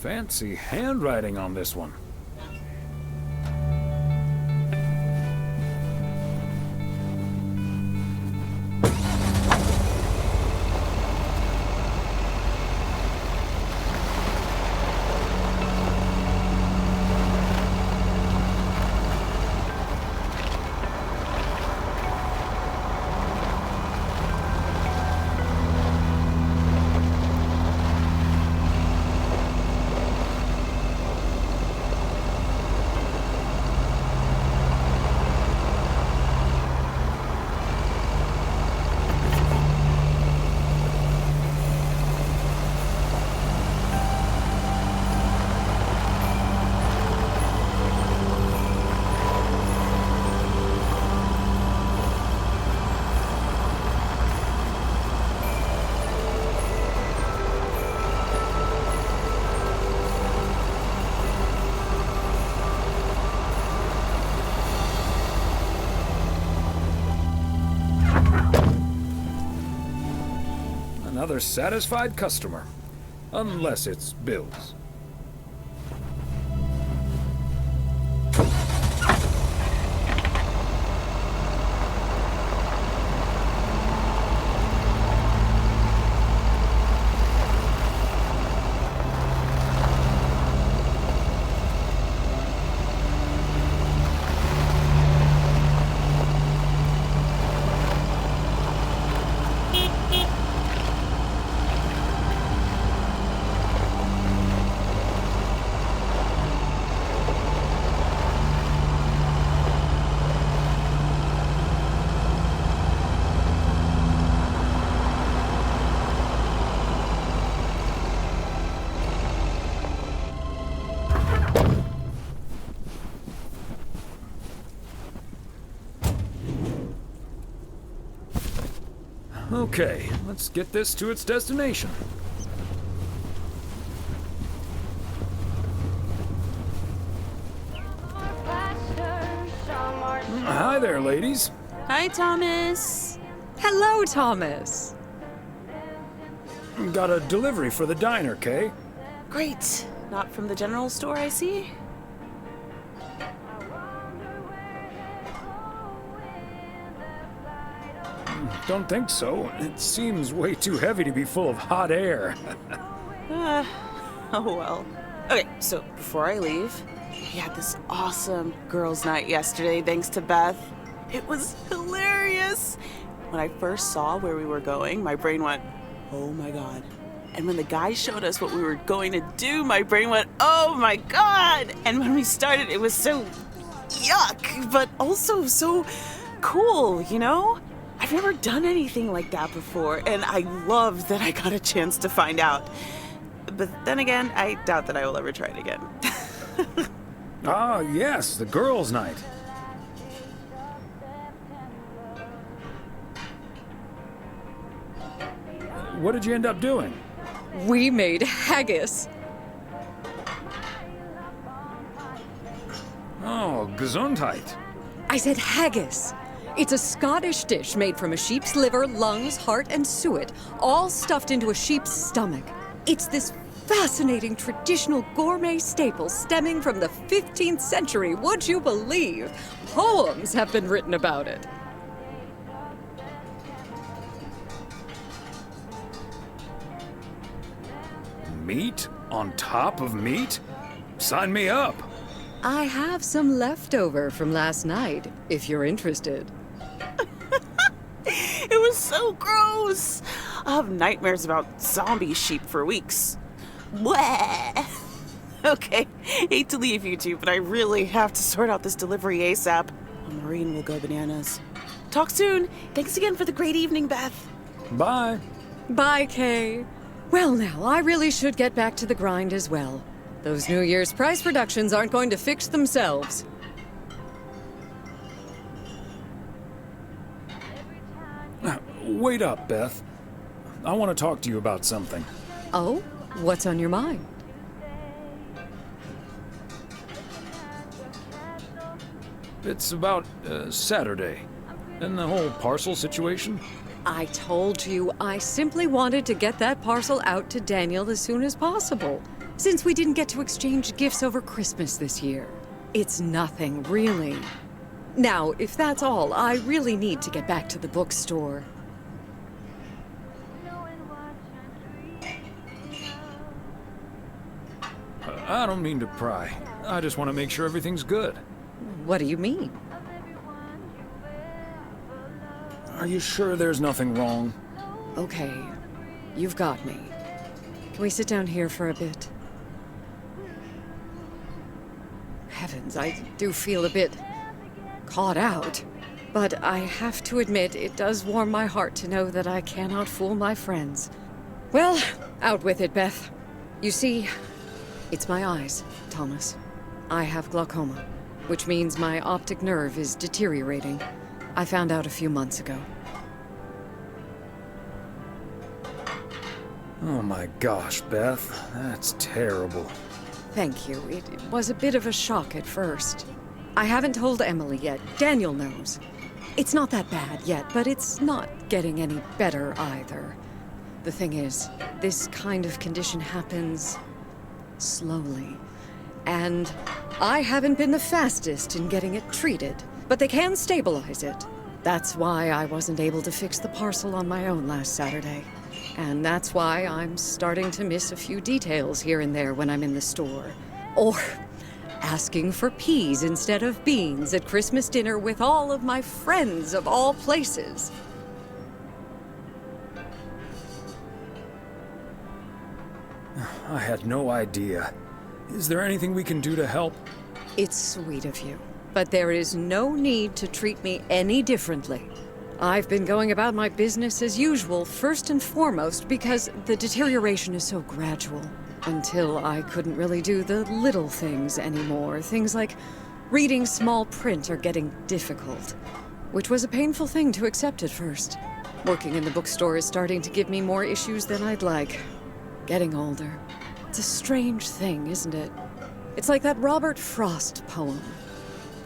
Fancy handwriting on this one. Another satisfied customer. Unless it's Bill's. Okay, let's get this to its destination. Hi there, ladies. Hi, Thomas. Hello, Thomas. Got a delivery for the diner, Kay. Great. Not from the general store, I see. Don't think so. It seems way too heavy to be full of hot air. Oh well. Okay, so before I leave, we had this awesome girls' night yesterday thanks to Beth. It was hilarious. When I first saw where we were going, my brain went, oh my god. And when the guys showed us what we were going to do, my brain went, oh my god. And when we started, it was so yuck, but also so cool, you know? I've never done anything like that before, and I love that I got a chance to find out. But then again, I doubt that I will ever try it again. Ah, yes, the girls' night. What did you end up doing? We made haggis. Oh, gesundheit. I said haggis. It's a Scottish dish made from a sheep's liver, lungs, heart, and suet, all stuffed into a sheep's stomach. It's this fascinating traditional gourmet staple stemming from the 15th century, would you believe? Poems have been written about it. Meat on top of meat? Sign me up. I have some leftover from last night, if you're interested. It was so gross. I'll have nightmares about zombie sheep for weeks. Bleh. Okay, hate to leave you two, but I really have to sort out this delivery ASAP. Maureen will go bananas. Talk soon. Thanks again for the great evening, Beth. Bye. Bye, Kay. Well, now, I really should get back to the grind as well. Those New Year's price reductions aren't going to fix themselves. Wait up, Beth. I want to talk to you about something. Oh? What's on your mind? It's about Saturday and the whole parcel situation. I told you I simply wanted to get that parcel out to Daniel as soon as possible. since we didn't get to exchange gifts over Christmas this year. It's nothing, really. Now, if that's all, I really need to get back to the bookstore. I don't mean to pry. I just want to make sure everything's good. What do you mean? Are you sure there's nothing wrong? Okay, you've got me. Can we sit down here for a bit? Heavens, I do feel a bit caught out. But I have to admit, it does warm my heart to know that I cannot fool my friends. Well, out with it, Beth. You see, it's my eyes, Thomas. I have glaucoma, which means my optic nerve is deteriorating. I found out a few months ago. Oh my gosh, Beth. That's terrible. Thank you. It was a bit of a shock at first. I haven't told Emily yet. Daniel knows. It's not that bad yet, but it's not getting any better either. The thing is, this kind of condition happens slowly. And I haven't been the fastest in getting it treated, but they can stabilize it. That's why I wasn't able to fix the parcel on my own last Saturday. And that's why I'm starting to miss a few details here and there when I'm in the store. Or asking for peas instead of beans at Christmas dinner with all of my friends of all places. I had no idea. Is there anything we can do to help? It's sweet of you, but there is no need to treat me any differently. I've been going about my business as usual, first and foremost, because the deterioration is so gradual. Until I couldn't really do the little things anymore. Things like reading small print are getting difficult, which was a painful thing to accept at first. Working in the bookstore is starting to give me more issues than I'd like. Getting older. It's a strange thing, isn't it? It's like that Robert Frost poem.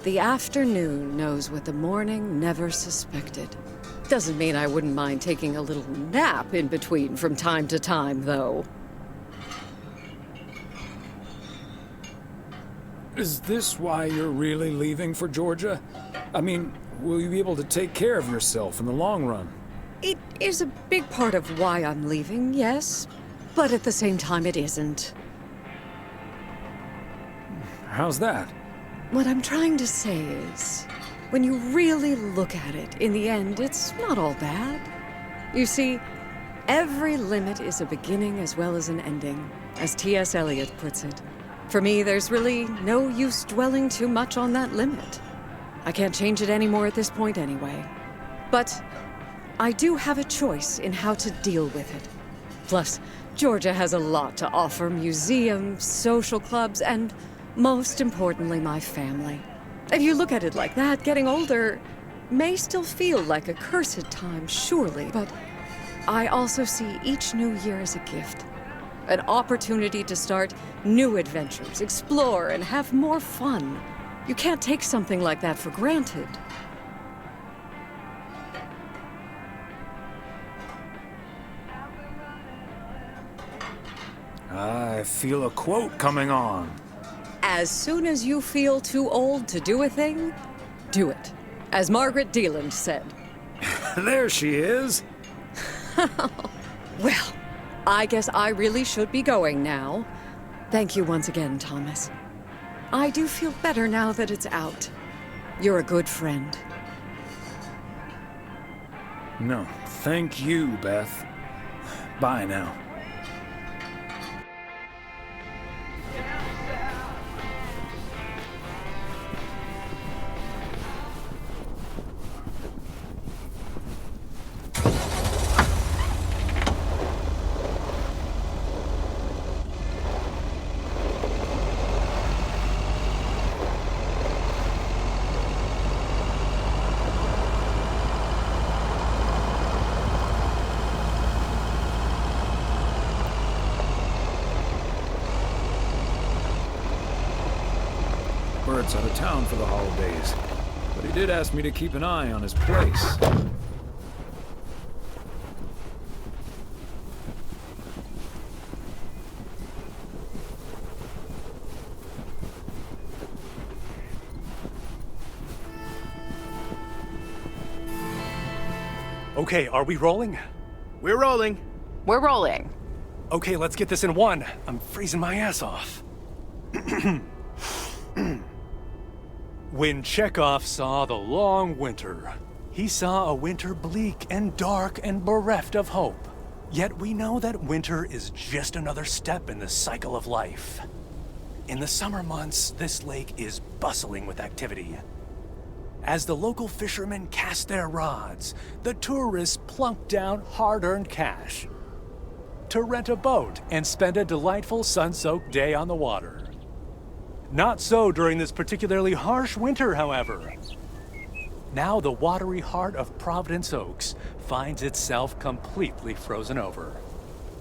The afternoon knows what the morning never suspected. Doesn't mean I wouldn't mind taking a little nap in between from time to time, though. Is this why you're really leaving for Georgia? I mean, will you be able to take care of yourself in the long run? It is a big part of why I'm leaving, yes. But at the same time, it isn't. How's that? What I'm trying to say is, when you really look at it, in the end, it's not all bad. You see, every limit is a beginning as well as an ending, as T.S. Eliot puts it. For me, there's really no use dwelling too much on that limit. I can't change it anymore at this point anyway. But I do have a choice in how to deal with it. Plus, Georgia has a lot to offer: museums, social clubs, and most importantly, my family. If you look at it like that, getting older may still feel like a cursed time, surely, but I also see each new year as a gift. An opportunity to start new adventures, explore, and have more fun. You can't take something like that for granted. I feel a quote coming on. As soon as you feel too old to do a thing, do it. As Margaret Deland said. There she is. Well, I guess I really should be going now. Thank you once again, Thomas. I do feel better now that it's out. You're a good friend. No, thank you, Beth. Bye now. Bert's out of town for the holidays, but he did ask me to keep an eye on his place. Okay, are we rolling? We're rolling. We're rolling. Okay, let's get this in one. I'm freezing my ass off. When Chekhov saw the long winter, he saw a winter bleak and dark and bereft of hope. Yet we know that winter is just another step in the cycle of life. In the summer months, this lake is bustling with activity. As the local fishermen cast their rods, the tourists plunk down hard-earned cash to rent a boat and spend a delightful sun-soaked day on the water. Not so during this particularly harsh winter, however. Now the watery heart of Providence Oaks finds itself completely frozen over.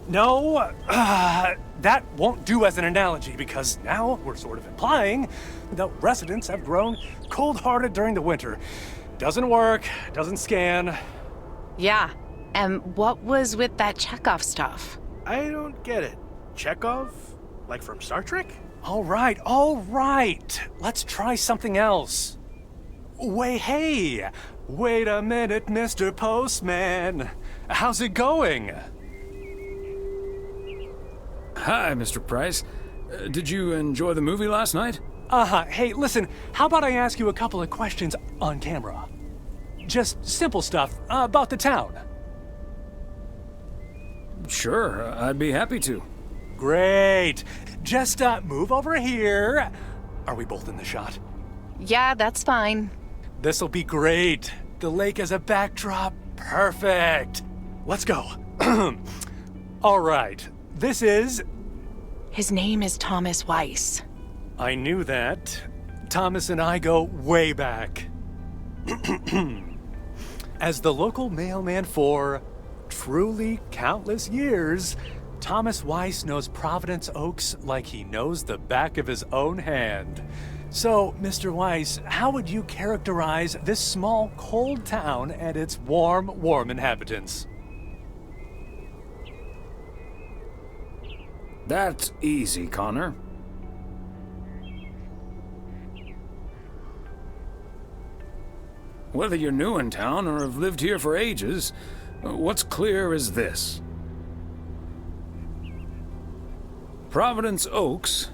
No, that won't do as an analogy because now we're sort of implying that residents have grown cold-hearted during the winter. Doesn't work, doesn't scan. Yeah, and what was with that Chekhov stuff? I don't get it. Chekhov? Like from Star Trek? All right. Let's try something else. Hey, wait a minute, Mr. Postman. How's it going? Hi, Mr. Price. Did you enjoy the movie last night? Hey, listen, how about I ask you a couple of questions on camera? Just simple stuff about the town. Sure, I'd be happy to. Great. Just move over here. Are we both in the shot? Yeah, that's fine. This'll be great. The lake as a backdrop. Perfect. Let's go. All right. This is... His name is Thomas Weiss. I knew that. Thomas and I go way back. As the local mailman for truly countless years, Thomas Weiss knows Providence Oaks like he knows the back of his own hand. So, Mr. Weiss, how would you characterize this small, cold town and its warm inhabitants? That's easy, Connor. Whether you're new in town or have lived here for ages, what's clear is this. Providence Oaks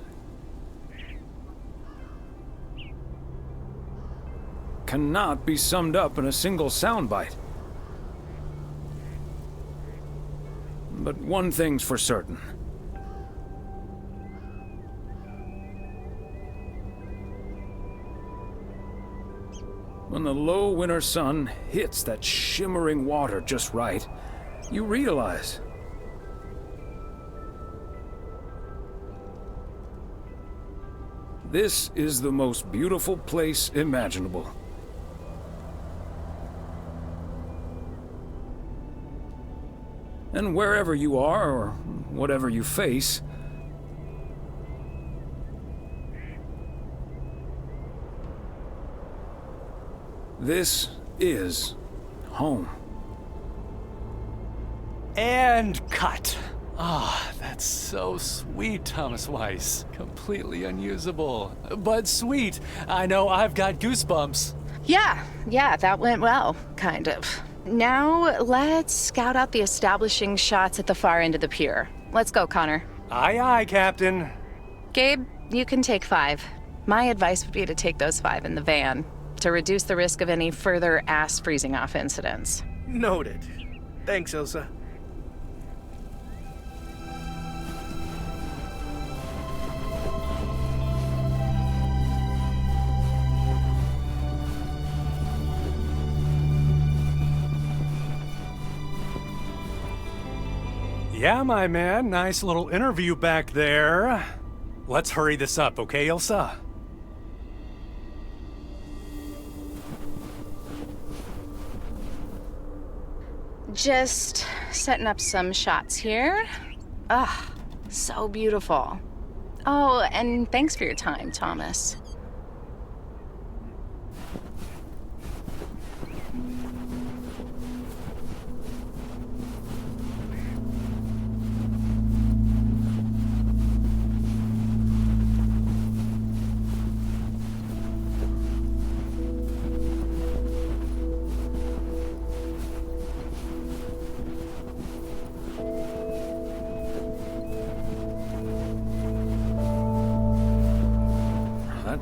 cannot be summed up in a single soundbite. But one thing's for certain. When the low winter sun hits that shimmering water just right, you realize this is the most beautiful place imaginable. And wherever you are, or whatever you face, this is home. And cut. That's so sweet, Thomas Weiss. Completely unusable, but sweet. I know I've got goosebumps. Yeah, that went well, kind of. Now, let's scout out the establishing shots at the far end of the pier. Let's go, Connor. Aye, aye, Captain. Gabe, you can take 5. My advice would be to take those 5 in the van, to reduce the risk of any further ass freezing off incidents. Noted. Thanks, Ilsa. Yeah, my man. Nice little interview back there. Let's hurry this up, okay, Ilsa? Just setting up some shots here. So beautiful. Oh, and thanks for your time, Thomas.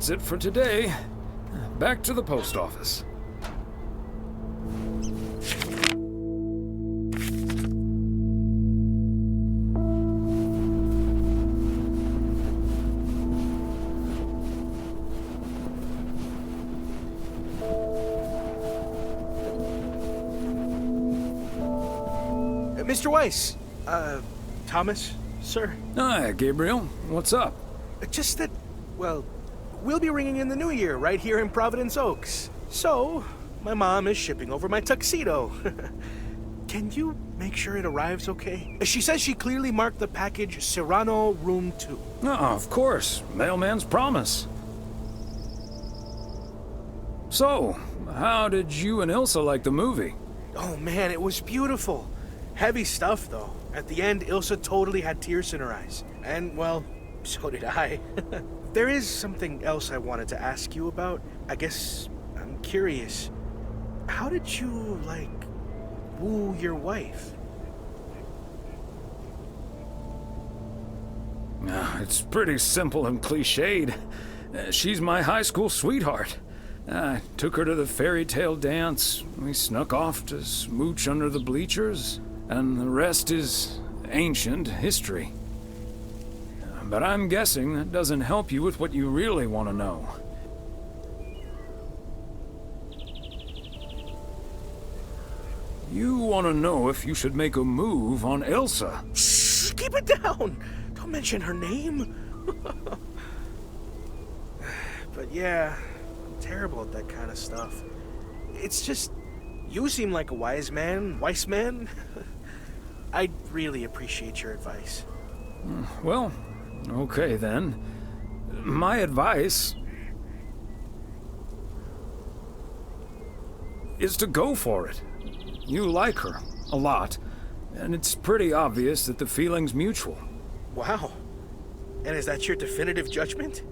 that's it for today. Back to the post office. Mr. Weiss, Thomas, sir. Hi, Gabriel. What's up? Just that, well, we'll be ringing in the new year right here in Providence Oaks. So, my mom is shipping over my tuxedo. Can you make sure it arrives okay? She says she clearly marked the package Serrano Room 2. Oh, of course. Mailman's promise. So, how did you and Ilsa like the movie? Oh man, it was beautiful. Heavy stuff, though. At the end, Ilsa totally had tears in her eyes. And, well, so did I. There is something else I wanted to ask you about. I guess I'm curious. How did you, like, woo your wife? It's pretty simple and cliched. She's my high school sweetheart. I took her to the fairy tale dance. We snuck off to smooch under the bleachers. And the rest is ancient history. But I'm guessing that doesn't help you with what you really want to know. You want to know if you should make a move on Ilsa. Shh, keep it down. Don't mention her name. But yeah, I'm terrible at that kind of stuff. It's just, you seem like a wise man. I'd really appreciate your advice. Well, okay then. My advice is to go for it. You like her a lot, and it's pretty obvious that the feeling's mutual. Wow. And is that your definitive judgment?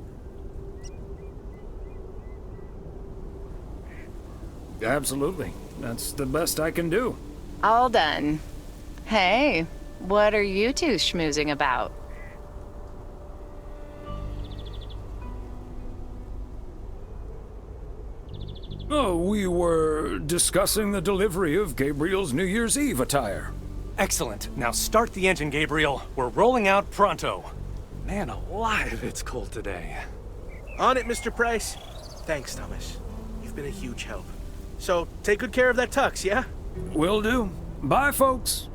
Absolutely. That's the best I can do. All done. Hey, what are you two schmoozing about? Oh, we were discussing the delivery of Gabriel's New Year's Eve attire. Excellent. Now start the engine, Gabriel. We're rolling out pronto. Man alive, it's cold today. On it, Mr. Price. Thanks, Thomas. You've been a huge help. So, take good care of that tux, yeah? Will do. Bye, folks.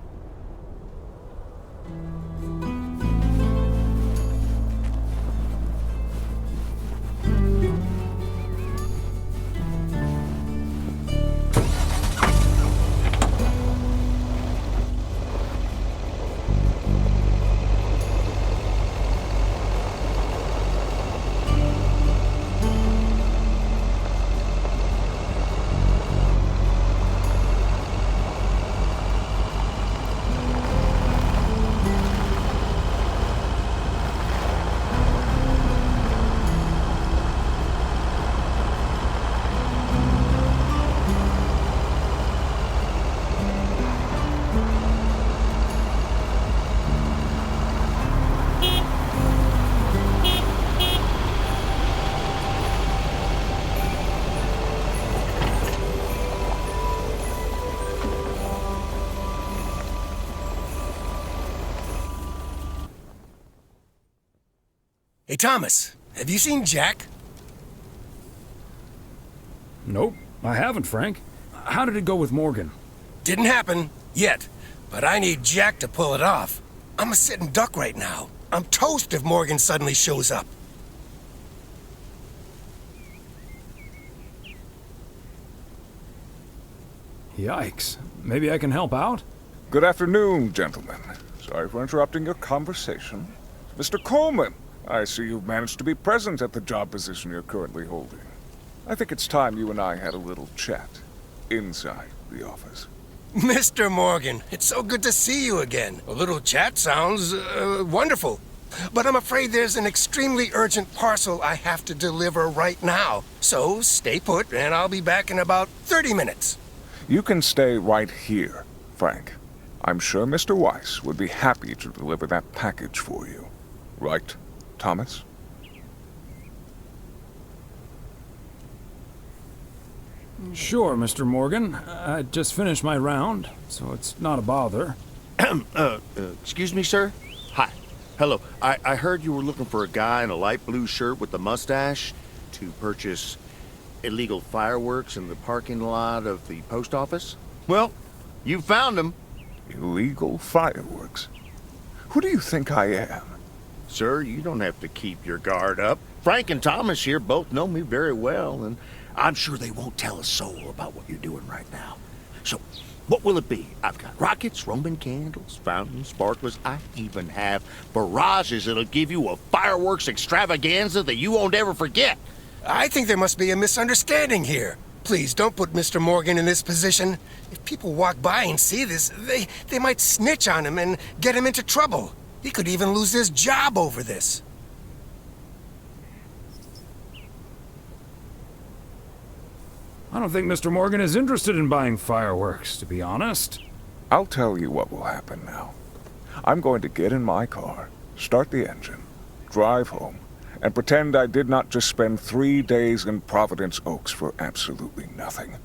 Hey, Thomas, have you seen Jack? Nope, I haven't, Frank. How did it go with Morgan? Didn't happen, yet. But I need Jack to pull it off. I'm a sitting duck right now. I'm toast if Morgan suddenly shows up. Yikes. Maybe I can help out? Good afternoon, gentlemen. Sorry for interrupting your conversation. Mr. Coleman, I see you've managed to be present at the job position you're currently holding. I think it's time you and I had a little chat inside the office. Mr. Morgan, it's so good to see you again. A little chat sounds wonderful. But I'm afraid there's an extremely urgent parcel I have to deliver right now. So stay put, and I'll be back in about 30 minutes. You can stay right here, Frank. I'm sure Mr. Weiss would be happy to deliver that package for you. Right, Thomas? Sure, Mr. Morgan. I just finished my round, so it's not a bother. Excuse me, sir? Hi. Hello. I heard you were looking for a guy in a light blue shirt with a mustache to purchase illegal fireworks in the parking lot of the post office? Well, you found him. Illegal fireworks? Who do you think I am? Sir, you don't have to keep your guard up. Frank and Thomas here both know me very well, and I'm sure they won't tell a soul about what you're doing right now. So, what will it be? I've got rockets, Roman candles, fountains, sparklers. I even have barrages that'll give you a fireworks extravaganza that you won't ever forget. I think there must be a misunderstanding here. Please, don't put Mr. Morgan in this position. If people walk by and see this, they might snitch on him and get him into trouble. He could even lose his job over this. I don't think Mr. Morgan is interested in buying fireworks, to be honest. I'll tell you what will happen now. I'm going to get in my car, start the engine, drive home, and pretend I did not just spend 3 days in Providence Oaks for absolutely nothing.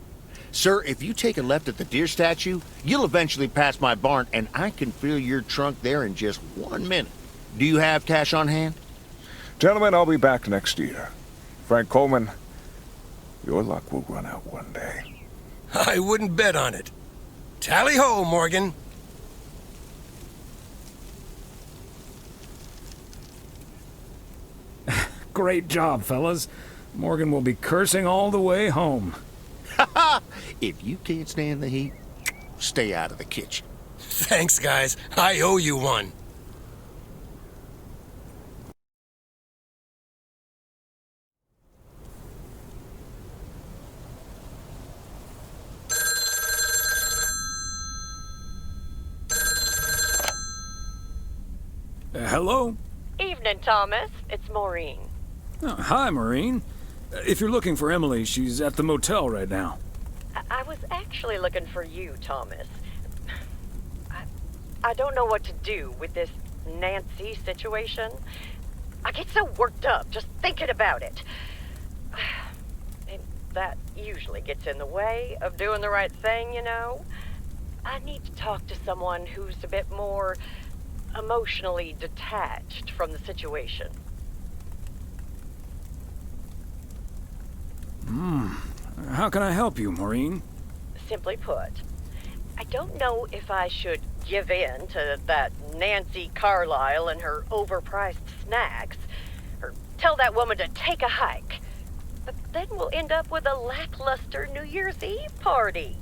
Sir, if you take a left at the deer statue, you'll eventually pass my barn, and I can fill your trunk there in just 1 minute. Do you have cash on hand? Gentlemen, I'll be back next year. Frank Coleman, your luck will run out one day. I wouldn't bet on it. Tally-ho, Morgan. Great job, fellas. Morgan will be cursing all the way home. If you can't stand the heat, stay out of the kitchen. Thanks, guys. I owe you one. Hello? Evening, Thomas. It's Maureen. Oh, hi, Maureen. If you're looking for Emily, she's at the motel right now. I was actually looking for you, Thomas. I don't know what to do with this Nancy situation. I get so worked up just thinking about it. And that usually gets in the way of doing the right thing, you know? I need to talk to someone who's a bit more emotionally detached from the situation. How can I help you, Maureen? Simply put, I don't know if I should give in to that Nancy Carlisle and her overpriced snacks, or tell that woman to take a hike. But then we'll end up with a lackluster New Year's Eve party.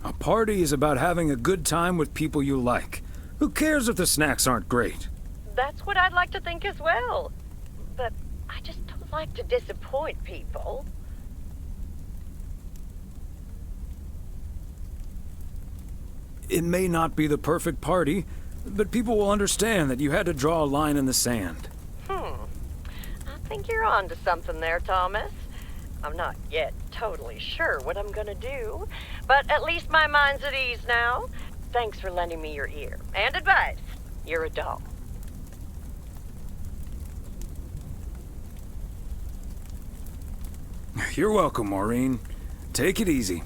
A party is about having a good time with people you like. Who cares if the snacks aren't great? That's what I'd like to think as well. But I just don't like to disappoint people. It may not be the perfect party, but people will understand that you had to draw a line in the sand. I think you're on to something there, Thomas. I'm not yet totally sure what I'm gonna do, but at least my mind's at ease now. Thanks for lending me your ear and advice. You're a doll. You're welcome, Maureen. Take it easy.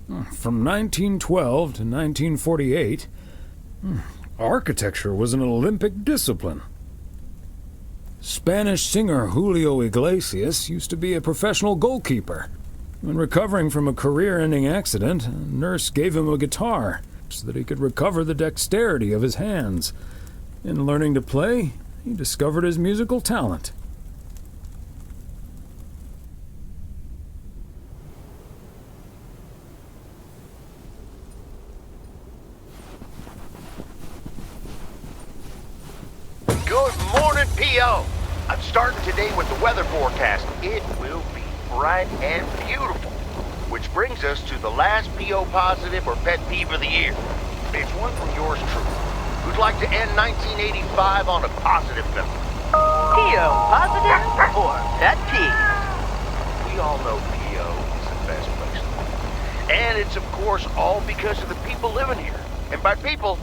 From 1912 to 1948, architecture was an Olympic discipline. Spanish singer Julio Iglesias used to be a professional goalkeeper. When recovering from a career-ending accident, a nurse gave him a guitar so that he could recover the dexterity of his hands. In learning to play, he discovered his musical talent. Good morning, P.O. I'm starting today with the weather forecast. It will be bright and beautiful, Which brings us to the last PO positive or pet peeve of the year. It's one from yours truly, who'd like to end 1985 on a positive note. PO positive or pet peeve? We all know PO is the best place to live. And it's, of course, all because of the people living here. And by people,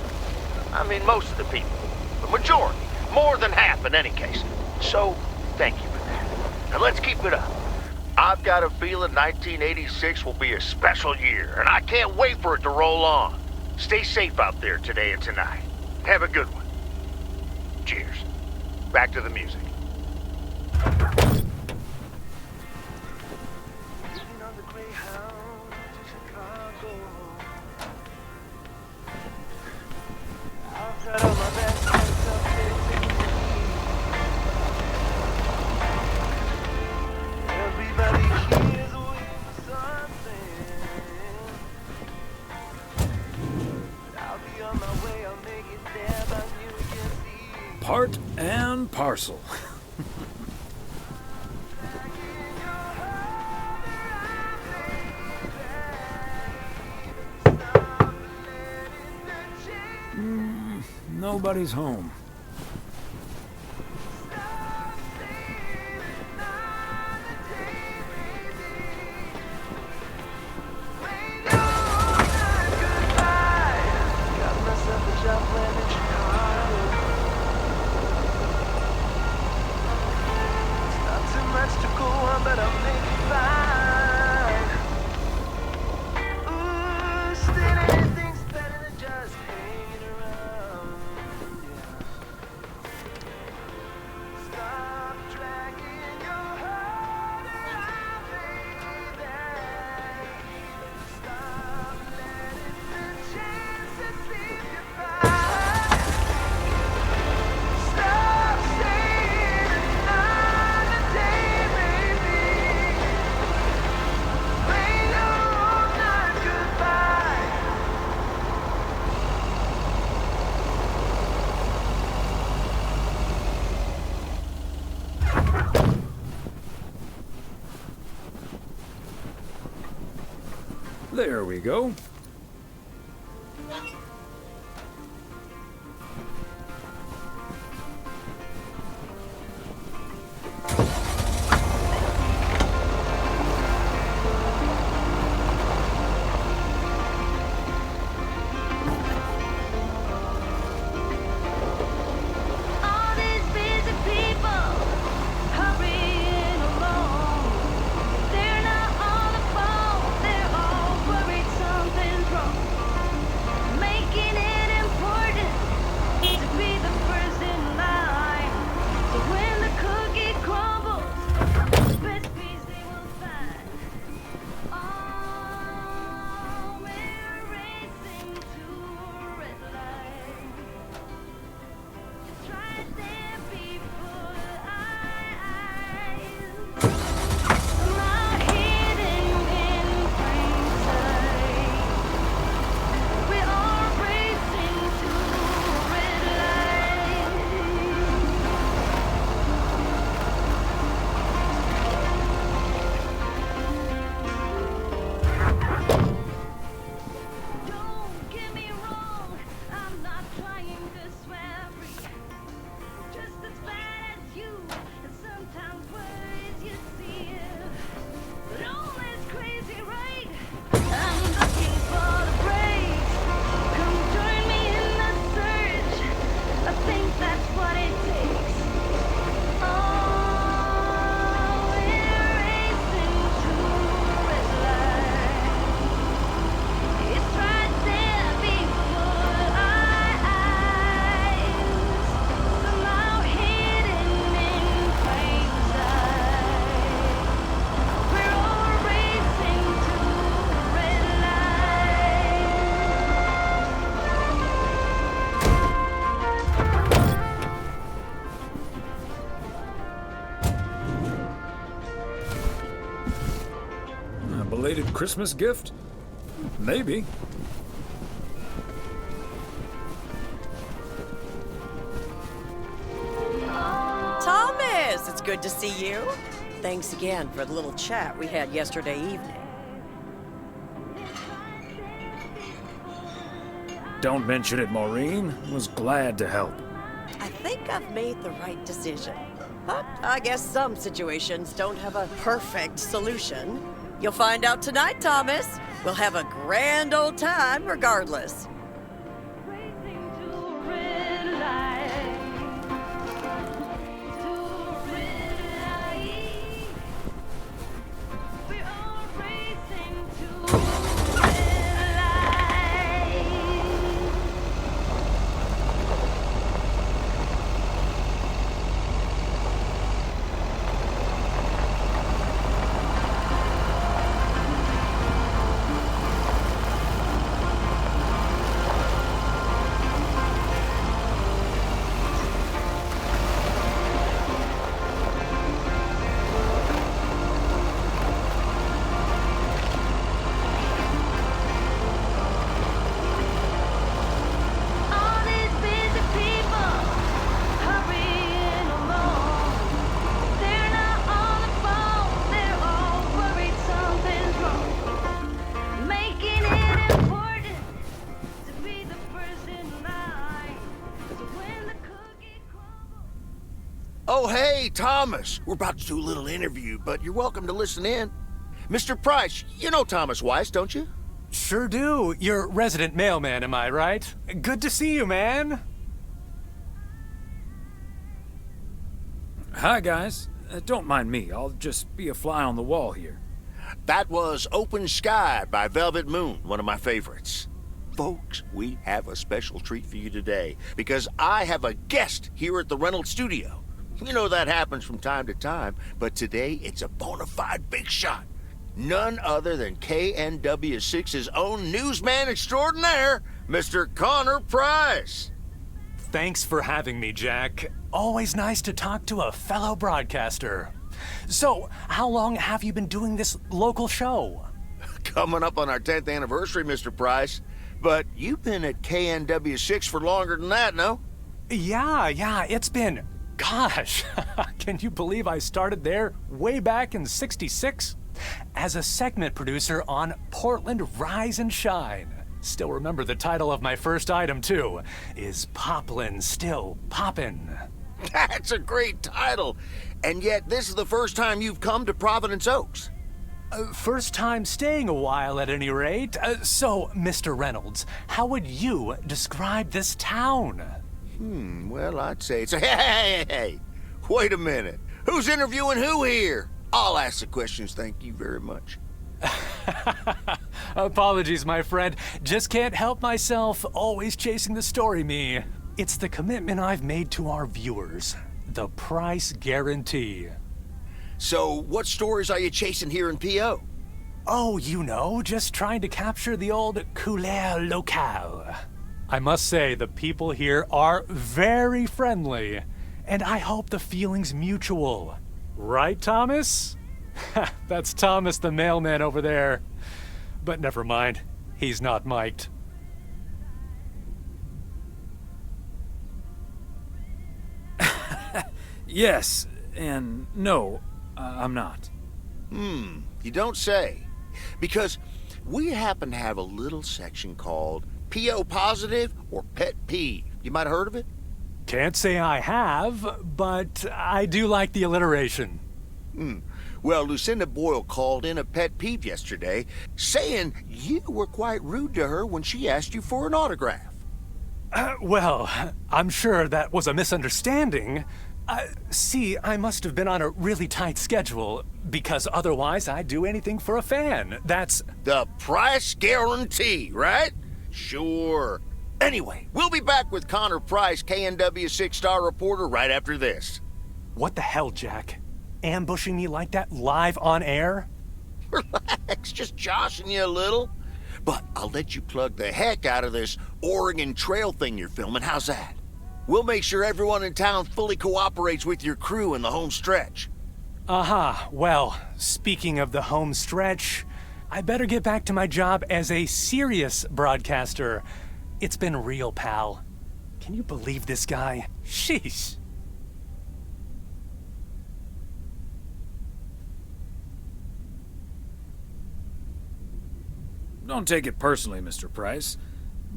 I mean most of the people. The majority. More than half in any case. So, thank you for that. Now let's keep it up. I've got a feeling 1986 will be a special year, and I can't wait for it to roll on. Stay safe out there today and tonight. Have a good one. Cheers. Back to the music. Part and parcel. Nobody's home. There we go. All these busy people hurrying along. They're not on the phone, they're all worried something's wrong. Making it important to be the first in line. So when the cookie crumbles, the best piece they will find. Oh, we're racing to a red light. It's right there before eyes. Somehow hidden in plain sight. We are racing to a red light. Don't get me wrong, I'm not trying to swear free. Just as bad as you, and sometimes words you see. But all is crazy, right? I'm looking for the breaks. Come join me in the search. I think that's what it takes. Oh, we're racing to a red light. It's right there before eyes. Somehow hidden in plain sight. We're all racing to a red A belated Christmas gift? Maybe. Thomas, it's good to see you. Thanks again for the little chat we had yesterday evening. Don't mention it, Maureen. Was glad to help. I think I've made the right decision. But I guess some situations don't have a perfect solution. You'll find out tonight, Thomas. We'll have a grand old time regardless. Oh, hey, Thomas. We're about to do a little interview, but you're welcome to listen in. Mr. Price, you know Thomas Weiss, don't you? Sure do. You're resident mailman, am I right? Good to see you, man. Hi, guys. Don't mind me. I'll just be a fly on the wall here. That was Open Sky by Velvet Moon, one of my favorites. Folks, we have a special treat for you today because I have a guest here at the Reynolds studio. You know that happens from time to time, but today it's a bona fide big shot. None other than KNW6's own newsman extraordinaire, Mr. Connor Price. Thanks for having me, Jack. Always nice to talk to a fellow broadcaster. So, how long have you been doing this local show? Coming up on our 10th anniversary, Mr. Price. But you've been at KNW6 for longer than that, no? Yeah, it's been... Gosh, can you believe I started there way back in '66? As a segment producer on Portland Rise and Shine. Still remember the title of my first item, too. Is Poplin Still Poppin'? That's a great title. And yet, this is the first time you've come to Providence Oaks. First time staying a while, at any rate. So, Mr. Reynolds, how would you describe this town? Well, I'd say it's a... Hey! Wait a minute. Who's interviewing who here? I'll ask the questions, thank you very much. Apologies, my friend. Just can't help myself. Always chasing the story, me. It's the commitment I've made to our viewers. The price guarantee. So, what stories are you chasing here in P.O.? Oh, you know, just trying to capture the old couleur locale. I must say, the people here are very friendly, and I hope the feeling's mutual. Right, Thomas? That's Thomas the mailman over there. But never mind, he's not mic'd. Yes, and no, I'm not. You don't say. Because we happen to have a little section called P.O. Positive or Pet Peeve. You might have heard of it? Can't say I have, but I do like the alliteration. Well, Lucinda Boyle called in a pet peeve yesterday, saying you were quite rude to her when she asked you for an autograph. Well, I'm sure that was a misunderstanding. See, I must have been on a really tight schedule, because otherwise I'd do anything for a fan. That's... The price guarantee, right? Sure. Anyway, we'll be back with Connor Price, KNW 6-star reporter, right after this. What the hell, Jack? Ambushing me like that live on air? Relax, just joshing you a little. But I'll let you plug the heck out of this Oregon Trail thing you're filming. How's that? We'll make sure everyone in town fully cooperates with your crew in the home stretch. Well, speaking of the home stretch, I better get back to my job as a serious broadcaster. It's been real, pal. Can you believe this guy? Sheesh. Don't take it personally, Mr. Price.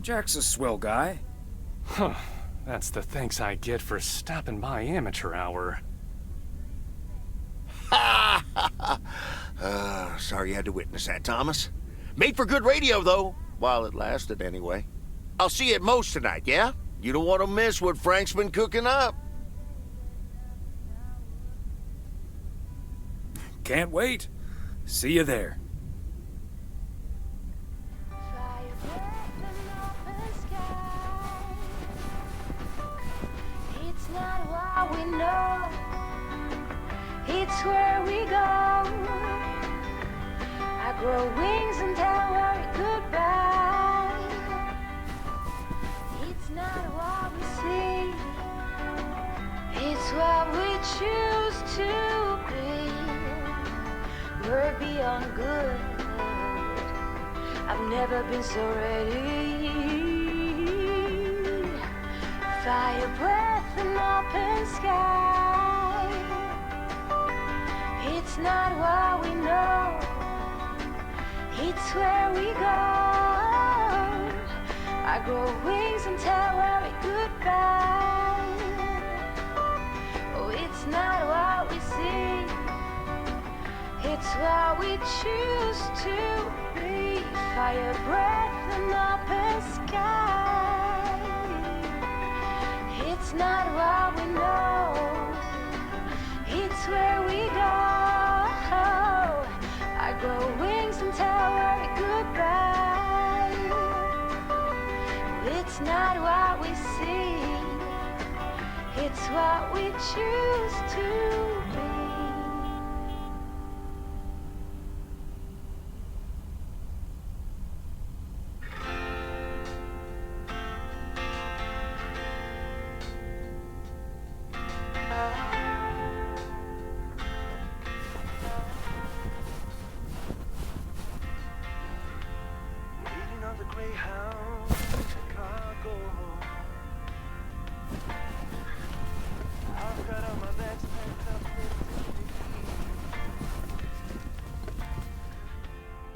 Jack's a swell guy. Huh. That's the thanks I get for stopping by amateur hour. Sorry you had to witness that, Thomas. Made for good radio, though. While it lasted, anyway. I'll see you at Moe's tonight, yeah? You don't want to miss what Frank's been cooking up. Can't wait. See you there. It's not what we know, it's where we go. I grow wings and tell worry goodbye. It's not what we see, it's what we choose to be. We're beyond good, I've never been so ready. Fire breath and open sky. It's not what we know, it's where we go. I grow wings and tell worry goodbye. Oh, it's not what we see, it's what we choose to be. Fire breath and open sky. It's not what we know, it's where we go. I grow wings and tell worry goodbye. It's not what we see, it's what we choose to be.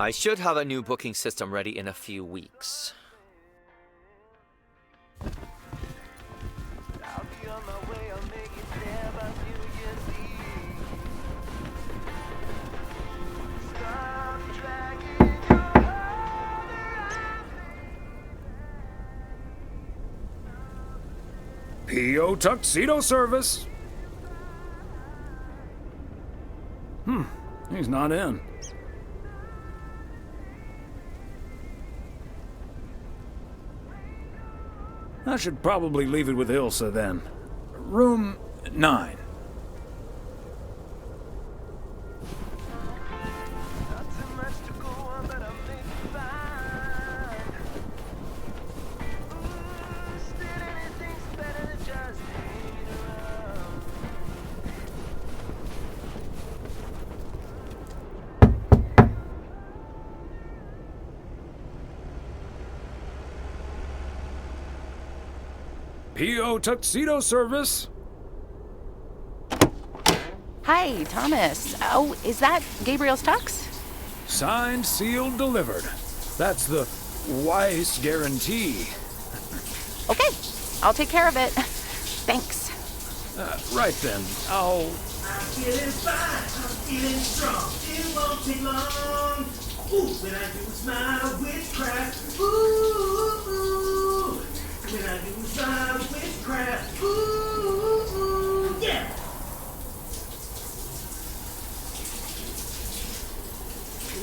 I should have a new booking system ready in a few weeks. P.O. Tuxedo Service. He's not in. I should probably leave it with Ilsa then. Room 9. P.O. Tuxedo Service. Hi, Thomas. Oh, is that Gabriel's tux? Signed, sealed, delivered. That's the Weiss guarantee. Okay, I'll take care of it. Thanks. Right then, I'll... I'm feeling fine, I'm feeling strong. It won't take long. Ooh, when I do smile witchcraft. Ooh. When I do smile witchcraft. Ooh, yeah.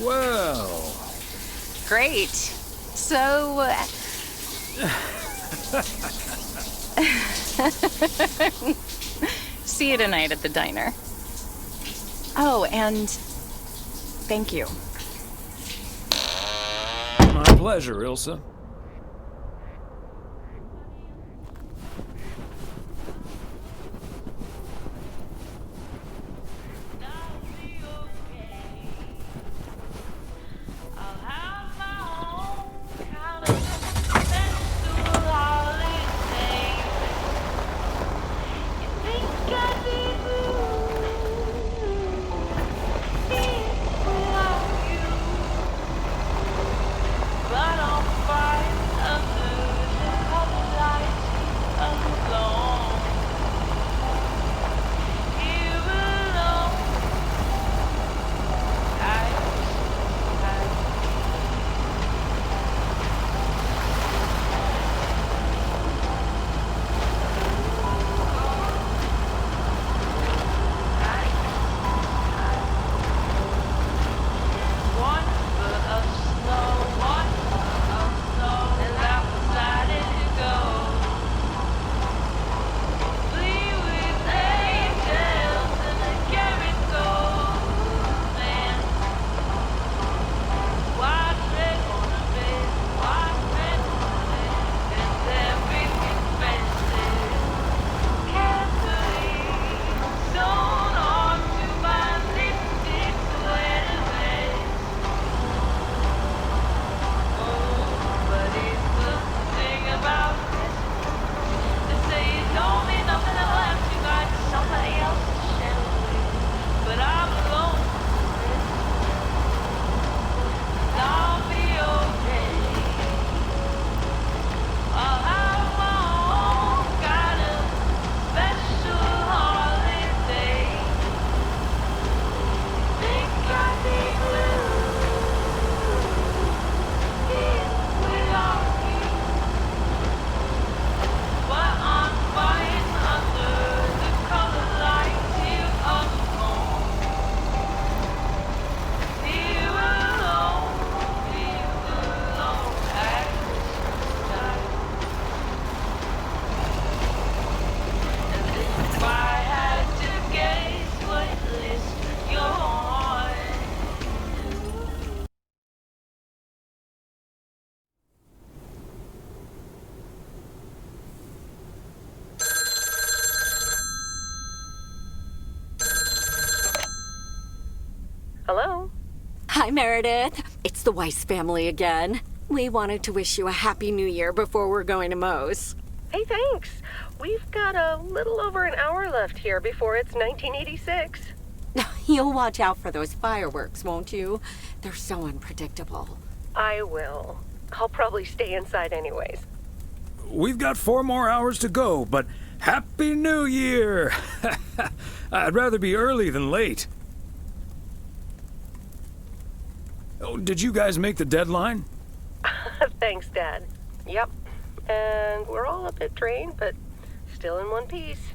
Well... Great. So... See you tonight at the diner. Oh, and thank you. My pleasure, Ilsa. But on fire. Hi, Meredith. It's the Weiss family again. We wanted to wish you a happy new year before we're going to Moe's. Hey, thanks. We've got a little over an hour left here before it's 1986. You'll watch out for those fireworks, won't you? They're so unpredictable. I will. I'll probably stay inside anyways. We've got 4 more hours to go, but Happy New Year! I'd rather be early than late. Oh, did you guys make the deadline? Thanks, Dad. Yep. And we're all a bit drained, but still in one piece.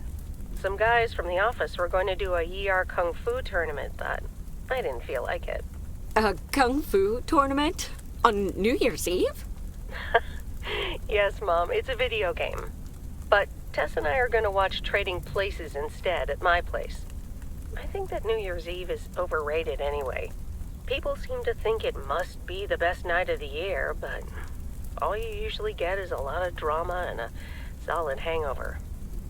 Some guys from the office were going to do a ER Kung Fu tournament, but I didn't feel like it. A Kung Fu tournament? On New Year's Eve? Yes, Mom, it's a video game. But Tess and I are going to watch Trading Places instead at my place. I think that New Year's Eve is overrated anyway. People seem to think it must be the best night of the year, but all you usually get is a lot of drama and a solid hangover.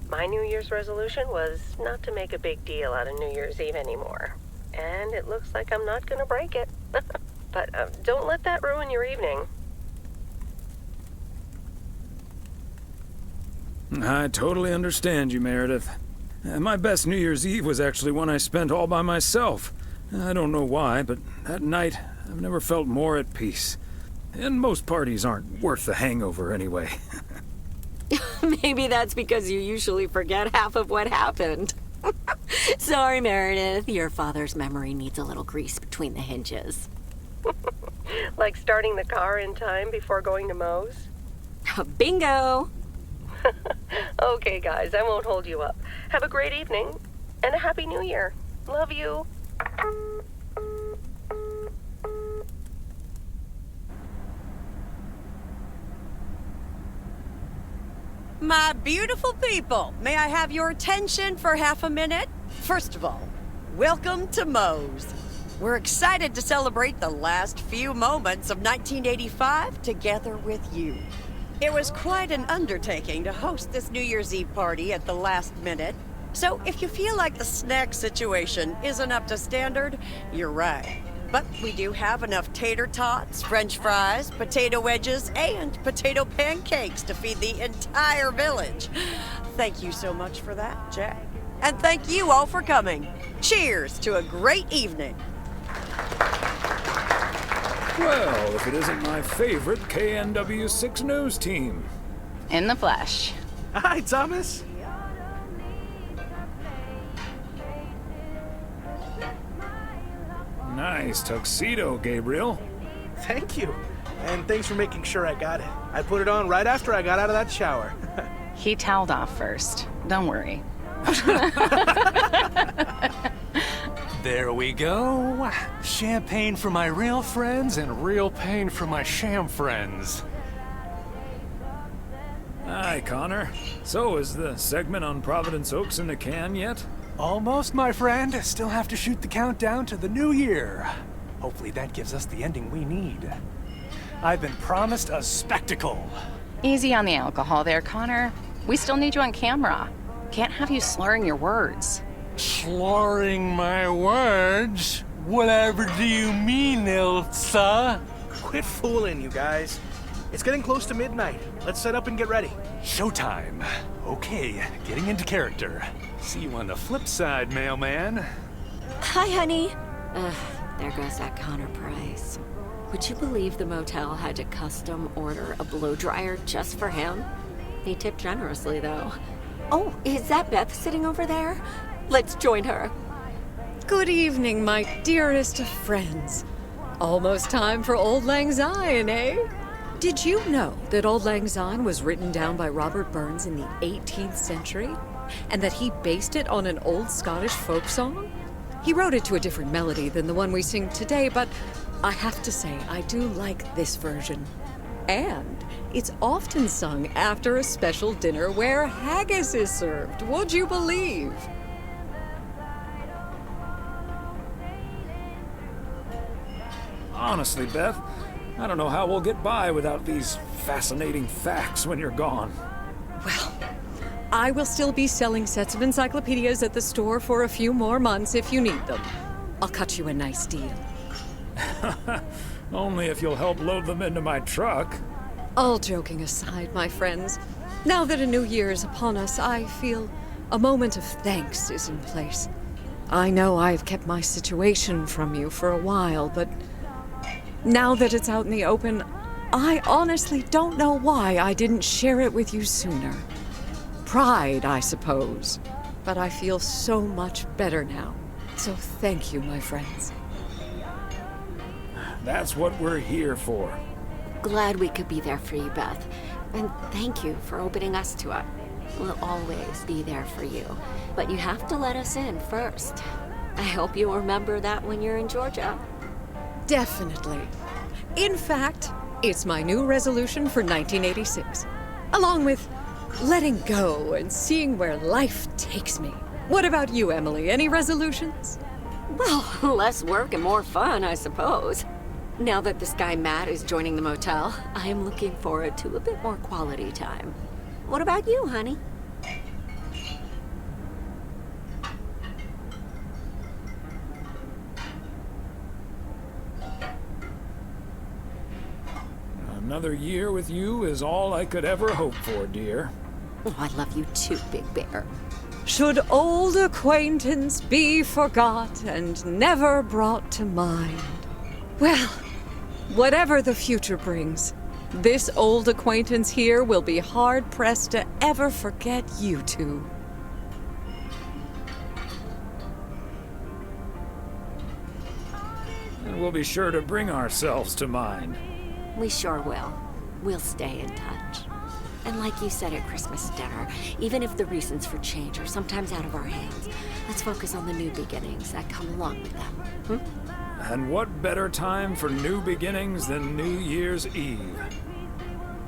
My New Year's resolution was not to make a big deal out of New Year's Eve anymore. And it looks like I'm not going to break it. But don't let that ruin your evening. I totally understand you, Meredith. My best New Year's Eve was actually one I spent all by myself. I don't know why, but that night I've never felt more at peace. And most parties aren't worth the hangover anyway. Maybe that's because you usually forget half of what happened. Sorry, Meredith. Your father's memory needs a little grease between the hinges. Like starting the car in time before going to Moe's? Bingo! Okay, guys, I won't hold you up. Have a great evening, and a Happy New Year. Love you. My beautiful people, may I have your attention for half a minute? First of all, welcome to Moe's. We're excited to celebrate the last few moments of 1985 together with you. It was quite an undertaking to host this New Year's Eve party at the last minute. So if you feel like the snack situation isn't up to standard, you're right. But we do have enough tater tots, french fries, potato wedges, and potato pancakes to feed the entire village. Thank you so much for that, Jack. And thank you all for coming. Cheers to a great evening. Well, if it isn't my favorite KNW6 news team. In the flesh. Hi, Thomas. Nice tuxedo, Gabriel. Thank you. And thanks for making sure I got it. I put it on right after I got out of that shower. He toweled off first. Don't worry. There we go. Champagne for my real friends and real pain for my sham friends. Hi, Connor. So, is the segment on Providence Oaks in the can yet? Almost, my friend. Still have to shoot the countdown to the new year. Hopefully that gives us the ending we need. I've been promised a spectacle. Easy on the alcohol there, Connor. We still need you on camera. Can't have you slurring your words. Slurring my words? Whatever do you mean, Ilsa? Quit fooling, you guys. It's getting close to midnight. Let's set up and get ready. Showtime. Okay, getting into character. See you on the flip side, mailman. Hi, honey. There goes that Connor Price. Would you believe the motel had to custom order a blow dryer just for him? They tipped generously, though. Oh, is that Beth sitting over there? Let's join her. Good evening, my dearest of friends. Almost time for Auld Lang Syne, eh? Did you know that Auld Lang Syne was written down by Robert Burns in the 18th century? And that he based it on an old Scottish folk song? He wrote it to a different melody than the one we sing today, but I have to say, I do like this version. And it's often sung after a special dinner where haggis is served, would you believe? Honestly, Beth, I don't know how we'll get by without these fascinating facts when you're gone. Well, I will still be selling sets of encyclopedias at the store for a few more months if you need them. I'll cut you a nice deal. Only if you'll help load them into my truck. All joking aside, my friends, now that a new year is upon us, I feel a moment of thanks is in place. I know I've kept my situation from you for a while, but now that it's out in the open, I honestly don't know why I didn't share it with you sooner. Pride, I suppose. But I feel so much better now. So thank you, my friends. That's what we're here for. Glad we could be there for you, Beth. And thank you for opening us to it. We'll always be there for you. But you have to let us in first. I hope you'll remember that when you're in Georgia. Definitely. In fact, it's my new resolution for 1986. Along with letting go and seeing where life takes me. What about you, Emily? Any resolutions? Well, less work and more fun, I suppose. Now that this guy Matt is joining the motel, I am looking forward to a bit more quality time. What about you, honey? Another year with you is all I could ever hope for, dear. Oh, I love you too, Big Bear. Should old acquaintance be forgot and never brought to mind? Well, whatever the future brings, this old acquaintance here will be hard-pressed to ever forget you two. And we'll be sure to bring ourselves to mind. We sure will. We'll stay in touch. And like you said at Christmas dinner, even if the reasons for change are sometimes out of our hands, let's focus on the new beginnings that come along with them. And what better time for new beginnings than New Year's Eve?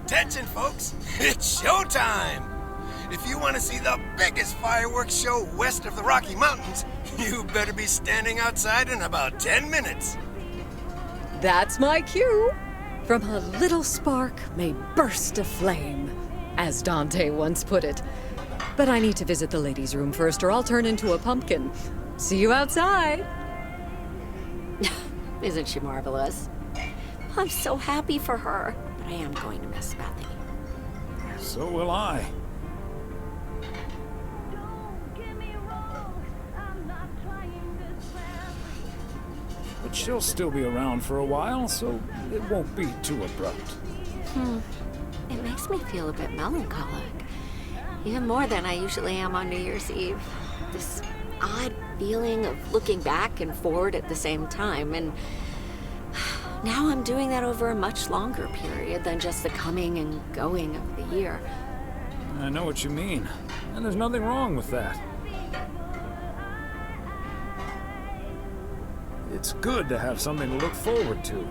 Attention, folks! It's showtime! If you want to see the biggest fireworks show west of the Rocky Mountains, you better be standing outside in about 10 minutes. That's my cue. From a little spark may burst a flame, as Dante once put it. But I need to visit the ladies' room first, or I'll turn into a pumpkin. See you outside. Isn't she marvelous? I'm so happy for her, but I am going to miss Bethany. So will I. But she'll still be around for a while, so it won't be too abrupt. It makes me feel a bit melancholic. Even more than I usually am on New Year's Eve. This odd feeling of looking back and forward at the same time, and now I'm doing that over a much longer period than just the coming and going of the year. I know what you mean, and there's nothing wrong with that. It's good to have something to look forward to.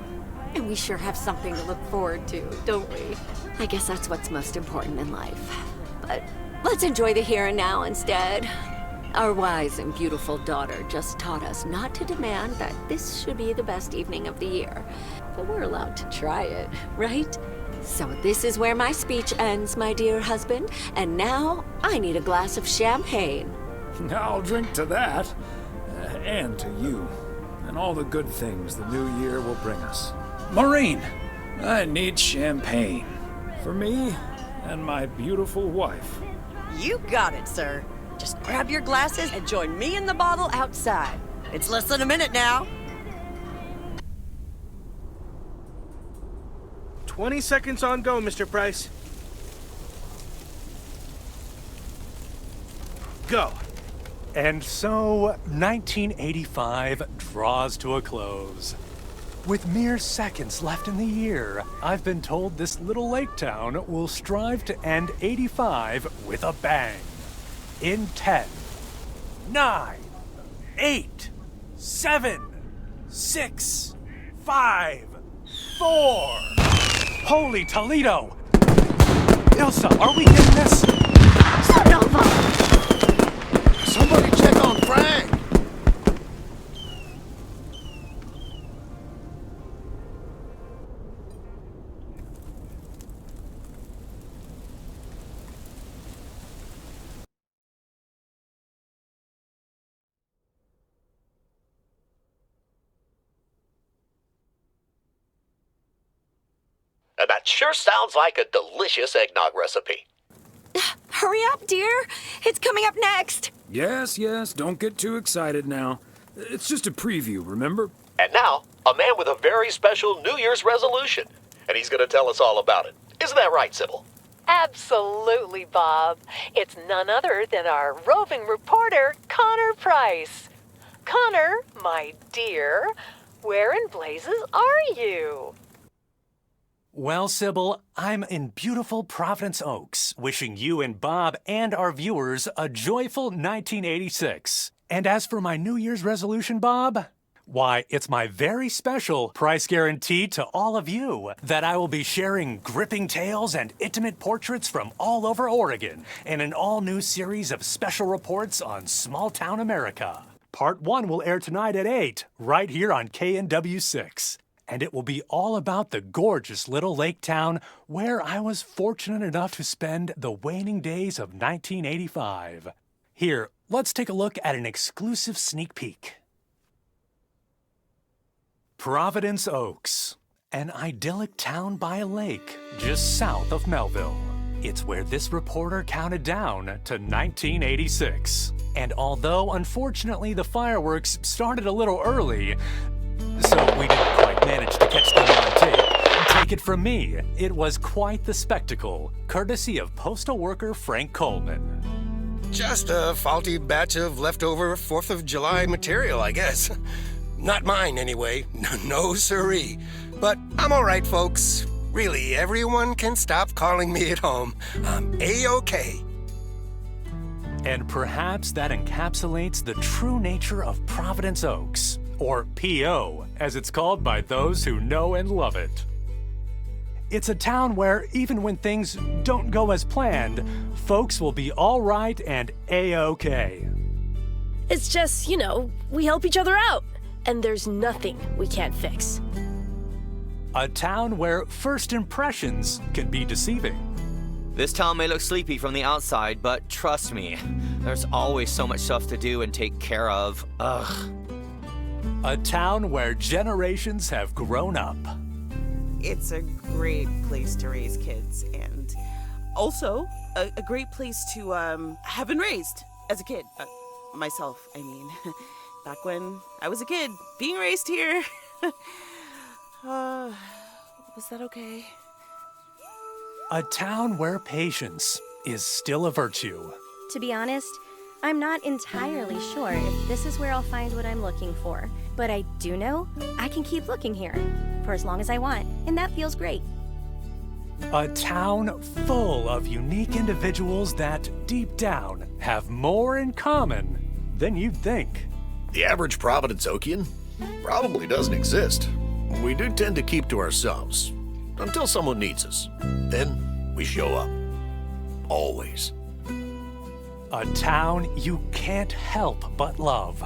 And we sure have something to look forward to, don't we? I guess that's what's most important in life. But let's enjoy the here and now instead. Our wise and beautiful daughter just taught us not to demand that this should be the best evening of the year. But we're allowed to try it, right? So this is where my speech ends, my dear husband. And now I need a glass of champagne. I'll drink to that, and to you, and all the good things the new year will bring us. Maureen, I need champagne. For me and my beautiful wife. You got it, sir. Just grab your glasses and join me in the bottle outside. It's less than a minute now. 20 seconds on go, Mr. Price. Go. And so, 1985 draws to a close. With mere seconds left in the year, I've been told this little lake town will strive to end 85 with a bang. In 10, 9, 8, 7, 6, 5, 4. Holy Toledo! Ilsa, are we getting this? Somebody check on Frank! And that sure sounds like a delicious eggnog recipe. Hurry up, dear. It's coming up next. Yes, don't get too excited now. It's just a preview, remember? And now, a man with a very special New Year's resolution. And he's going to tell us all about it. Isn't that right, Sybil? Absolutely, Bob. It's none other than our roving reporter, Connor Price. Connor, my dear, where in blazes are you? Well, Sybil, I'm in beautiful Providence Oaks, wishing you and Bob and our viewers a joyful 1986. And as for my New Year's resolution, Bob, why, it's my very special price guarantee to all of you that I will be sharing gripping tales and intimate portraits from all over Oregon in an all-new series of special reports on small-town America. Part 1 will air tonight at 8, right here on KNW6. And it will be all about the gorgeous little lake town where I was fortunate enough to spend the waning days of 1985. Here, let's take a look at an exclusive sneak peek. Providence Oaks, an idyllic town by a lake just south of Melville. It's where this reporter counted down to 1986. And although, unfortunately, the fireworks started a little early, so we didn't quite manage to catch them on tape. Take it from me, it was quite the spectacle, courtesy of postal worker Frank Coleman. Just a faulty batch of leftover 4th of July material, I guess. Not mine, anyway. No siree. But I'm all right, folks. Really, everyone can stop calling me at home. I'm A-OK. And perhaps that encapsulates the true nature of Providence Oaks, or P.O., as it's called by those who know and love it. It's a town where, even when things don't go as planned, folks will be all right and A-OK. It's just, we help each other out, and there's nothing we can't fix. A town where first impressions can be deceiving. This town may look sleepy from the outside, but trust me, there's always so much stuff to do and take care of. Ugh. A town where generations have grown up. It's a great place to raise kids, and also a great place to have been raised as a kid. Myself, I mean. Back when I was a kid, being raised here. Was that okay? A town where patience is still a virtue. To be honest, I'm not entirely sure if this is where I'll find what I'm looking for. But I do know I can keep looking here for as long as I want, and that feels great. A town full of unique individuals that, deep down, have more in common than you'd think. The average Providence Okian probably doesn't exist. We do tend to keep to ourselves until someone needs us. Then we show up. Always. A town you can't help but love.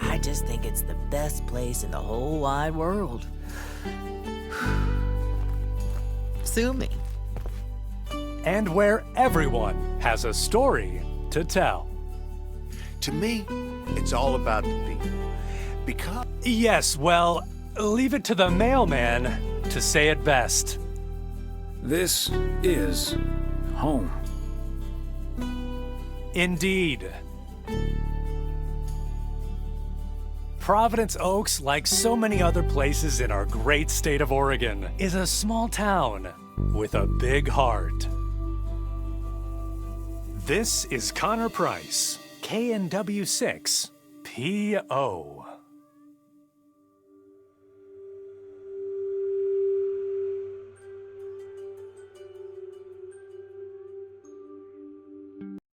I just think it's the best place in the whole wide world. Sue me. And where everyone has a story to tell. To me, it's all about the people. Because... Yes, well, leave it to the mailman to say it best. This is home. Indeed. Providence Oaks, like so many other places in our great state of Oregon, is a small town with a big heart. This is Connor Price, KNW6, P.O.